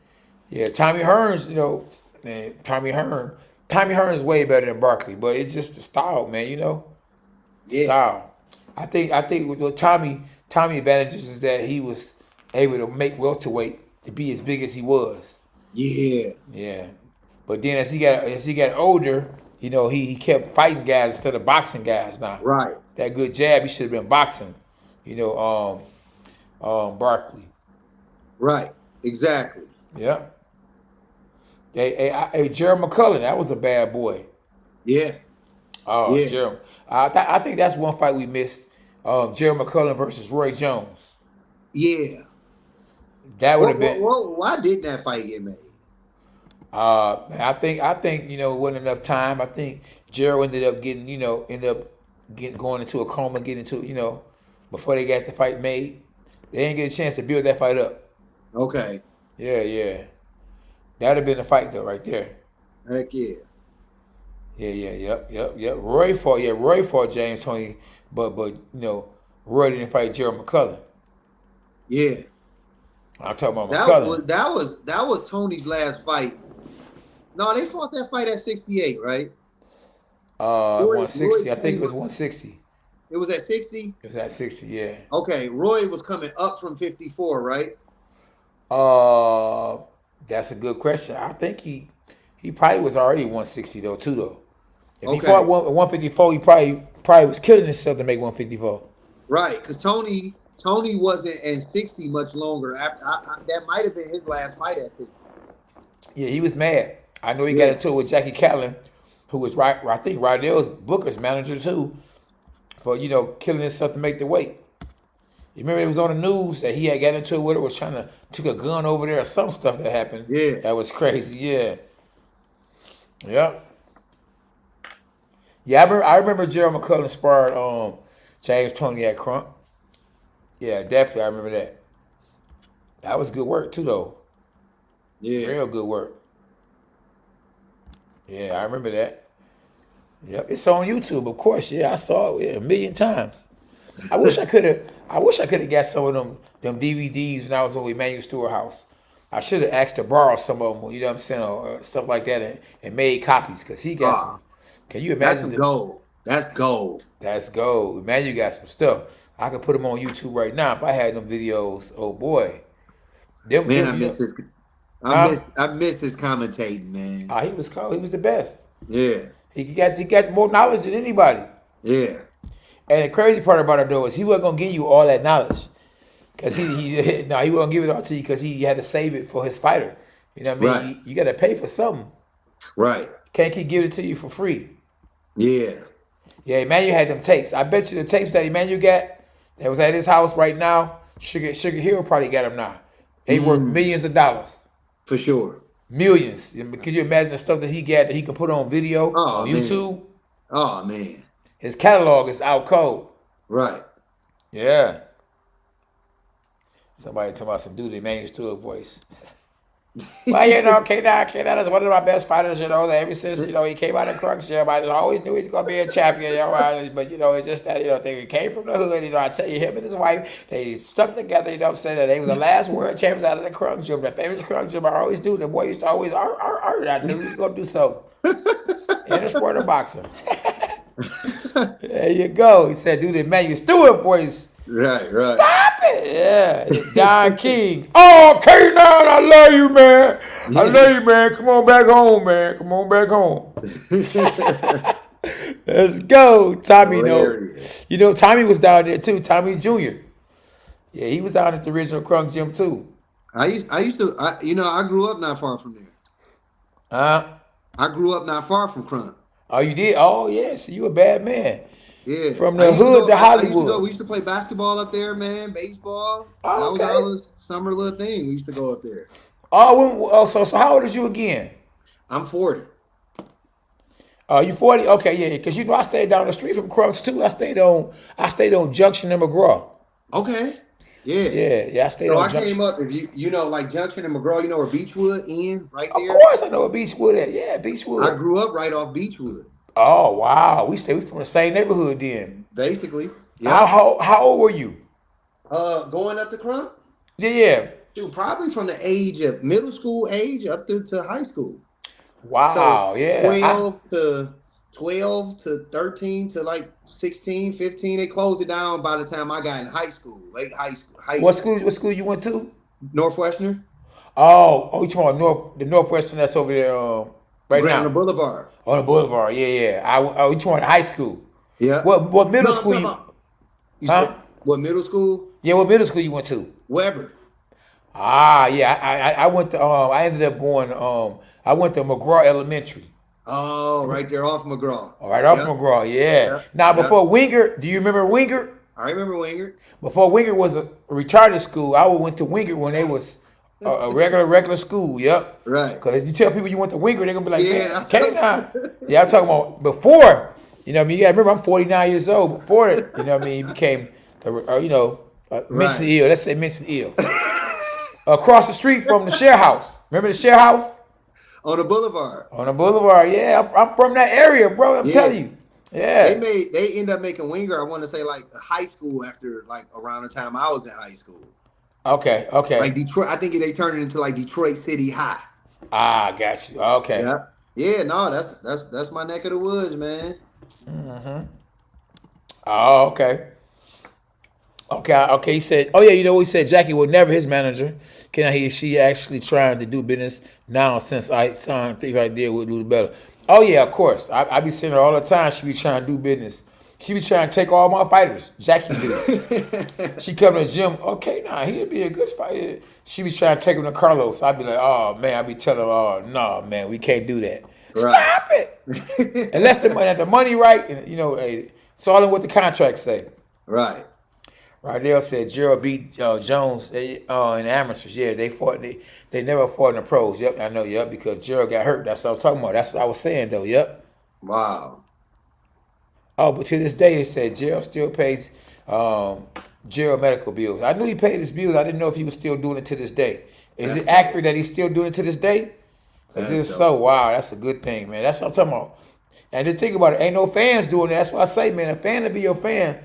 Yeah, Tommy Hearns, man, Tommy Hearns is way better than Barkley, but it's just the style, man, Yeah. Style. I think with Tommy advantages is that he was able to make welterweight to be as big as he was. Yeah. Yeah. But then as he got older, he kept fighting guys instead of boxing guys now. Right. That good jab, he should have been boxing, Barkley. Right. Exactly. Yeah. Hey, Gerald McCullough, that was a bad boy. Yeah. Oh, yeah. Gerald. I think that's one fight we missed. Gerald McCullough versus Roy Jones. Yeah. That would have been. Why didn't that fight get made? I think it wasn't enough time. I think Gerald ended up going into a coma, before they got the fight made. They didn't get a chance to build that fight up. Okay. Yeah. That'd have been a fight though, right there. Heck yeah. Yep. Roy fought James Toney, but Roy didn't fight Gerald McCullough. Yeah. I'm talking about McCullough. That was Tony's last fight. No, they fought that fight at 68, right? 160. I think it was 160. It was at 60? It was at 60, yeah. Okay, Roy was coming up from 54, right? That's a good question. I think he probably was already 160 though, too though. If he fought 154, he probably was killing himself to make 154. Right, because Tony wasn't in 60 much longer. After that might have been his last fight at 60. Yeah, he was mad. I know he got into it with Jackie Callan, who was I think Rydell's Booker's manager too, for killing himself to make the weight. You remember it was on the news that he had got into it with her, was trying to took a gun over there or some stuff that happened. Yeah. That was crazy. Yeah. Yep. Yeah, I remember Gerald McCullough sparred James Toney at Crunk. Yeah, definitely I remember that. That was good work too though. Yeah. Real good work. Yeah, I remember that. Yep, it's on YouTube, of course. Yeah, I saw it a million times. I wish I could have got some of them DVDs when I was over Emmanuel Stewart house. I should have asked to borrow some of them, you know what I'm saying, or stuff like that, and made copies because he got some. Can you imagine? That's gold. That's gold. That's gold. Emmanuel got some stuff. I could put them on YouTube right now if I had them videos. Oh boy, Man, I miss his. I miss his commentating, man. He was cold. He was the best. Yeah. He got more knowledge than anybody. Yeah. And the crazy part about it though is he wasn't gonna give you all that knowledge, cause he wasn't gonna give it all to you because he had to save it for his fighter. You know what I mean? Right. You got to pay for something. Right. Can't keep giving it to you for free. Yeah. Yeah, Emmanuel had them tapes. I bet you the tapes that Emmanuel got that was at his house right now, Sugar Hill probably got them now. They worth millions of dollars. For sure. Millions. Could you imagine the stuff that he got that he could put on video on YouTube? Man. Oh man. His catalog is out cold. Right. Yeah. Somebody talking about some dude Emmanuel Stewart voice. Well, K9 is one of my best fighters, ever since, he came out of Crux Gym. I just always knew he was going to be a champion, but, it's just that, he came from the hood, I tell you, him and his wife, they stuck together, that they was the last world champions out of the Crux Gym, the famous Crux Gym. I always knew the boy used to always, I knew he was going to do something in the sport of boxing. There you go. He said, do the Emmanuel Stewart voice. Right. Stop it! Yeah, Don King. Oh, K9, I love you, man. I love you, man. Come on back home, man. Come on back home. Let's go, Tommy. Tommy was down there too. Tommy Jr. Yeah, he was down at the original Crunk Gym too. I grew up not far from there. I grew up not far from Crunk. Oh, you did? Oh, yeah. So you a bad man. Yeah. From the hood to Hollywood. We used to play basketball up there, man. Baseball. Oh, okay. That was our summer little thing. We used to go up there. So how old is you again? I'm 40. Oh, you 40? Okay, yeah. Because I stayed down the street from Crunks too. I stayed on Junction and McGraw. Okay. Yeah. Yeah. I stayed on Junction. So I came up, if you know, like Junction and McGraw, where Beechwood in, right there? Of course I know where Beechwood is. Yeah, Beechwood. I grew up right off Beechwood. Oh, wow. We from the same neighborhood then. Basically. Yeah. How old were you? Going up to Crunk? Yeah. Dude, probably from the age of middle school age up to high school. Wow, so yeah. 12 to 13 to like 16, 15. They closed it down by the time I got in high school, late high school. What school you went to? Northwestern. Oh, you talking about the Northwestern that's over there right now? On the Boulevard. On the Boulevard, yeah. You talking about high school? Yeah. What middle school What middle school? Yeah, what middle school you went to? Weber. Yeah. I went to I ended up going I went to McGraw Elementary. Oh, right there off McGraw. Right off McGraw, yeah. Now before Wingert, do you remember Wingert? I remember Wingert. Before Wingert was a retarded school, I went to Wingert when they was a regular school. Yep. Right. Because if you tell people you went to Wingert, they're gonna be like, yeah, Yeah, I'm talking about before. You know what I mean? You gotta remember, I'm 49 years old. Before it, you know what I mean, he became mentally ill. Let's say mentally ill. Across the street from the share house. Remember the share house? On the Boulevard. On the Boulevard, yeah. I'm from that area, bro. I'm telling you. Yeah. They ended up making Wingert, I want to say, like high school after like around the time I was in high school. Okay. Like Detroit, I think they turned it into like Detroit City High. Got you. Okay. Yeah. Yeah, no, that's my neck of the woods, man. Mm-hmm. Oh, okay. Okay. He said, oh yeah, he said Jackie was never his manager. Can I hear she actually trying to do business now since I think I did would do better. Oh yeah, of course. I be seeing her all the time. She be trying to do business. She be trying to take all my fighters. Jackie do. She come to the gym. Okay, he'd be a good fighter. She be trying to take him to Carlos. I be like, oh man. I be telling her, oh no, man, we can't do that. Right. Stop it. Unless the money right, and it's all in what the contract say. Right. Rydell said Gerald beat Jones in amateurs. Yeah, they fought. They never fought in the pros. Yep, I know. Yep, because Gerald got hurt. That's what I was talking about. That's what I was saying though. Yep. Wow. Oh, but to this day, they said Gerald still pays Gerald medical bills. I knew he paid his bills. I didn't know if he was still doing it to this day. Is it accurate that he's still doing it to this day? Because if so, wow, that's a good thing, man. That's what I'm talking about. And just think about it. Ain't no fans doing it. That's why I say, man, a fan to be your fan,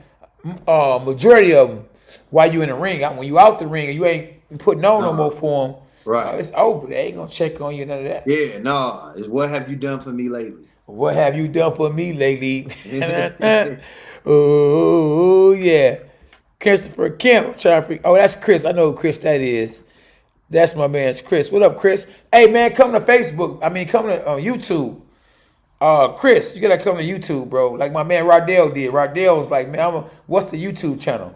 majority of them, while you in the ring, when you out the ring and you ain't putting on no more for them, right? It's over. They ain't going to check on you, none of that. Yeah, no. It's what have you done for me lately? What have you done for me lately? Oh, yeah. Christopher Kemp. Oh, that's Chris. I know who Chris that is. That's my man's Chris. What up, Chris? Hey, man, come to Facebook. Come to YouTube. Chris, you gotta come to YouTube, bro. Like my man Rydell did. Rydell was like, man, what's the YouTube channel?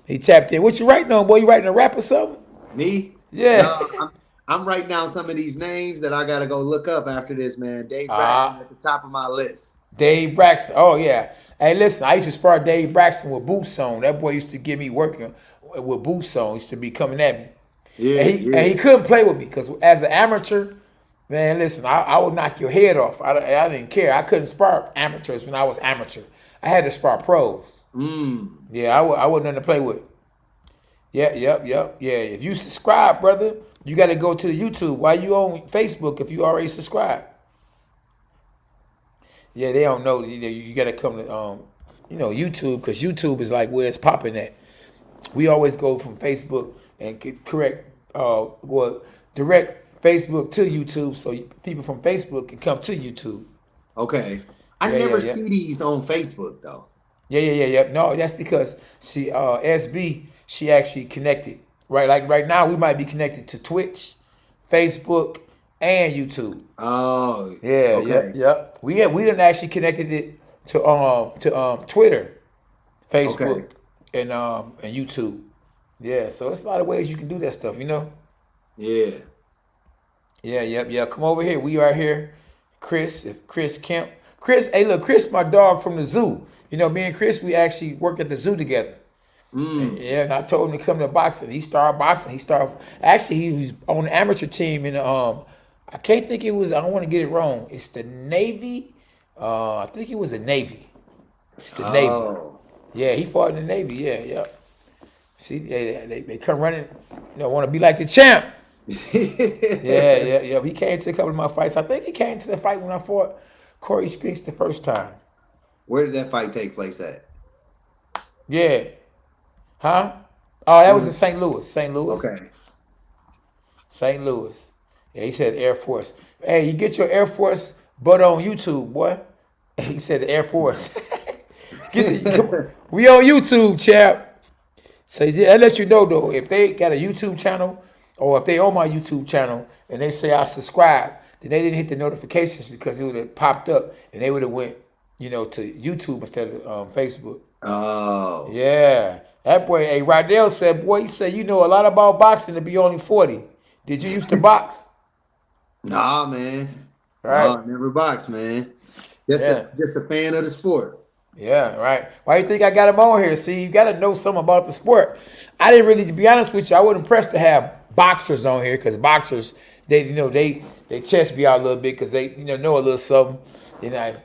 He tapped in. What you writing on, boy? You writing a rap or something? Me? Yeah. No, I'm writing down some of these names that I gotta go look up after this, man. Dave Braxton at the top of my list. Dave Braxton. Oh yeah. Hey, listen, I used to spar Dave Braxton with boots on. That boy used to get me working with boots on. He used to be coming at me. Yeah, and he couldn't play with me because as an amateur, man, listen, I would knock your head off. I didn't care. I couldn't spar amateurs when I was amateur. I had to spar pros. Yeah, I wasn't nothing to play with. Yeah. If you subscribe, brother, you got to go to the YouTube. Why you on Facebook if you already subscribed? Yeah, they don't know. You got to come to YouTube because YouTube is like where it's popping at. We always go from Facebook and direct Facebook to YouTube so people from Facebook can come to YouTube. Okay. I never see these on Facebook though. Yeah. No, that's because SB, she actually connected. Right? Like right now we might be connected to Twitch, Facebook, and YouTube. Oh. Yeah, okay. Yep. We done actually connected it to Twitter, Facebook, and YouTube. Yeah, so it's a lot of ways you can do that stuff, you know? Yeah. Yeah. Come over here. We are here. Chris Kemp. Chris, hey, look, Chris, my dog from the zoo. You know, me and Chris, we actually worked at the zoo together. And I told him to come to boxing. He started boxing. He was on the amateur team in I can't think it was, I don't want to get it wrong. It's the Navy. I think it was the Navy. It's the Navy. Yeah, he fought in the Navy. Yeah. See, they come running, want to be like the champ. Yeah. He came to a couple of my fights. I think he came to the fight when I fought Corey Spinks the first time. Where did that fight take place at? Yeah. Huh? Oh, that was in St. Louis. Okay. St. Louis. Yeah, he said Air Force. Hey, you get your Air Force butt on YouTube, boy. He said the Air Force. We on YouTube, chap. So I let you know though, if they got a YouTube channel or if they on my YouTube channel and they say I subscribe, then they didn't hit the notifications because it would have popped up and they would have went, to YouTube instead of Facebook. Oh. Yeah. That boy, hey, Rydell said, boy, he said, you know a lot about boxing to be only 40. Did you used to box? Nah, man. Right. No, never boxed, man. Just a fan of the sport. Yeah, right. Why you think I got him on here? See, you got to know something about the sport. I didn't really, to be honest with you, I wasn't impressed to have boxers on here because boxers, they chest be out a little bit because they, know a little something.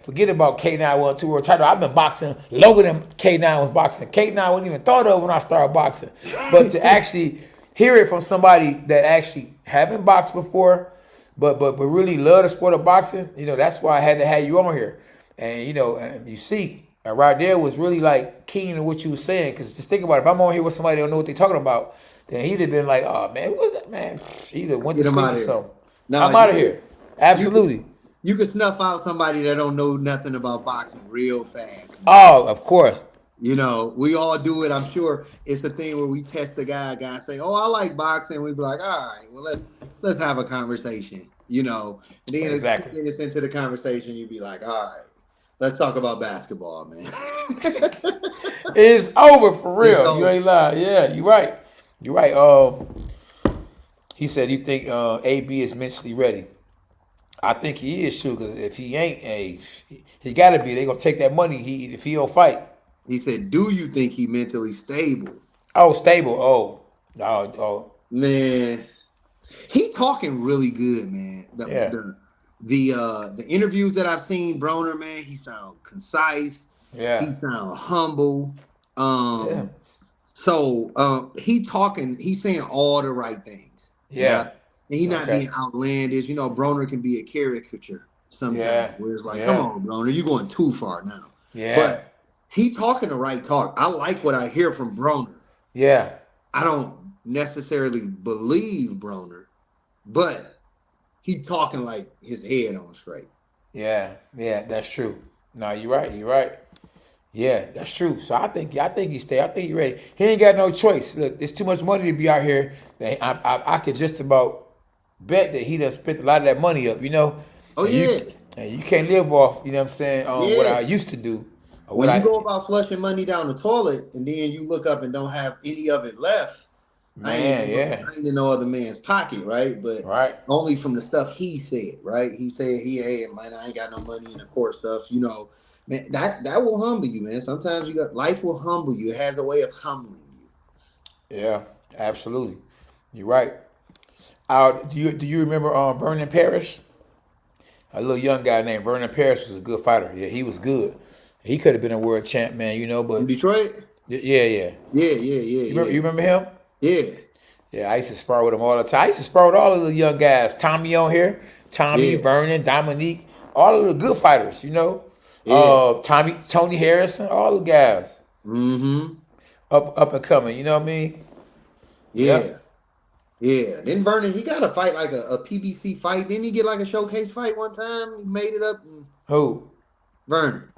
Forget about K912 or title. I've been boxing longer than K9 was boxing. K9 wasn't even thought of when I started boxing. But to actually hear it from somebody that actually haven't boxed before, but really love the sport of boxing, that's why I had to have you on here. And, and you see, Rydell was really like keen on what you were saying because just think about it. If I'm on here with somebody that don't know what they're talking about, then he'd have been like, oh, man, what was that, man? He either went to sleep or something. No, I'm out of here. Absolutely. You could snuff out somebody that don't know nothing about boxing real fast. Man. Oh, of course. We all do it. I'm sure it's the thing where we test the guy say, oh, I like boxing. We'd be like, all right, well, let's have a conversation, And then exactly. Get us into the conversation. You'd be like, all right, let's talk about basketball, man. It's over for real. You ain't lying. Yeah, you're right. He said, you think AB is mentally ready? I think he is too, because if he ain't, he got to be. They're going to take that money if he don't fight. He said, do you think he mentally stable? Oh, stable. Oh. Man, he talking really good, man. Yeah. The interviews that I've seen, Broner, man, he sound concise. He Yeah. sound humble. Yeah. He's saying all the right things. Yeah. Yeah. And he not Okay. being outlandish. You know, Broner can be a caricature sometimes Yeah. where it's like, come Yeah. on, Broner, you're going too far now. Yeah. But he talking the right talk. I like what I hear from Broner. Yeah. I don't necessarily believe Broner, but he talking like his head on straight. Yeah. Yeah. That's true. No, you're right. You're right. Yeah, that's true. So I think he stay. I think he ready. He ain't got no choice. Look, there's too much money to be out here. That I could just about bet that he done spent a lot of that money up. You know, Oh and yeah, you can't live off. You know what I'm saying? What I yeah. used to do, or what When you I go about flushing money down the toilet and then you look up and don't have any of it left, man. Yeah. I ain't in no other man's pocket, right? But Right. only from the stuff he said, right? He said, hey, man, I ain't got no money in the court stuff, you know. Man, that will humble you, man. Sometimes life will humble you. It has a way of humbling you. Yeah. Absolutely. You're right. Do you remember Vernon Parrish? A little young guy named Vernon Parrish was a good fighter. Yeah, he was good. He could have been a world champ, man. You know, From but Detroit? yeah. You remember him? Yeah. Yeah, I used to spar with him all the time. I used to spar with all of the young guys. Tommy on here, Tommy, Yeah. Vernon, Dominique, all of the good fighters, you know. Yeah. Tony Harrison, all the guys. Mm-hmm. Up and coming, you know what I mean? Yeah. Yep. Yeah. Then Vernon, he got to fight like a PBC fight. Didn't he get like a showcase fight one time? He made it up. Who? Vernon.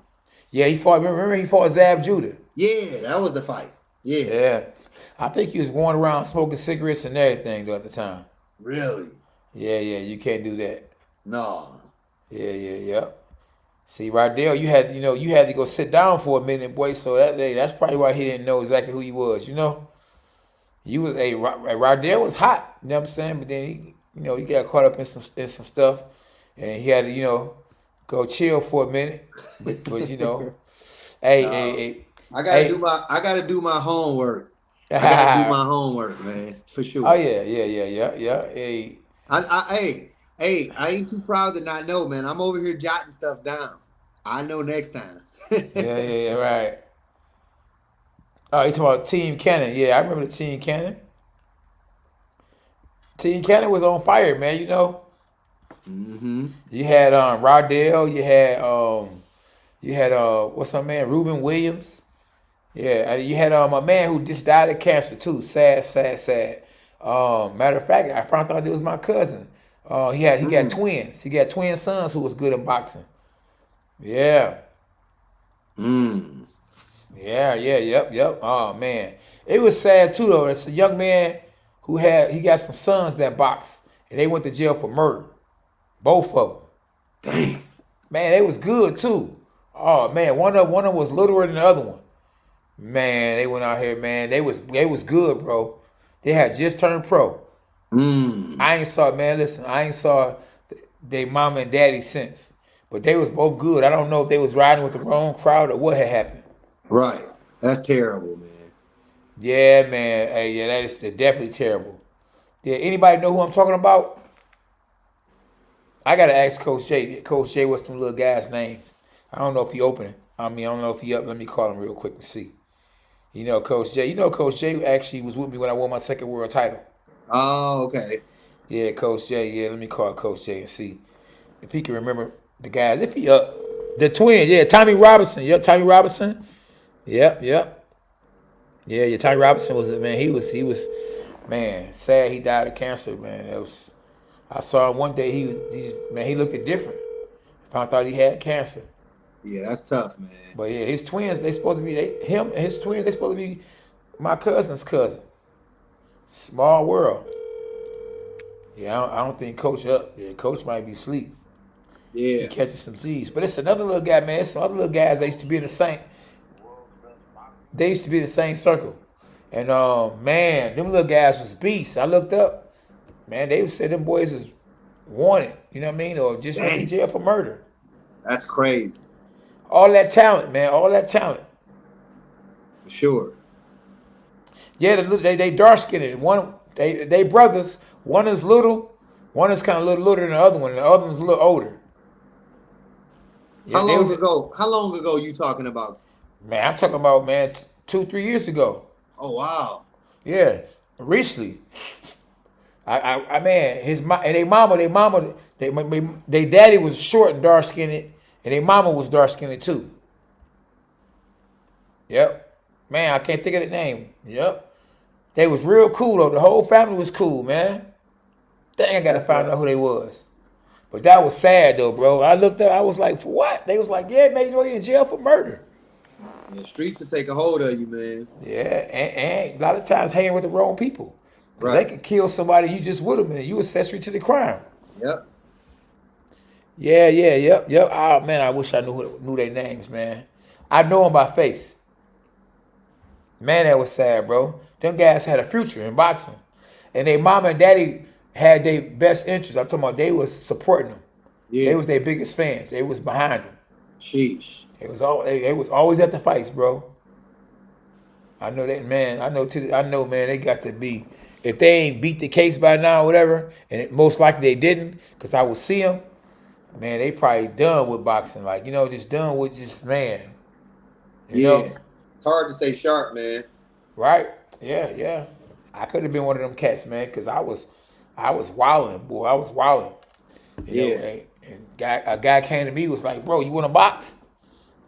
Yeah, he fought. Remember he fought Zab Judah. Yeah, that was the fight. Yeah. Yeah. I think he was going around smoking cigarettes and everything though at the time. Really? Yeah, you can't do that. No. Yeah. See, Rydell, you had to go sit down for a minute, boy. So that's probably why he didn't know exactly who he was. You know, Rydell was hot. You know what I'm saying? But then he got caught up in some stuff, and he had to go chill for a minute. But hey, I gotta do my homework. I gotta do my homework, man, for sure. Oh yeah. Hey, I ain't too proud to not know, man. I'm over here jotting stuff down. I know next time. yeah, right. Oh, you talking about Team Cannon? Yeah, I remember the Team Cannon. Team Cannon was on fire, man. You know. Mm-hmm. You had Rydell. You had what's her man, Ruben Williams. Yeah, and you had a man who just died of cancer too. Sad. Matter of fact, I found out it was my cousin. He got twins. He got twin sons who was good in boxing. Yeah. Mm. Yep. Oh man, it was sad too though. It's a young man he got some sons that box, and they went to jail for murder. Both of them. Dang. Man, they was good too. Oh man, one of them was littler than the other one. Man, they went out here, man. They was good, bro. They had just turned pro. Mm. I ain't saw their mama and daddy since. But they was both good. I don't know if they was riding with the wrong crowd or what had happened. Right. That's terrible, man. Yeah, man. Hey, yeah, that is definitely terrible. Yeah, anybody know who I'm talking about? I gotta ask Coach J. Coach J, what's them little guys' names? I don't know if he opening. I don't know if he up. Let me call him real quick and see. Coach J. Coach J actually was with me when I won my second world title. Oh, okay. Yeah, Coach J. Yeah, let me call Coach J and see if he can remember the guys. If he up. The twins, yeah. Tommy Robinson. Yep, Tommy Robinson. Yep. Yeah, Tommy Robinson was, man, he was, man, sad he died of cancer, man. I saw him one day, he looked different. Found out he had cancer. Yeah, that's tough, man. But yeah, his twins, they supposed to be, him and his twins, they supposed to be my cousin's cousin. Small world. Yeah, I don't think Coach up. Yeah, Coach might be asleep. Yeah. He catches some Z's. But it's another little guy, man. It's some other little guys that used to be in the same. They used to be in the same circle. And man, them little guys was beasts. I looked up, man, they said them boys was wanted, you know what I mean? Or just went to jail for murder. That's crazy. All that talent, man. All that talent. For sure. Yeah, they dark skinned. One they brothers. One is little. One is kind of a little littler than the other one. And the other one's a little older. Yeah, How long ago? How long ago you talking about? Man, I'm talking about 2-3 years ago. Oh wow. Yeah, recently. I man, his and they daddy was short and dark skinned, and their mama was dark skinned too. Yep, man, I can't think of the name. Yep, they was real cool though. The whole family was cool, man. Dang, I gotta find out who they was. But that was sad though, bro. I looked up, I was like, for what? They was like, yeah, man, you know you're in jail for murder. The streets will take a hold of you, man. Yeah, and a lot of times hanging with the wrong people. Right. They could kill somebody you just with them and you accessory to the crime. Yep. Yep. Oh man, I wish I knew their names, man. I know them by face. Man, that was sad, bro. Them guys had a future in boxing. And their mama and daddy had their best interests. I'm talking about they was supporting them. Yeah. They was their biggest fans. They was behind them. Sheesh. They was always at the fights, bro. I know that, man. I know, man, they got to be. If they ain't beat the case by now or whatever, and most likely they didn't, because I would see them, man, they probably done with boxing. Like, just done with just, man. You know? It's hard to stay sharp, man. Right? Yeah. I could have been one of them cats, man, because I was wilding, boy. I was wilding. You know, and a guy came to me, was like, bro, you want to box?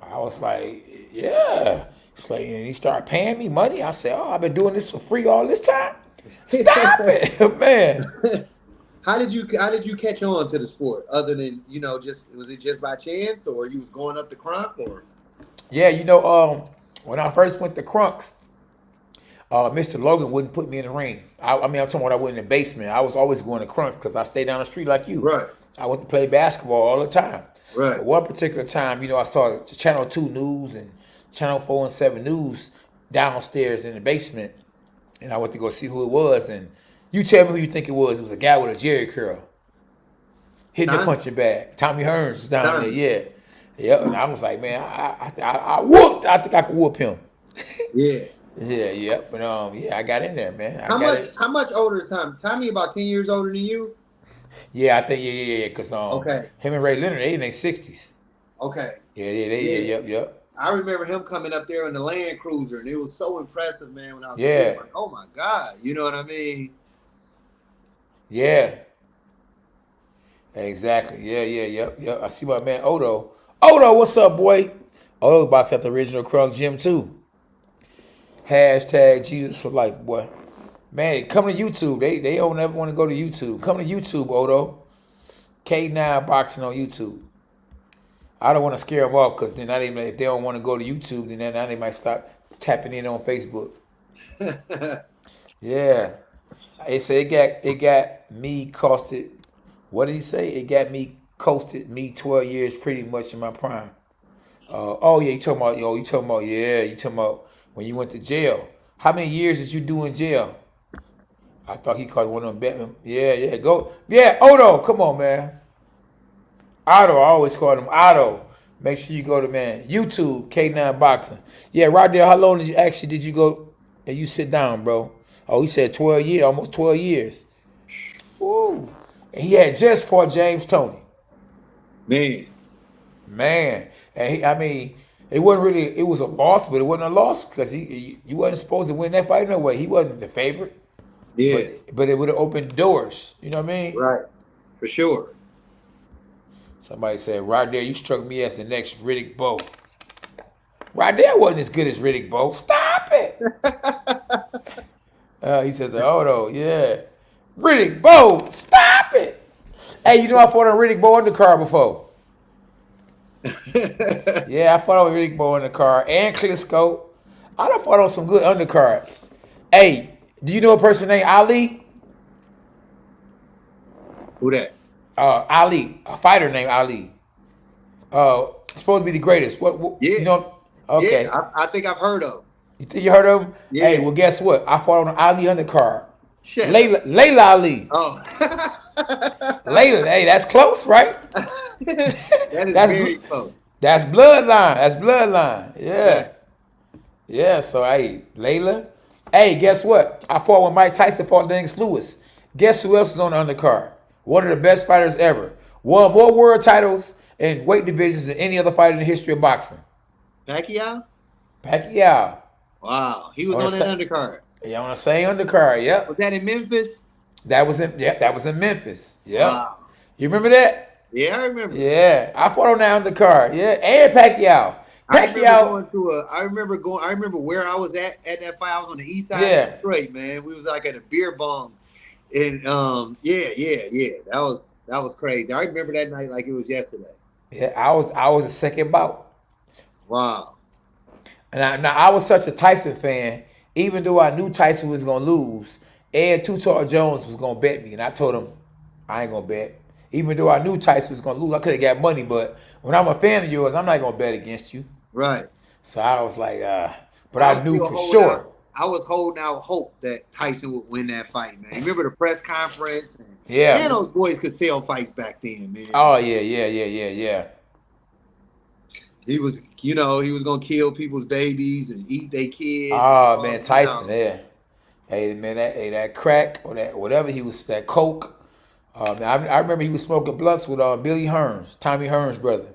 I was like, yeah. It's like, and he started paying me money. I said, oh, I've been doing this for free all this time. Stop it, man. How did you catch on to the sport? Other than was it just by chance, or you was going up the crunk, or? Yeah, when I first went to Crunks, Mr. Logan wouldn't put me in the ring. I'm talking about I went in the basement. I was always going to Crunks because I stayed down the street like you. Right. I went to play basketball all the time. Right. But one particular time, I saw the Channel 2 News and Channel 4 and 7 News downstairs in the basement. And I went to go see who it was. And you tell me who you think it was. It was a guy with a Jerry curl. Hitting the punching bag. Tommy Hearns was down there, yeah. Yeah, and I was like, man, I whooped. I think I could whoop him. Yeah. Yeah. But I got in there, man. How much older is Tommy? Tommy about 10 years older than you? Yeah, I think because him and Ray Leonard, they in their 60s. Okay. Yep. I remember him coming up there in the Land Cruiser, and it was so impressive, man. When I was like, oh my God, you know what I mean? Yeah. Exactly. Yep. I see my man Odo. Odo, what's up, boy? Odo boxed at the original Crunk Gym too. Hashtag Jesus for life, boy. Man, come to YouTube. They don't ever want to go to YouTube. Come to YouTube, Odo. K9 Boxing on YouTube. I don't want to scare them off because then if they don't want to go to YouTube, then now they might stop tapping in on Facebook. Yeah. It said it got me costed. What did he say? It got me costed me 12 years pretty much in my prime. You talking about when you went to jail. How many years did you do in jail? I thought he called one of them Batman. Yeah, go. Yeah, Odo, come on, man. Otto, I always call him Otto. Make sure you go to, YouTube, K9 Boxing. Yeah, Rodell, how long did you go and you sit down, bro? Oh, he said 12 years, almost 12 years. Woo. And he had just fought James Toney. Man. And it wasn't really, it was a loss, but it wasn't a loss because you wasn't supposed to win that fight no way. He wasn't the favorite. Yeah. But it would have opened doors. You know what I mean? Right. For sure. Somebody said, Rodell, you struck me as the next Riddick Bowe. Rodell wasn't as good as Riddick Bowe. Stop it. He says, no, yeah. Riddick Bowe, stop it. Hey, I fought on Riddick Bowe undercard before. Yeah, I fought on Riddick Bowe undercard and Klitschko. I done fought on some good undercards. Hey, do you know a person named Ali? Who that? Ali, a fighter named Ali. Supposed to be the greatest. What yeah. Okay. Yeah, I think I've heard of him. You think you heard of him? Yeah. Hey, well, guess what? I fought on an Ali undercard. Shit. Layla Ali. Oh. Layla, hey, that's close, right? That is very close. That's bloodline. Yeah. Yeah, so hey, Layla. Hey, guess what? I fought when Mike Tyson fought Lennox Lewis. Guess who else was on the undercard? One of the best fighters ever. Won more world titles and weight divisions than any other fighter in the history of boxing. Pacquiao? Pacquiao. Wow. He was on that undercard. Yeah, on the same undercard. Yep. Was that in Memphis? That was in Memphis. Yep. Wow. You remember that? Yeah, I remember. Yeah. I fought on that undercard. Yeah. And Pacquiao. I remember where I was at that fight. I was on the east side of Detroit, man. We was like at a beer bong. And yeah. That was crazy. I remember that night like it was yesterday. Yeah, I was the second bout. Wow. And I was such a Tyson fan, even though I knew Tyson was gonna lose, and Too Tall Jones was gonna bet me, and I told him I ain't gonna bet. Even though I knew Tyson was gonna lose, I could have got money, but when I'm a fan of yours, I'm not gonna bet against you. Right. So I was like, but I knew for sure. I was holding out hope that Tyson would win that fight, man. Remember the press conference? And, yeah. Man, those boys could sell fights back then, man. Oh, yeah. He was going to kill people's babies and eat their kids. Oh, man, Tyson, yeah. Hey, man, that crack or that whatever he was, that coke. I remember he was smoking blunts with Billy Hearns, Tommy Hearns' brother.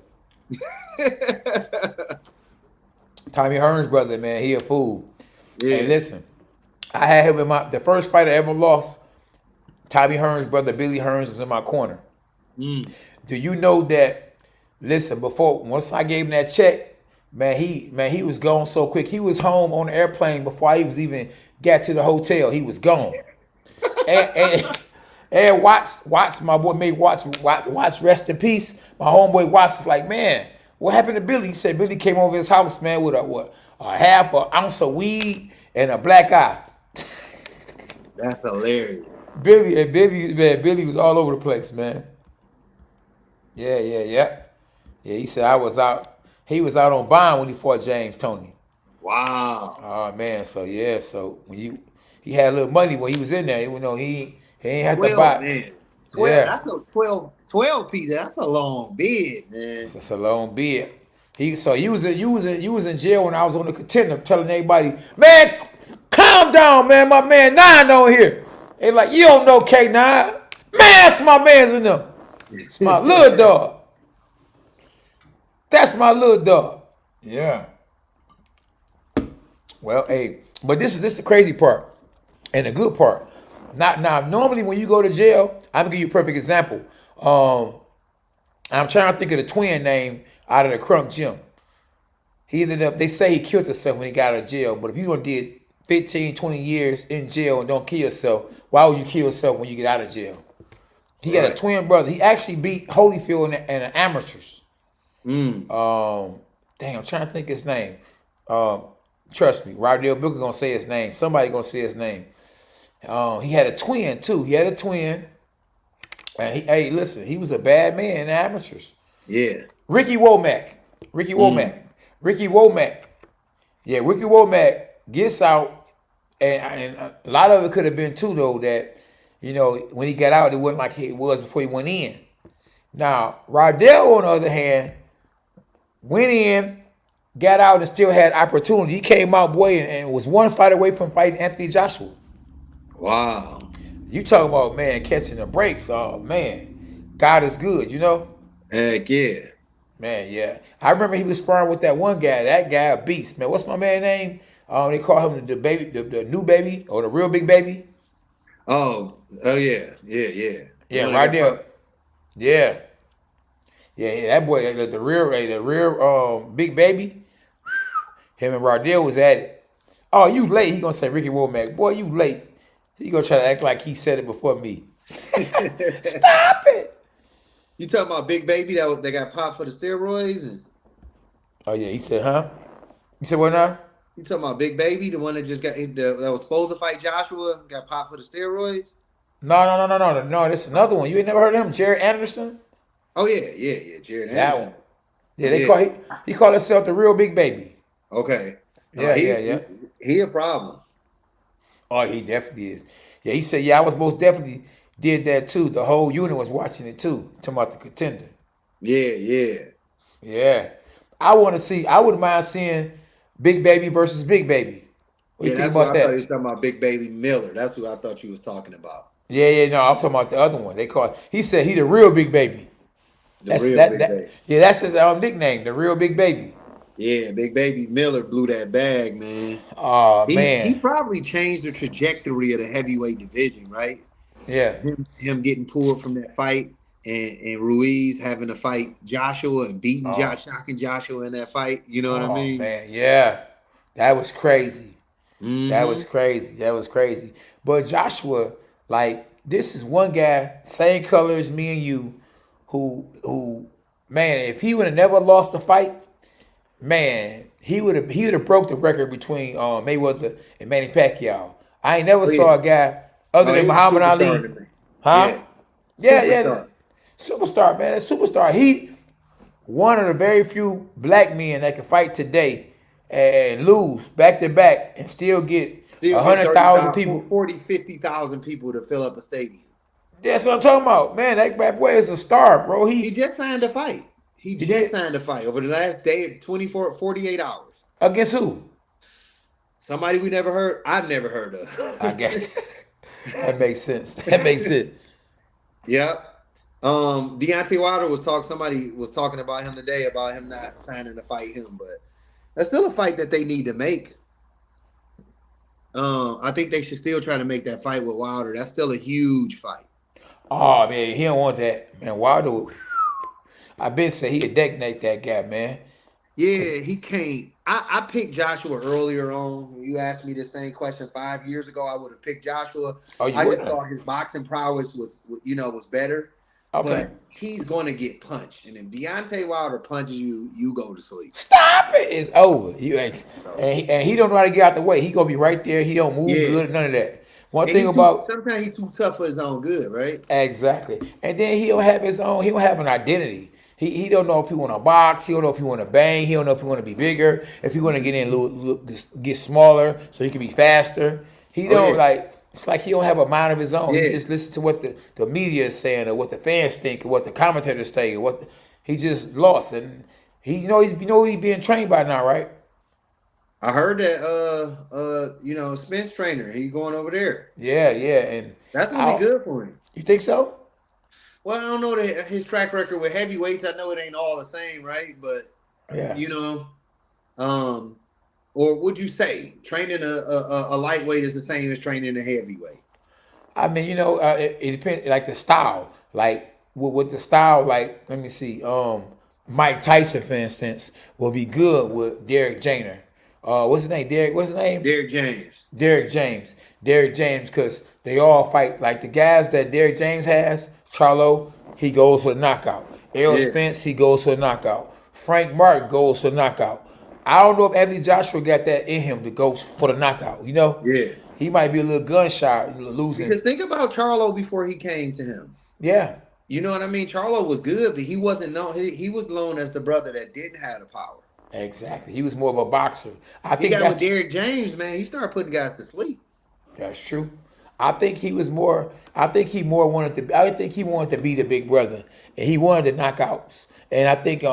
Tommy Hearns' brother, man, he a fool. Yeah. Hey, listen, I had him in the first fight I ever lost. Tommy Hearns' brother, Billy Hearns, was in my corner. Do you know that? Listen, once I gave him that check, man, he was gone so quick. He was home on the airplane before I was even got to the hotel. He was gone. and Watts, my boy made Watts rest in peace. My homeboy Watts was like, man, what happened to Billy? He said Billy came over his house, man, with a half an ounce of weed and a black eye. That's hilarious. Billy was all over the place, man. Yeah. Yeah, he said I was out. He was out on bond when he fought James Toney. Wow. Oh man, so when he had a little money when he was in there, he ain't had to buy. Man. 12, that's a 12 Peter. That's a long bid, man. That's a long bid. You was in jail when I was on the Contender, telling everybody, man, calm down, man. My man Nine on here. They like, you don't know K9. Man, that's my man's in them. It's my little dog. That's my little dog. Yeah. Well, hey, but this is the crazy part and the good part. Now, normally when you go to jail, I'm gonna give you a perfect example. I'm trying to think of the twin name out of the Crunk Gym. He ended up, they say he killed himself when he got out of jail, but if you did 15, 20 years in jail and don't kill yourself, why would you kill yourself when you get out of jail? He got a twin brother. He actually beat Holyfield in the amateurs. Dang, I'm trying to think his name. Trust me, Rodell Booker gonna say his name. Somebody gonna say his name. He had a twin too. He had a twin. And listen, he was a bad man in the amateurs. Yeah. Ricky Womack. Yeah, Ricky Womack gets out, and a lot of it could have been too, though, that, when he got out, it wasn't like it was before he went in. Now, Rodell, on the other hand, went in, got out, and still had opportunity. He came out, boy, and was one fight away from fighting Anthony Joshua. Wow. You talking about, man, catching the breaks. Oh, man. God is good, Heck yeah. Man, yeah. I remember he was sparring with that one guy. That guy a beast, man. What's my man's name? They call him the baby, the new baby, or the real big baby. Oh yeah. Yeah, right there. Yeah. That boy, the real big baby. Him and Rodell was at it. Oh, you late? He gonna say Ricky Womack. Boy, you late. He gonna try to act like he said it before me. Stop it. You talking about Big Baby that got popped for the steroids? Oh yeah, he said, huh? You said what now? You talking about Big Baby, the one that just that was supposed to fight Joshua, got popped for the steroids? No. This is another one. You ain't never heard of him, Jared Anderson? Oh yeah, Jared Anderson. That one. Yeah, he called himself the real Big Baby. Okay. Yeah. He a problem. Oh, he definitely is. Yeah, he said, I was most definitely did that too. The whole unit was watching it too. Talking about the Contender. Yeah. I wouldn't mind seeing Big Baby versus Big Baby. What do Yeah, you think that's what about I thought you that? was talking about. Big Baby Miller. That's who I thought you was talking about. Yeah, no, I'm talking about the other one. They call it, he said he the real Big Baby. The real Big Baby. Yeah, that's his nickname, the real Big Baby. Yeah, Big Baby Miller blew that bag, man. Oh He man, probably changed the trajectory of the heavyweight division, right? yeah. Him getting pulled from that fight and Ruiz having to fight Joshua and beating Oh, shocking Joshua in that fight. You know what I oh mean? man, yeah. That was crazy. That Mm-hmm. was crazy. That was crazy. But Joshua, like, this is one guy, same color as me and you, who, man, if he would have never lost a fight, man, he would have broke the record between Mayweather and Manny Pacquiao. I ain't never Oh yeah. saw a guy other Oh, than he was a Muhammad superstar Ali, to me. huh? Yeah. Yeah, Superstar. superstar, man, a superstar. He one of the very few black men that can fight today and lose back to back and still get Still a get hundred thousand people. 50,000 people to fill up a stadium. That's what I'm talking about, man. That bad boy is a star, bro. He just signed a fight. He He just did signed a fight over the last day, 24, 48 hours. against who? Somebody we never heard. I've never heard of. I guess that makes sense. That makes sense. Yep. Deontay Wilder somebody was talking about him today about him not signing to fight him, but that's still a fight that they need to make. I think they should still try to make that fight with Wilder. That's still a huge fight. Oh man, he don't want that, man. Wilder, I been say he'd detonate that guy, man. Yeah, he can't. I picked Joshua earlier on. You asked me the same question 5 years ago. I would have picked Joshua. Oh, you I just would? thought his boxing prowess was better. Okay. But he's going to get punched. And if Deontay Wilder punches you, you go to sleep. Stop it! It's over. You ain't, So, and he don't know how to get out the way. He gonna be right there. He don't move yeah. good. None of that. One And thing about sometimes he's too tough for his own good, right? exactly, and then he don't have his own. He don't have an identity. He don't know if he want to box. He don't know if he want to bang. He don't know if he want to be bigger. If he want to get in, get smaller so he can be faster. He don't like. It's like he don't have a mind of his own. Yeah. He just listens to what the media is saying or what the fans think or what the commentators say or what he just lost and he's being trained by now, right? I heard that Spence trainer, he going over there. Yeah, and That's gonna be good for him. You think so? Well, I don't know his track record with heavyweights. I know it ain't all the same, right? But Yeah. Or would you say training a lightweight is the same as training a heavyweight? I mean, it depends, like the style. Like with the style, like let me see. Mike Tyson, for instance, will be good with Derek Janer. What's his name? Derek James. Derek James, because they all fight like the guys that Derek James has. Charlo, he goes for the knockout. Errol Spence, he goes for the knockout. Frank Martin goes for the knockout. I don't know if Anthony Joshua got that in him to go for the knockout. Yeah. He might be a little gun shy, losing. Because think about Charlo before he came to him. Yeah. You know what I mean? Charlo was good, but he wasn't known. He was known as the brother that didn't have the power. Exactly. He was more of a boxer. I He think got with Derek James, man. He started putting guys to sleep. That's true. I think he wanted to be the big brother, and he wanted the knockouts. And I think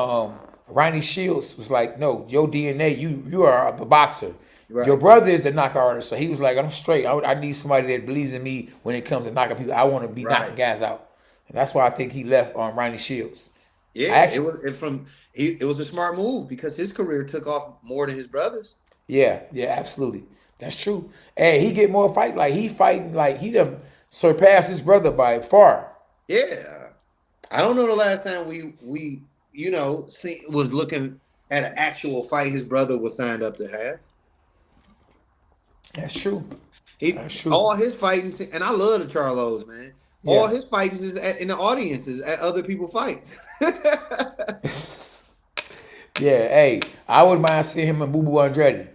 Ronnie Shields was like, "No, your DNA, you are the boxer. Right. Your brother is the knockout artist." So he was like, "I'm straight. I need somebody that believes in me when it comes to knocking people. I want to be knocking guys out." And that's why I think he left on Ronnie Shields. Yeah, it was a smart move because his career took off more than his brother's. Yeah, absolutely. That's true. Hey, he get more fights. Like he fighting, like he done surpassed his brother by far. Yeah, I don't know the last time we was looking at an actual fight his brother was signed up to have. That's true. That's true. All his fighting, and I love the Charlos, man. Yeah. All his fighting is in the audiences at other people's fights. Yeah, hey, I wouldn't mind seeing him and Boo Boo Andrade.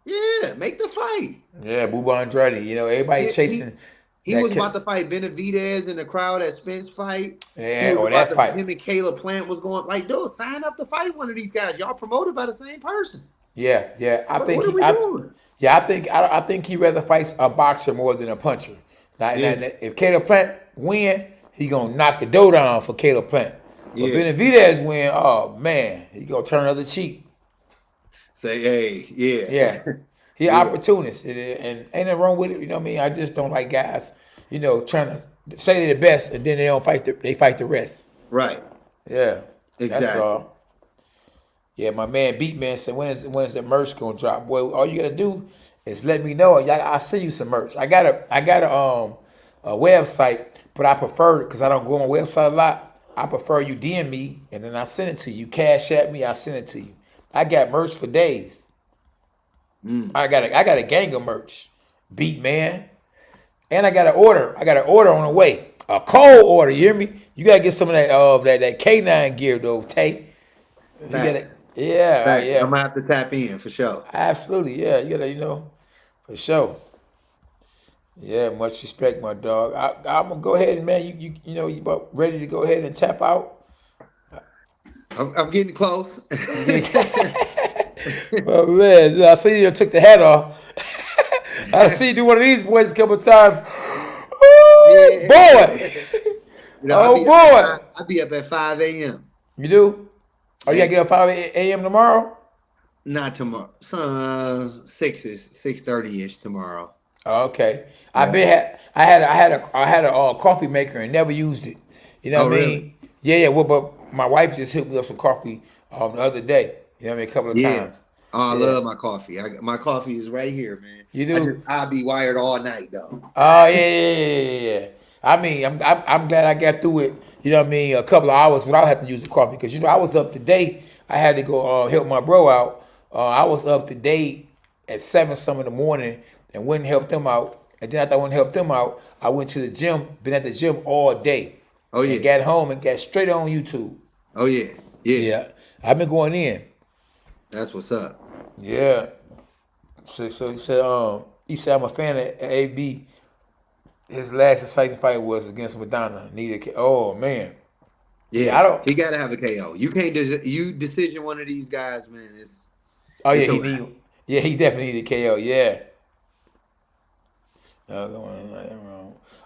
Yeah, make the fight. Yeah, Boo Boo Andrade. Everybody chasing. He was about to fight Benavidez in the crowd at Spence fight. Yeah, or that fight. Him and Caleb Plant was going like, dude, sign up to fight one of these guys. Y'all promoted by the same person. Yeah. What are we doing? Yeah, I think he rather fights a boxer more than a puncher. Now, if Caleb Plant win, he gonna knock the dough down for Caleb Plant. But Benavidez win, oh man, he gonna turn another cheek. Say, hey, yeah. Yeah. He an opportunist, and ain't nothing wrong with it. You know what I mean? I just don't like guys, trying to say they're the best and then they don't fight. They fight the rest. Right. Yeah. Exactly. That's all. Yeah, my man Beatman said, when is the merch gonna drop? Boy, all you gotta do is let me know. I'll send you some merch. I got a website, but I prefer, because I don't go on my website a lot, I prefer you DM me and then I send it to you. Cash at me, I send it to you. I got merch for days. I got a gang of merch. Beatman. And I got an order. On the way. A cold order, you hear me? You gotta get some of that that K9 gear though, Tay. You gotta, yeah. I'm gonna have to tap in for sure. Absolutely, yeah. You gotta, for sure. Yeah, much respect, my dog. I'm gonna go ahead and, man, you about ready to go ahead and tap out. I'm getting close. Oh man, I see you took the hat off. I see you do one of these boys a couple of times. Ooh, boy. I'll be up at 5 a.m. You do? Oh, you gotta get up 5 a.m. tomorrow? Not tomorrow. 6:30-ish tomorrow. Oh, okay. Yeah. I had a coffee maker and never used it. You know what I mean? Really? Yeah. Well, but my wife just hooked me up some coffee the other day. You know what I mean? A couple of times. Oh, I love my coffee. My coffee is right here, man. You do? I'll be wired all night though. Oh yeah. I mean, I'm glad I got through it. You know what I mean? A couple of hours without having to use the coffee, because I was up today. I had to go help my bro out. I was up today at 7 some in the morning and went and helped them out. And then after I went and helped them out, I went to the gym. Been at the gym all day. Oh yeah. And got home and got straight on YouTube. Oh yeah. Yeah. I've been going in. That's what's up. Yeah. So he said I'm a fan of AB. His last exciting fight was against Madonna. Oh man. Yeah, he gotta have a KO. You can't decision one of these guys, man. He definitely needed KO. Yeah.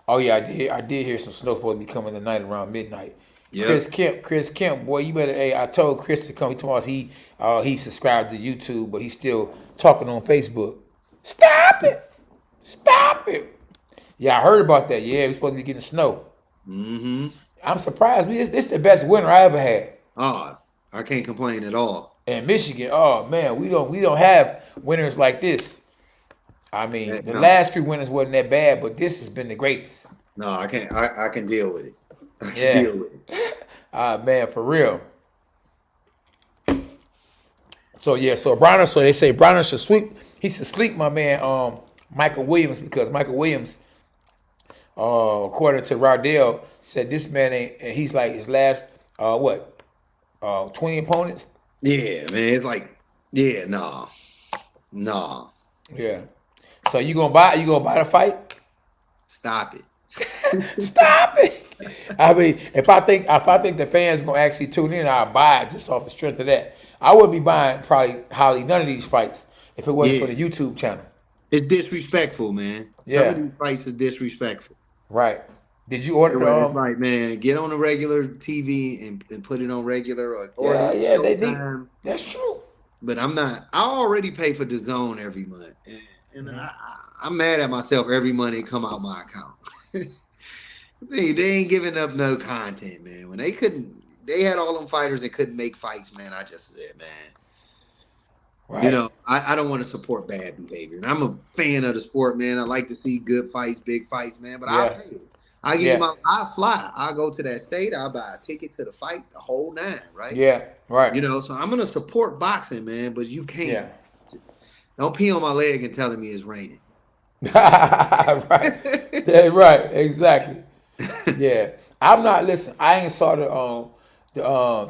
Oh yeah, I did hear some snow supposed to be coming tonight around midnight. Yep. Chris Kemp, boy, you better. Hey, I told Chris to come. He told me he subscribed to YouTube, but he's still talking on Facebook. Stop it! Yeah, I heard about that. Yeah, we're supposed to be getting snow. Mm-hmm. I'm surprised. This is the best winter I ever had. Oh, I can't complain at all. In Michigan, oh man, we don't have winters like this. I mean, last few winters wasn't that bad, but this has been the greatest. No, I can't. I can deal with it. Deal with it. Man, for real. So Broner. So they say Broner should sweep. He should sleep my man Michael Williams, because Michael Williams, according to Rardell, said this man ain't. And he's like his last 20 opponents. Yeah, man. It's like, nah. Yeah. So you gonna buy the fight? Stop it. Stop it. I mean, if I think the fans gonna actually tune in, I'll buy it just off the strength of that. I wouldn't be buying hardly none of these fights if it wasn't for the YouTube channel. It's disrespectful, man. Some of these fights is disrespectful. Right. Did you order It's like, man, get on the regular TV and put it on regular or they need. That's true. But I'm not. I already pay for DAZN every month, and I'm mad at myself every month it come out my account. They ain't giving up no content, man. When they had all them fighters that couldn't make fights, man. I just said, man. Right. I don't want to support bad behavior. And I'm a fan of the sport, man. I like to see good fights, big fights, man. But I'll pay it. I'll fly. I'll go to that state. I'll buy a ticket to the fight, the whole 9, right? Yeah, right. So I'm going to support boxing, man. But you can't. Don't pee on my leg and telling me it's raining. Right. Yeah, right. Exactly. Yeah. I'm not, listen, I ain't saw the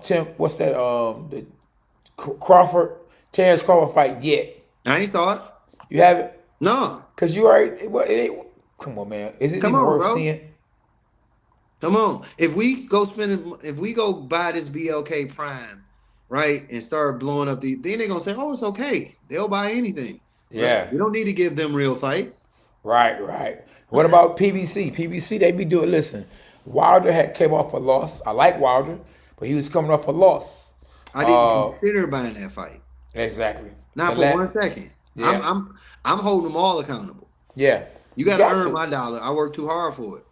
Tim, what's that, the Terrence Crawford fight yet. I ain't saw it. You haven't? No. Because you already, come on, man. Is it even worth seeing? Come on. If we go buy this BLK Prime, right, and start blowing up then they're going to say, oh, it's okay. They'll buy anything. Yeah. We don't need to give them real fights. Right. What about PBC? PBC, they be doing, listen, Wilder came off a loss. I like Wilder, but he was coming off a loss. I didn't consider buying that fight. Exactly. Not for 1 second. Yeah. I'm holding them all accountable. Yeah. You got to earn my dollar. I work too hard for it.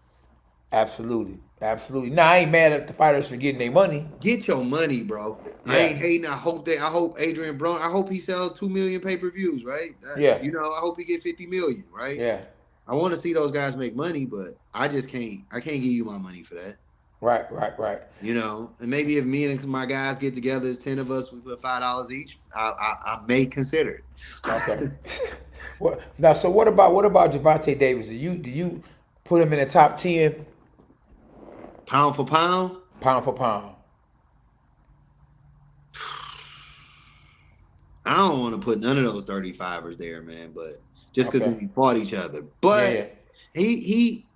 Absolutely. Absolutely. Now, I ain't mad at the fighters for getting their money. Get your money, bro. Yeah. I ain't hating. I hope Adrien Broner, I hope he sells 2 million pay-per-views, right? Yeah. I hope he get 50 million, right? Yeah. I want to see those guys make money, but I just can't. I can't give you my money for that. Right. And maybe if me and my guys get together, as 10 of us, we put $5 each. I may consider it. Okay. Now, so what about Gervonta Davis? Do you put him in the top 10? Pound for pound? Pound for pound. I don't want to put none of those 35ers there, man, but just because they fought each other. But he'd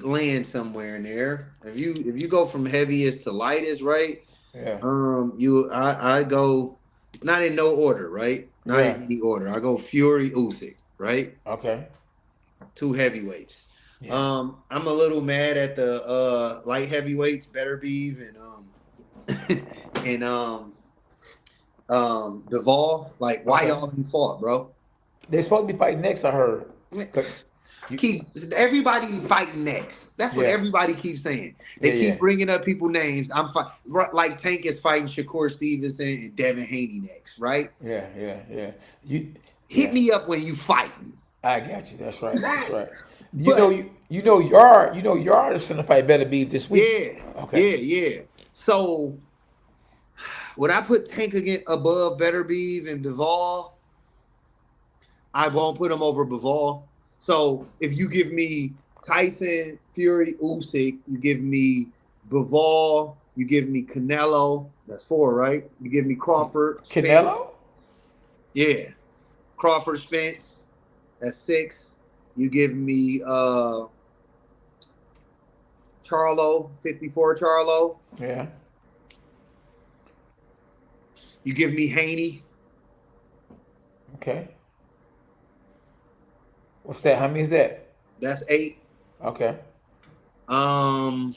land somewhere in there. If you go from heaviest to lightest, right? Yeah. I go not in no order, right? Not in any order. I go Fury, Usyk, right? Okay. 2 heavyweights. Yeah. I'm a little mad at the light heavyweights, Better Beef and Duvall. Like, why y'all ain't fought, bro? They're supposed to be fighting next, I heard. Everybody fighting next. That's what everybody keeps saying. They keep bringing up people names. Like Tank is fighting Shakur Stevenson and Devin Haney next, right? Yeah. Hit me up when you fighting. I got you. That's right. You know Yard is finna fight Better Beef this week. Yeah. Okay. Yeah. So would I put Tank above Better Beef and Bivol? I won't put him over Bivol. So if you give me Tyson, Fury, Usyk, you give me Bivol, you give me Canelo. That's 4, right? You give me Crawford. Canelo? Spence. Yeah. Crawford, Spence. That's 6. You give me Charlo, 54 Charlo. Yeah. You give me Haney. Okay. What's that? How many is that? That's 8. Okay. I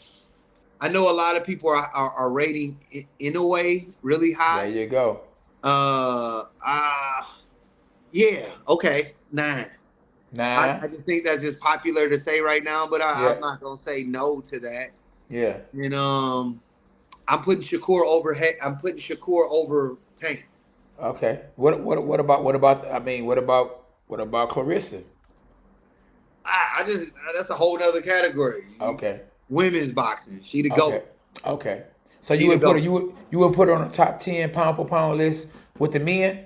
know a lot of people are rating in a way really high. There you go. Yeah. Okay. 9. 9. I just think that's just popular to say right now, but I'm not gonna say no to that. Yeah. And I'm putting Shakur over. I'm putting Shakur over Tank. Okay. What about Clarissa? That's a whole nother category. Okay. Women's boxing. She the GOAT. Okay. So you would put her on the top 10 pound for pound list with the men?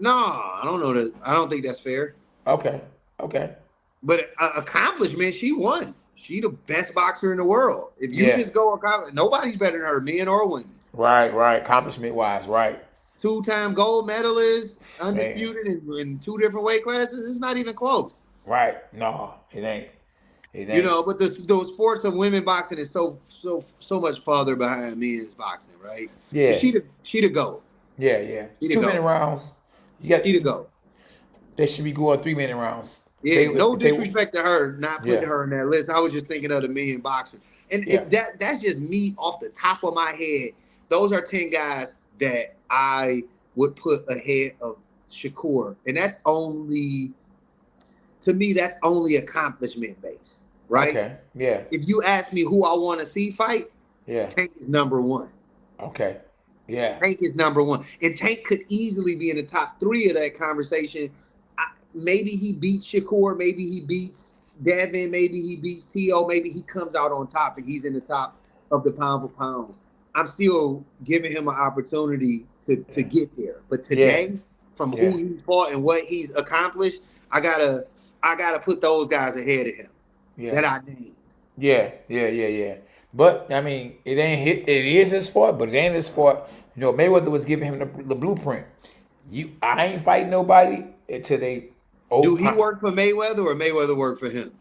No, I don't know that. I don't think that's fair. Okay. But accomplishment, she won. She the best boxer in the world. If you just go nobody's better than her, men or women. Right. Accomplishment wise, right. 2-time gold medalist, undisputed in 2 different weight classes. It's not even close. Right. No, it ain't. But the sports of women boxing is so much farther behind men's boxing, right? Yeah. But she the GOAT. Yeah. 2-minute rounds. She the GOAT. They should be going 3-minute rounds. Yeah, no disrespect to her, not putting her in that list. I was just thinking of the men boxers. And that's just me off the top of my head. Those are 10 guys that I would put ahead of Shakur. And that's only accomplishment based, right? Okay, yeah. If you ask me who I want to see fight, Tank is number 1. Okay, yeah. Tank is number 1. And Tank could easily be in the top 3 of that conversation. Maybe he beats Shakur, maybe he beats Devin, maybe he beats T.O., maybe he comes out on top and he's in the top of the pound for pound. I'm still giving him an opportunity to get there. But today, from who he's fought and what he's accomplished, I gotta put those guys ahead of him. That I named. Yeah. But I mean, it is his fault, but it ain't his fault. Mayweather was giving him the blueprint. I ain't fighting nobody until they. Do he work for Mayweather or Mayweather work for him?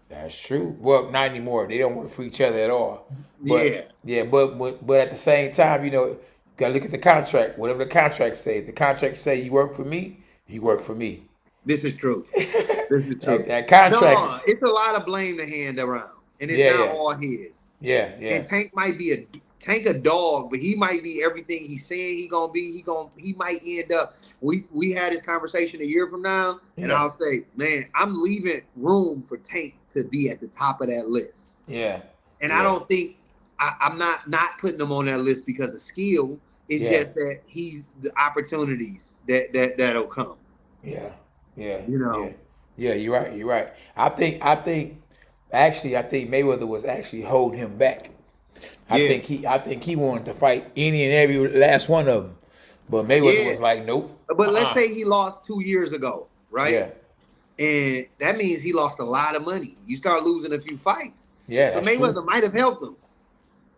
That's true. Well, not anymore. They don't work for each other at all. But, yeah. But at the same time, you gotta look at the contract. Whatever the contract say. If the contract say you work for me, you work for me. This is true. This is true. That contract. No, it's a lot of blame to hand around, and it's not all his. Yeah. And Tank might be Tank a dog, but he might be everything he's saying he gonna be. He might end up. We had this conversation a year from now, and I'll say, man, I'm leaving room for Tank to be at the top of that list. Yeah. And I don't think I'm not putting him on that list because of skill. It's just that he's the opportunities that'll come. Yeah. You know. Yeah, you're right. You're right. I think Mayweather was actually holding him back. I think he wanted to fight any and every last one of them, but Mayweather was like, nope. But let's say he lost 2 years ago, right? Yeah. And that means he lost a lot of money. You start losing a few fights. Yeah, so Mayweather might have helped him.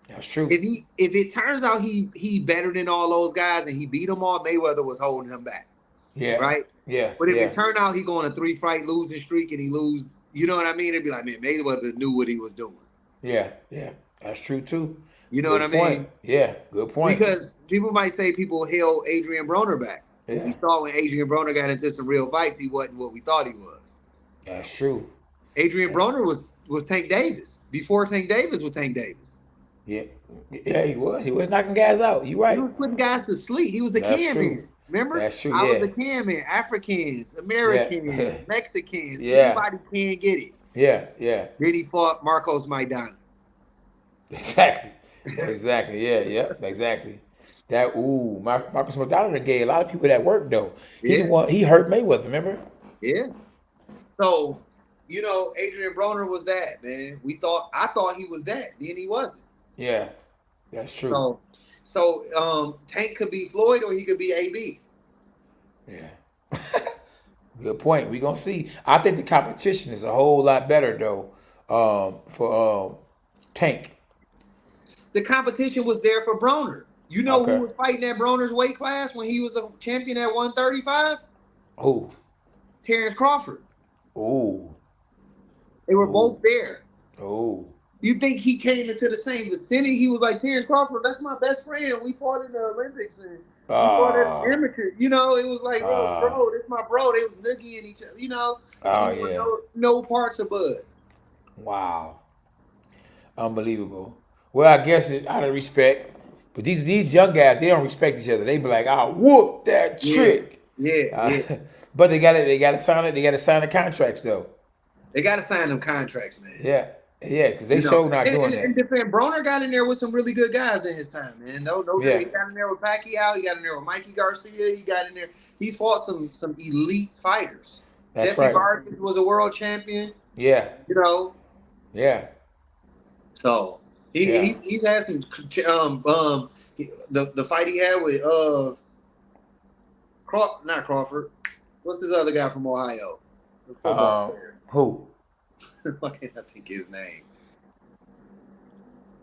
That's true. If it turns out he better than all those guys and he beat them all, Mayweather was holding him back. Yeah. Right? Yeah. But if it turned out he go on a 3-fight losing streak and he lose, you know what I mean? It'd be like, man, Mayweather knew what he was doing. Yeah. That's true too. You know what I mean? Yeah, good point. Because people might say people held Adrien Broner back. Yeah. We saw when Adrien Broner got into some real fights, he wasn't what we thought he was. That's true. Adrien Broner was Tank Davis before Tank Davis was Tank Davis. Yeah, he was. He was knocking guys out. You right. He was putting guys to sleep. He was the can man. Remember? That's true. I was the can man. Africans, Americans, Mexicans. Anybody can get it. Yeah. Then he fought Marcos Maidana. Exactly. Yeah. Exactly. Marcus Maidana gave a lot of people that work though. He hurt Mayweather. Remember? Yeah. So, Adrien Broner was that, man. I thought he was that. Then he wasn't. Yeah, that's true. So Tank could be Floyd or he could be AB. Yeah. Good point. We're gonna see. I think the competition is a whole lot better though, for Tank. The competition was there for Broner. You know who was fighting at Broner's weight class when he was a champion at 135? Who? Terrence Crawford. Ooh. They were both there. Oh. You think he came into the same vicinity? He was like, Terrence Crawford, that's my best friend. We fought in the Olympics and we fought at the amateur. It was like, bro, this my bro. They was noogieing each other, No parts of bud. Wow. Unbelievable. Well, I guess it's out of respect. But these young guys, they don't respect each other. They be like, I'll whoop that trick. Yeah. But they gotta sign it. They gotta sign the contracts though. They gotta sign them contracts, man. Yeah, because they showed not doing that. And Broner got in there with some really good guys in his time, man. He got in there with Pacquiao. He got in there with Mikey Garcia. He got in there. He fought some elite fighters. That's Jesse right. Vargas was a world champion. Yeah. Yeah. So he's had some the fight he had with not Crawford. What's this other guy from Ohio? Who? Why can't I think his name?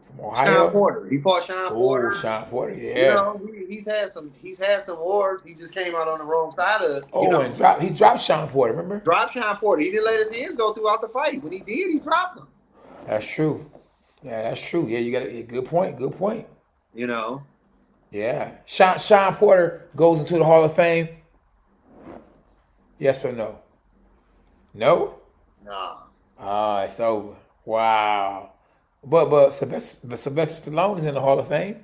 From Ohio? Sean Porter. He fought Sean Porter. Sean Porter, yeah. He's had some wars. He just came out on the wrong side of and he dropped Sean Porter, remember? Dropped Sean Porter. He didn't let his hands go throughout the fight. When he did, he dropped him. That's true. Yeah, that's true. Yeah, you got a good point. Yeah. Sean Porter goes into the Hall of Fame. Yes or no? No? Nah. It's over. Wow. But Sylvester Stallone is in the Hall of Fame.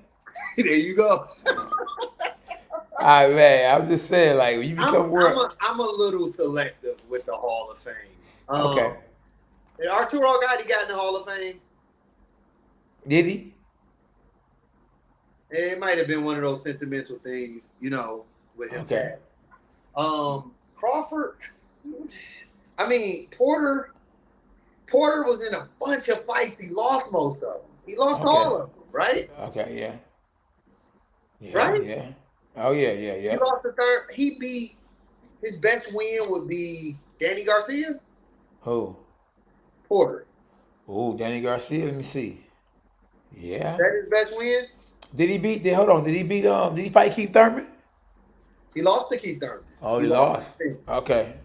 There you go. Man, I'm just saying, like, when you become I'm a little selective with the Hall of Fame. Okay. And Arturo Gatti got in the Hall of Fame. Did he? It might have been one of those sentimental things, with him. Okay. Crawford. I mean, Porter was in a bunch of fights. He lost most of them. He lost all of them, right? Okay, yeah. Right? Yeah. Oh, yeah. He lost the third. His best win would be Danny Garcia. Who? Porter. Oh, Danny Garcia. Let me see. Yeah. Is that his best win? Did he fight Keith Thurman? He lost to Keith Thurman. Oh, he lost. Okay.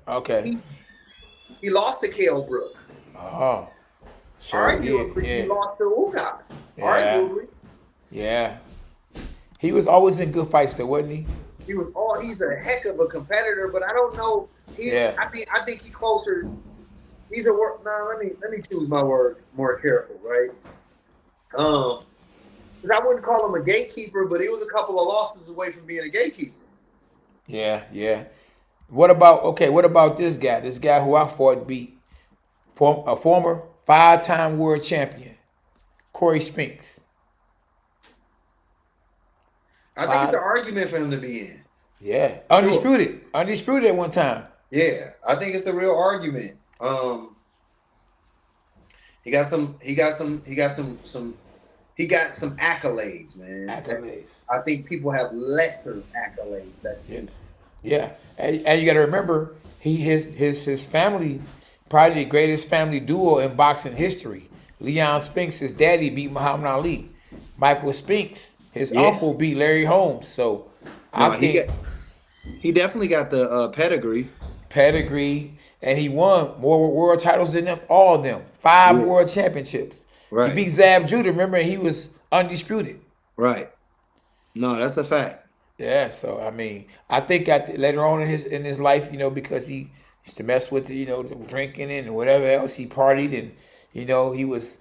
He lost to Kell Brook. Oh. Sure, he lost to Ugas. Arguably. Yeah. He was always in good fights though, wasn't he? He's a heck of a competitor, but I don't know. I think he's closer. He's let me choose my word more careful, right? I wouldn't call him a gatekeeper, but he was a couple of losses away from being a gatekeeper. Yeah. What about this guy? This guy who I fought and beat, a former 5-time world champion, Corey Spinks. I think it's an argument for him to be in. Yeah, undisputed at one time. Yeah, I think it's a real argument. He got some accolades, man. Accolades. I think people have lesser accolades. Yeah. And you got to remember, his family, probably the greatest family duo in boxing history. Leon Spinks, his daddy beat Muhammad Ali. Michael Spinks, his uncle beat Larry Holmes. So I think he definitely got the pedigree, and he won more world titles than them, all of them. 5 world championships. Right. He beat Zab Judah. Remember, he was undisputed. Right. No, that's a fact. Yeah, so I mean, I think later on in his life, because he used to mess with the drinking and whatever else, he partied, and he was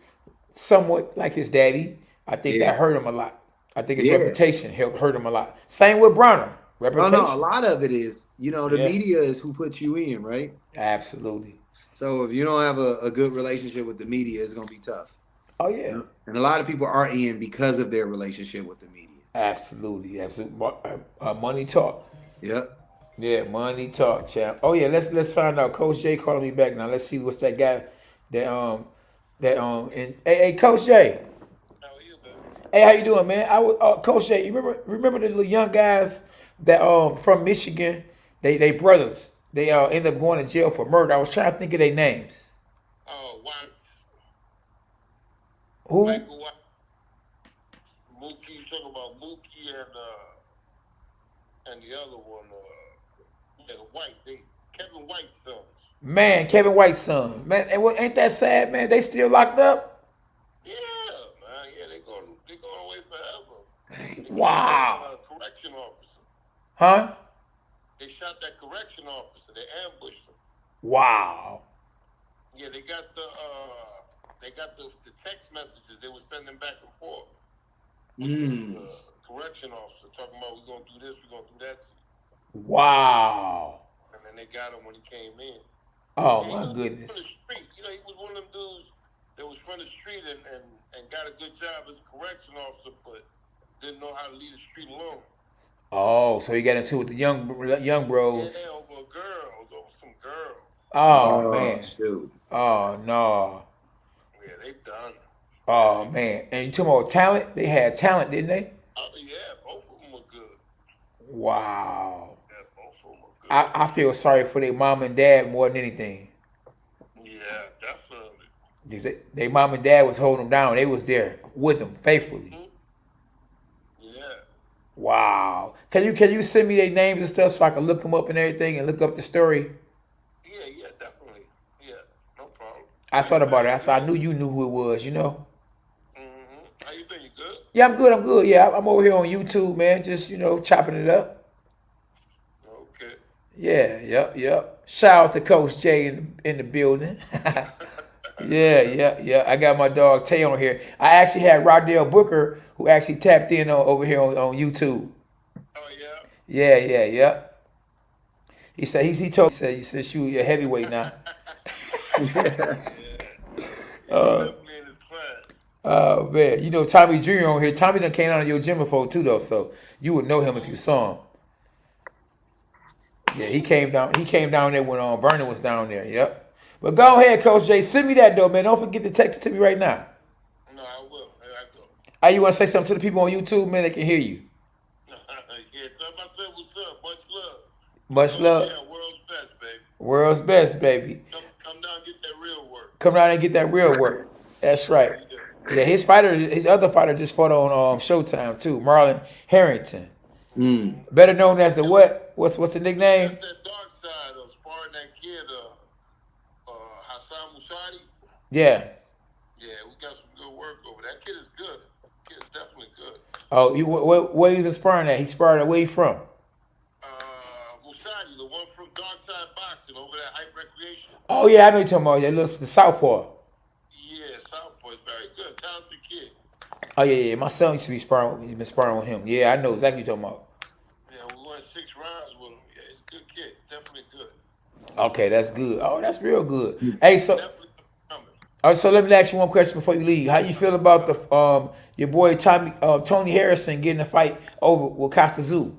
somewhat like his daddy. I think that hurt him a lot. I think his reputation hurt him a lot. Same with Broner. Reputation. No, a lot of it is, the media is who puts you in, right? Absolutely. So if you don't have a good relationship with the media, it's gonna be tough. Oh yeah. And a lot of people are in because of their relationship with the media. Absolutely. Money talk. Yep. Yeah, money talk, champ. Oh yeah, let's find out. Coach J calling me back now. Let's see what's that guy hey Coach J. How are you, baby? Hey, how you doing, man? Coach J, you remember the little young guys that from Michigan? They brothers. They ended up going to jail for murder. I was trying to think of their names. Oh, White. Who? Michael White. Mookie, you talking about Mookie and the other one, the White. Kevin White's sons. Man, Kevin White's son. Man, ain't that sad, man? They still locked up? Yeah, man. Yeah, they going away forever. Wow. Correction officer. Huh? They shot that correction officer. They ambushed him. Wow. Yeah, they got the text messages they were sending back and forth. The correction officer talking about we're gonna do this, we're gonna do that. Wow. And then they got him when he came in. Oh and my he goodness. was from the street. He was one of them dudes that was from the street and got a good job as a correction officer, but didn't know how to leave the street alone. Oh, so he got into it with the young bros. Yeah, over some girls. Oh man. Shoot. Oh no. Yeah, they done. Oh man. And you talking about talent? They had talent, didn't they? Oh yeah, both of them were good. Wow. Yeah, both of them were good. I feel sorry for their mom and dad more than anything. Yeah, definitely. Their mom and dad was holding them down. They was there with them faithfully. Mm-hmm. Yeah. Wow. Can you send me their names and stuff so I can look them up and everything and look up the story? Yeah, definitely. Yeah, no problem. I thought about it. I knew you knew who it was, Mm-hmm. How you been? You good? Yeah, I'm good. Yeah, I'm over here on YouTube, man. Just, chopping it up. Okay. Yeah, yep. Shout out to Coach J in the building. Yeah. I got my dog Tay on here. I actually had Rodell Booker who actually tapped in over here on YouTube. Oh yeah. Yeah. He said he said shoot, you're a heavyweight now. Definitely in his class. Oh man, Tommy Jr. on here. Tommy done came out of your gym before too though, so you would know him if you saw him. Yeah, he came down there when Vernon was down there. Yep. But go ahead, Coach J. Send me that though, man. Don't forget to text it to me right now. No, I will. Here I go. Hey, you want to say something to the people on YouTube, man? They can hear you. Yeah, tell myself what's up. Much love. Much love. Yeah, world's best, baby. World's best, baby. Come down and get that real work. Come down and get that real work. That's right. Yeah, his other fighter just fought on Showtime too, Marlon Harrington. Better known as the what? What's the nickname? That's that dark side of sparring that kid, Hassan Musadi. Yeah. Yeah, we got some good work over. That kid is good. Kid is definitely good. Oh, where he was sparring at? He sparred away from? Musadi, the one from Dark Side Boxing over there, Hype Recreation. Oh yeah, I know you're talking about. Yeah, looks the Southpaw. Yeah, Southpaw is very good. Talented kid. Oh yeah. My son used to be sparring. He's been sparring with him. Yeah, I know exactly what you're talking about. Yeah, we won 6 rounds with him. Yeah, he's a good kid. Definitely good. Okay, that's good. Oh, that's real good. Hey, Definitely coming. so let me ask you one question before you leave. How you feel about the your boy Tony Harrison getting a fight over with Costa Zoo?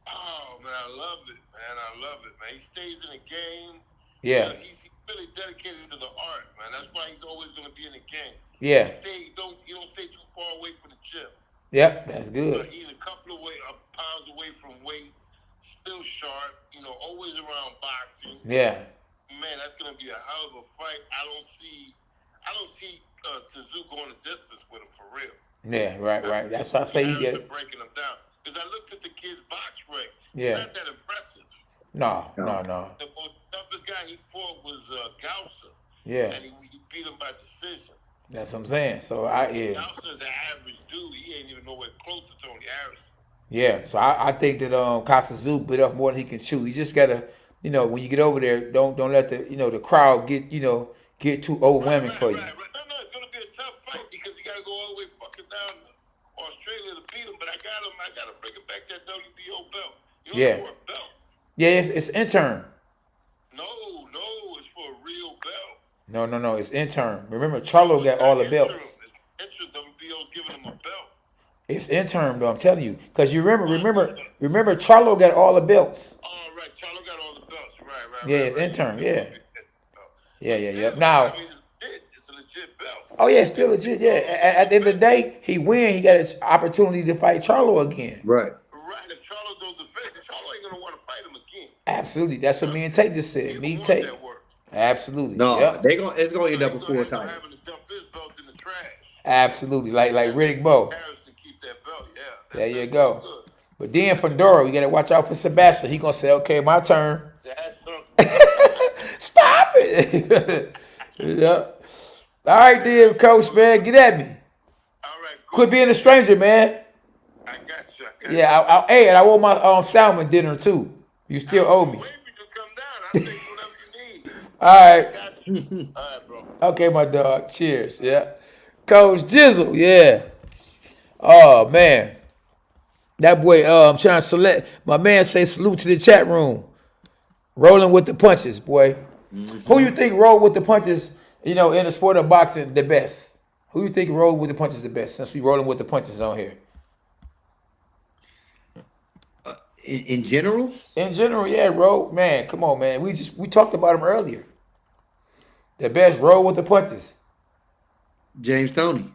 Oh man, I love it, man. I love it, man. He stays in the game. Yeah. He's really dedicated to the art, man. That's why he's always going to be in the game. Yeah. He don't stay too far away from the gym. Yep, that's good. He's a couple of pounds away from weight, still sharp. Always around boxing. Yeah. Man, that's going to be a hell of a fight. I don't see Tszyu going the distance with him for real. Yeah, right. That's why I say he gets breaking him down. Because I looked at the kid's box rec. Yeah. It's not that impressive. No. The most toughest guy he fought was Gausa. Yeah. And he beat him by decision. That's what I'm saying. So Gausa's an average dude. He ain't even nowhere close to Tony Harrison. Yeah. So I think that Costa Zoo bit off more than he can chew. You just gotta, when you get over there, don't let the crowd get too overwhelming for you. Right. No, it's gonna be a tough fight because you gotta go all the way fucking down to Australia to beat him. But I gotta bring him back that WBO belt. Yeah. For a belt. Yeah, it's intern. No, it's for a real belt. No, it's intern. Remember, Charlo got all the belts. It's WBO's giving him a belt. It's intern though, I'm telling you, because you remember, Charlo got all the belts. Oh, right, Charlo got all the belts. Right. Yeah, it's intern. Yeah. Now. I mean, it's a legit belt. Oh yeah, it's still legit. Yeah. At the end of the day, he got his opportunity to fight Charlo again. Right. If Charlo don't defend it, Charlo ain't gonna want to fight him again. Absolutely. That's what me and Tate just said. Me and Tate. Absolutely. No, yep. it's gonna end up a full title. Having to dump his belt in the trash. Absolutely. Like Riddick Bowe. Harrison keep that belt. Yeah. There you go. Good. But then Fundora, we gotta watch out for Sebastian. He gonna say, "Okay, my turn." Stop it. Yeah. All right, then, Coach, man, get at me. All right. Cool. Quit being a stranger, man. I got you. Yeah, and I want my salmon dinner too. You still owe me. Wait for you to come down. I'll take whatever you need. All right. All right, bro. Okay, my dog. Cheers. Yeah. Coach Jizzle. Yeah. Oh man. That boy. I'm trying to select. My man say salute to the chat room. Rolling with the punches, boy. Mm-hmm. Who you think roll with the punches? In the sport of boxing, the best. Who you think roll with the punches the best? Since we rolling with the punches on here. In general? In general, yeah, roll. Man, come on, man. We talked about him earlier. The best roll with the punches. James Toney,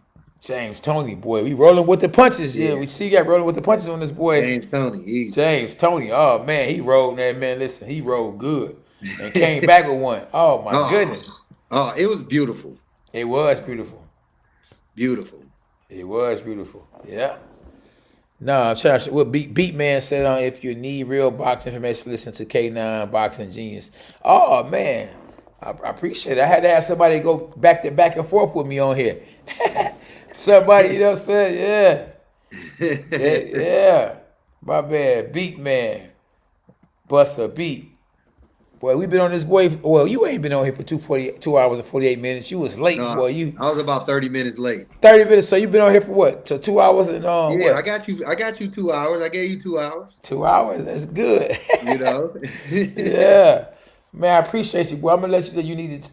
boy. We rolling with the punches. Yeah, we see you got rolling with the punches on this boy. James Toney. Oh, man. He rolled that, man. Listen, he rolled good. And came back with one. Oh, my goodness. Oh, it was beautiful. It was beautiful. It was beautiful. Yeah. No, I'm trying to. What Beat Man said if you need real boxing information, listen to K9 Boxing Genius. Oh man, I appreciate it. I had to have somebody go back and forth with me on here. Somebody, you know what I'm saying? Yeah. My man, Beat Man, bust a beat. Boy, we've been on this boy. Well, you ain't been on here for 2 hours and 48 minutes. You was late, boy. I was about 30 minutes late. 30 minutes. So you've been on here for what? So 2 hours and yeah, what? I got you 2 hours. I gave you 2 hours. 2 hours. That's good. Yeah. Man, I appreciate you, boy. I'm gonna let you know you needed.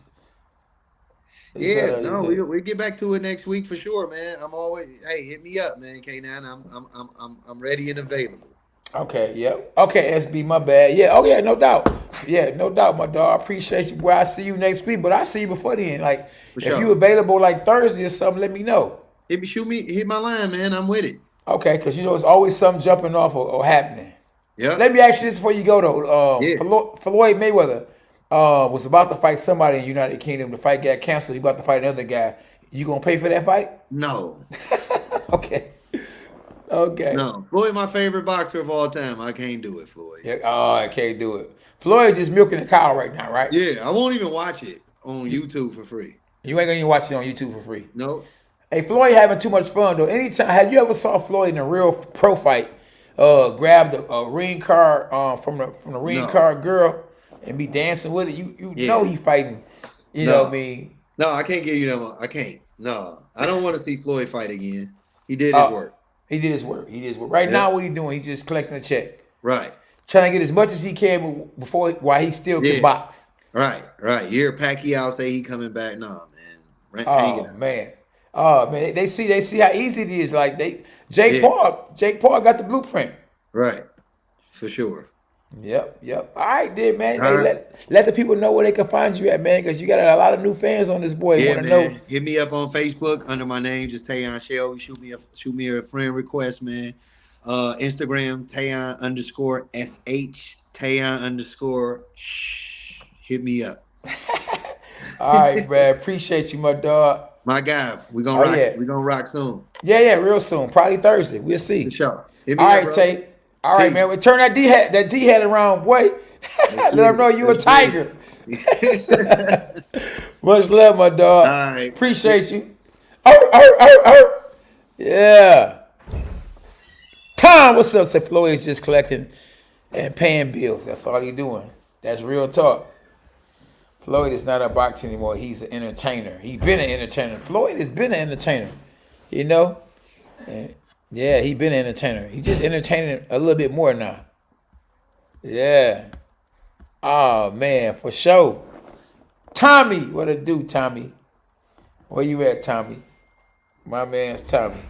We get back to it next week for sure, man. I'm always hit me up, man. K9, I'm ready and available. Okay, yeah. Okay, SB, my bad. Yeah, oh yeah, no doubt. Yeah, no doubt, my dog. I appreciate you, boy. I see you next week, but I see you before then. Like, if you available like Thursday or something, let me know. Hit my line, man. I'm with it. Okay, because it's always something jumping off or happening. Yeah. Let me ask you this before you go though. Floyd Mayweather was about to fight somebody in the United Kingdom. The fight got canceled. He about to fight another guy. You gonna pay for that fight? No. Okay. Okay. No, Floyd, my favorite boxer of all time. I can't do it, Floyd. Yeah, I can't do it. Floyd just milking the cow right now, right? Yeah, I won't even watch it on YouTube for free. You ain't gonna even watch it on YouTube for free. No. Hey, Floyd having too much fun though. Anytime, have you ever saw Floyd in a real pro fight? Grab the ring card from the ring card girl and be dancing with it. You know he fighting. You know what I mean? No, I can't give you that. I can't. No, I don't want to see Floyd fight again. He did his work. He did his work. He did his work. Right now, what he doing? He's just collecting a check. Right. Trying to get as much as he can before while he still can box. Right. You hear Pacquiao say he coming back? Nah, man. Oh man. They see how easy it is. Like Jake Paul got the blueprint. Right. For sure. Yep. All right, then, man. Hey, let the people know where they can find you at, man, because you got a lot of new fans on this boy. Yeah, want to man. know. Hit me up on Facebook under my name, just Tayon Shelby. Shoot me a friend request, man. Instagram Tayon_SH Tayon_ hit me up. All right, man. Appreciate you, my dog. My guy, we gonna rock. Yeah. We gonna rock soon. Yeah, real soon. Probably Thursday. We'll see. For sure. All right, Tay. All right, man. We turn that D hat around, boy. Let them know you a tiger. Much love, my dog. All right. Appreciate you. Yeah. Tom, what's up? Say Floyd's just collecting and paying bills. That's all he's doing. That's real talk. Floyd is not a boxer anymore. He's an entertainer. He's been an entertainer. Floyd has been an entertainer. You know? And yeah, he's been an entertainer. He's just entertaining a little bit more now. Yeah. Oh, man, for sure. Tommy, what it do, Tommy? Where you at, Tommy? My man's Tommy.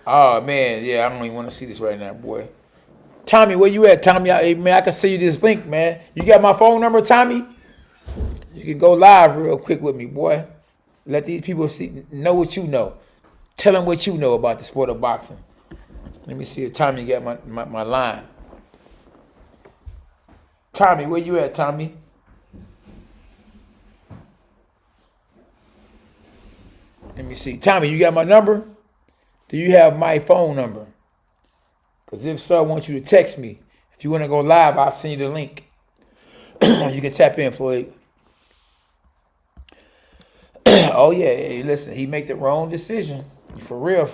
Oh, man, yeah, I don't even want to see this right now, boy. Tommy, where you at, Tommy? Man, I can send you this link, man. You got my phone number, Tommy? You can go live real quick with me, boy. Let these people know what you know. Tell them what you know about the sport of boxing. Let me see if Tommy got my line. Tommy, where you at, Tommy? Let me see. Tommy, you got my number? Do you have my phone number? Because if so, I want you to text me. If you want to go live, I'll send you the link. You can tap in, Floyd. Oh, yeah. Hey, listen, he make the wrong decision. For real.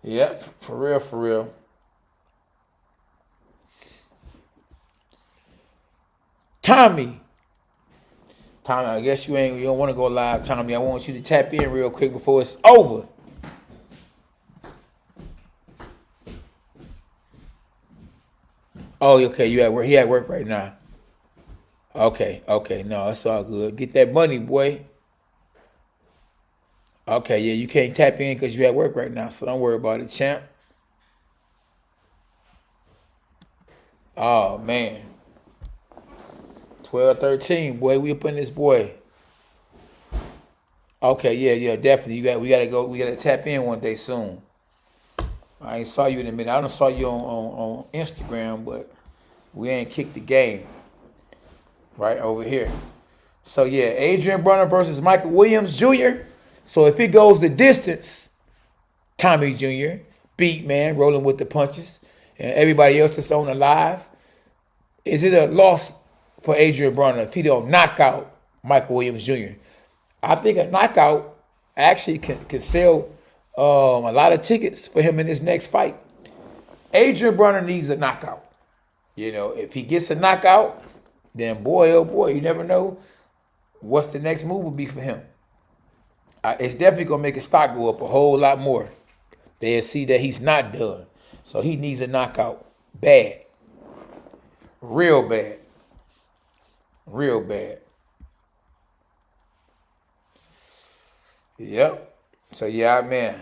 Yep, for real. Tommy, I guess you don't want to go live, Tommy. I want you to tap in real quick before it's over. Oh, okay, you at work. He at work right now. Okay, no, it's all good. Get that money, boy. Okay, yeah, you can't tap in because you at work right now, so don't worry about it, champ. Oh, man. 12-13, boy. We up in this, boy. Okay, yeah, definitely. We gotta tap in one day soon. I ain't saw you in a minute. I don't saw you on Instagram, but we ain't kicked the game. Right over here. So yeah, Adrien Broner versus Michael Williams Jr. So if it goes the distance, Tommy Jr. beat, man, rolling with the punches, and everybody else that's on the live, is it a loss for Adrien Broner if he don't knock out Michael Williams Jr.? I think a knockout actually can sell a lot of tickets for him in his next fight. Adrien Broner needs a knockout. You know, if he gets a knockout, then boy, oh boy, you never know what's the next move will be for him. It's definitely going to make his stock go up a whole lot more. They'll see that he's not done. So he needs a knockout. Bad. Real bad. Yep. So yeah, man.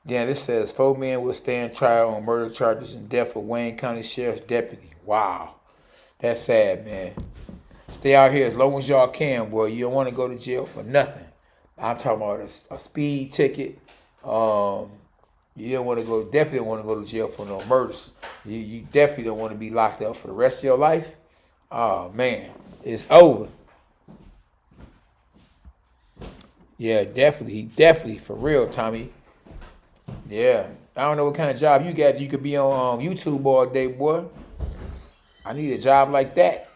Yeah, this says 4 men will stand trial on murder charges and death of Wayne County Sheriff's deputy. Wow. That's sad, man. Stay out here as long as y'all can, boy. You don't want to go to jail for nothing. I'm talking about a speed ticket. You don't want to go. Definitely don't want to go to jail for no murders. You definitely don't want to be locked up for the rest of your life. Oh man, it's over. Yeah, definitely for real, Tommy. Yeah, I don't know what kind of job you got. You could be on YouTube all day, boy. I need a job like that.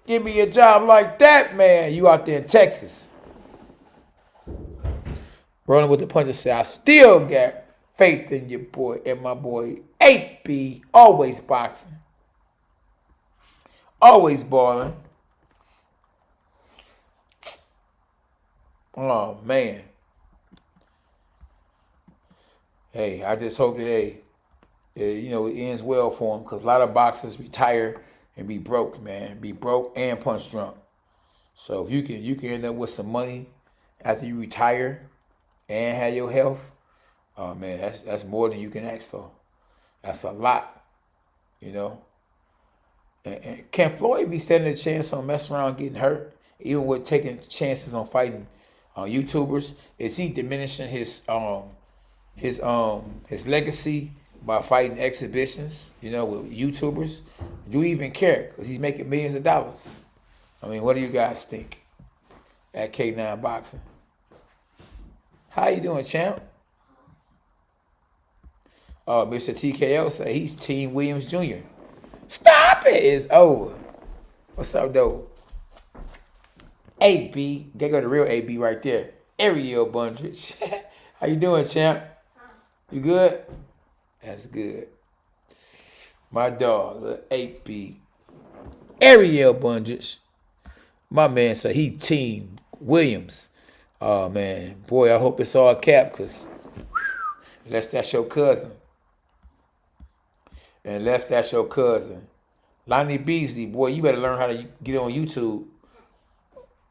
Give me a job like that, man. You out there in Texas. Rolling with the punches, say I still got faith in your boy and my boy 8B, always boxing. Always balling. Oh, man. Hey, I just hope that, it ends well for him, because a lot of boxers retire and be broke, man. Be broke and punch drunk. So if you can end up with some money after you retire and have your health, oh man, that's more than you can ask for. That's a lot, And can Floyd be standing a chance on messing around getting hurt, even with taking chances on fighting YouTubers? Is he diminishing his legacy by fighting exhibitions, with YouTubers? Do you even care? Because he's making millions of dollars. I mean, what do you guys think at K9 Boxing? How you doing, champ? Mr. TKO said he's Team Williams Jr. Stop it! It's over. What's up, though? AB. They go the real AB right there. Ariel Bundridge. How you doing, champ? You good? That's good. My dog, the 8B. Ariel Bundridge. My man said he Team Williams. Oh, man. Boy, I hope it's all cap, because unless that's your cousin. Unless that's your cousin. Lonnie Beasley, boy, you better learn how to get on YouTube.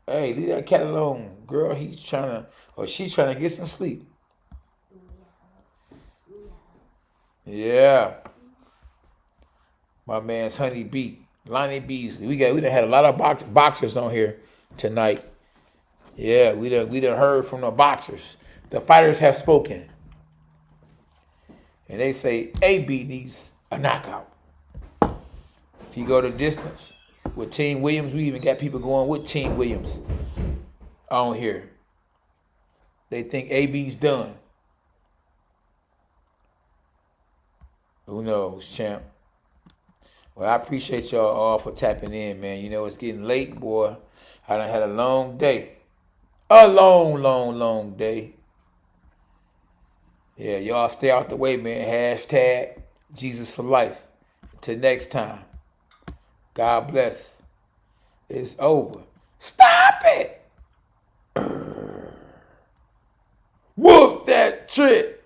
Hey, leave that cat alone. Girl, she's trying to get some sleep. Yeah. My man's Honey Beat. Lonnie Beasley. We done had a lot of boxers on here tonight. Yeah, we done heard from the boxers. The fighters have spoken. And they say AB needs a knockout. If you go the distance with Team Williams, we even got people going with Team Williams on here. They think AB's done. Who knows, champ? Well, I appreciate y'all all for tapping in, man. It's getting late, boy. I done had a long day. A long, long, long day. Yeah, y'all stay out the way, man. Hashtag Jesus for life. Until next time. God bless. It's over. Stop it! Whoop that trick!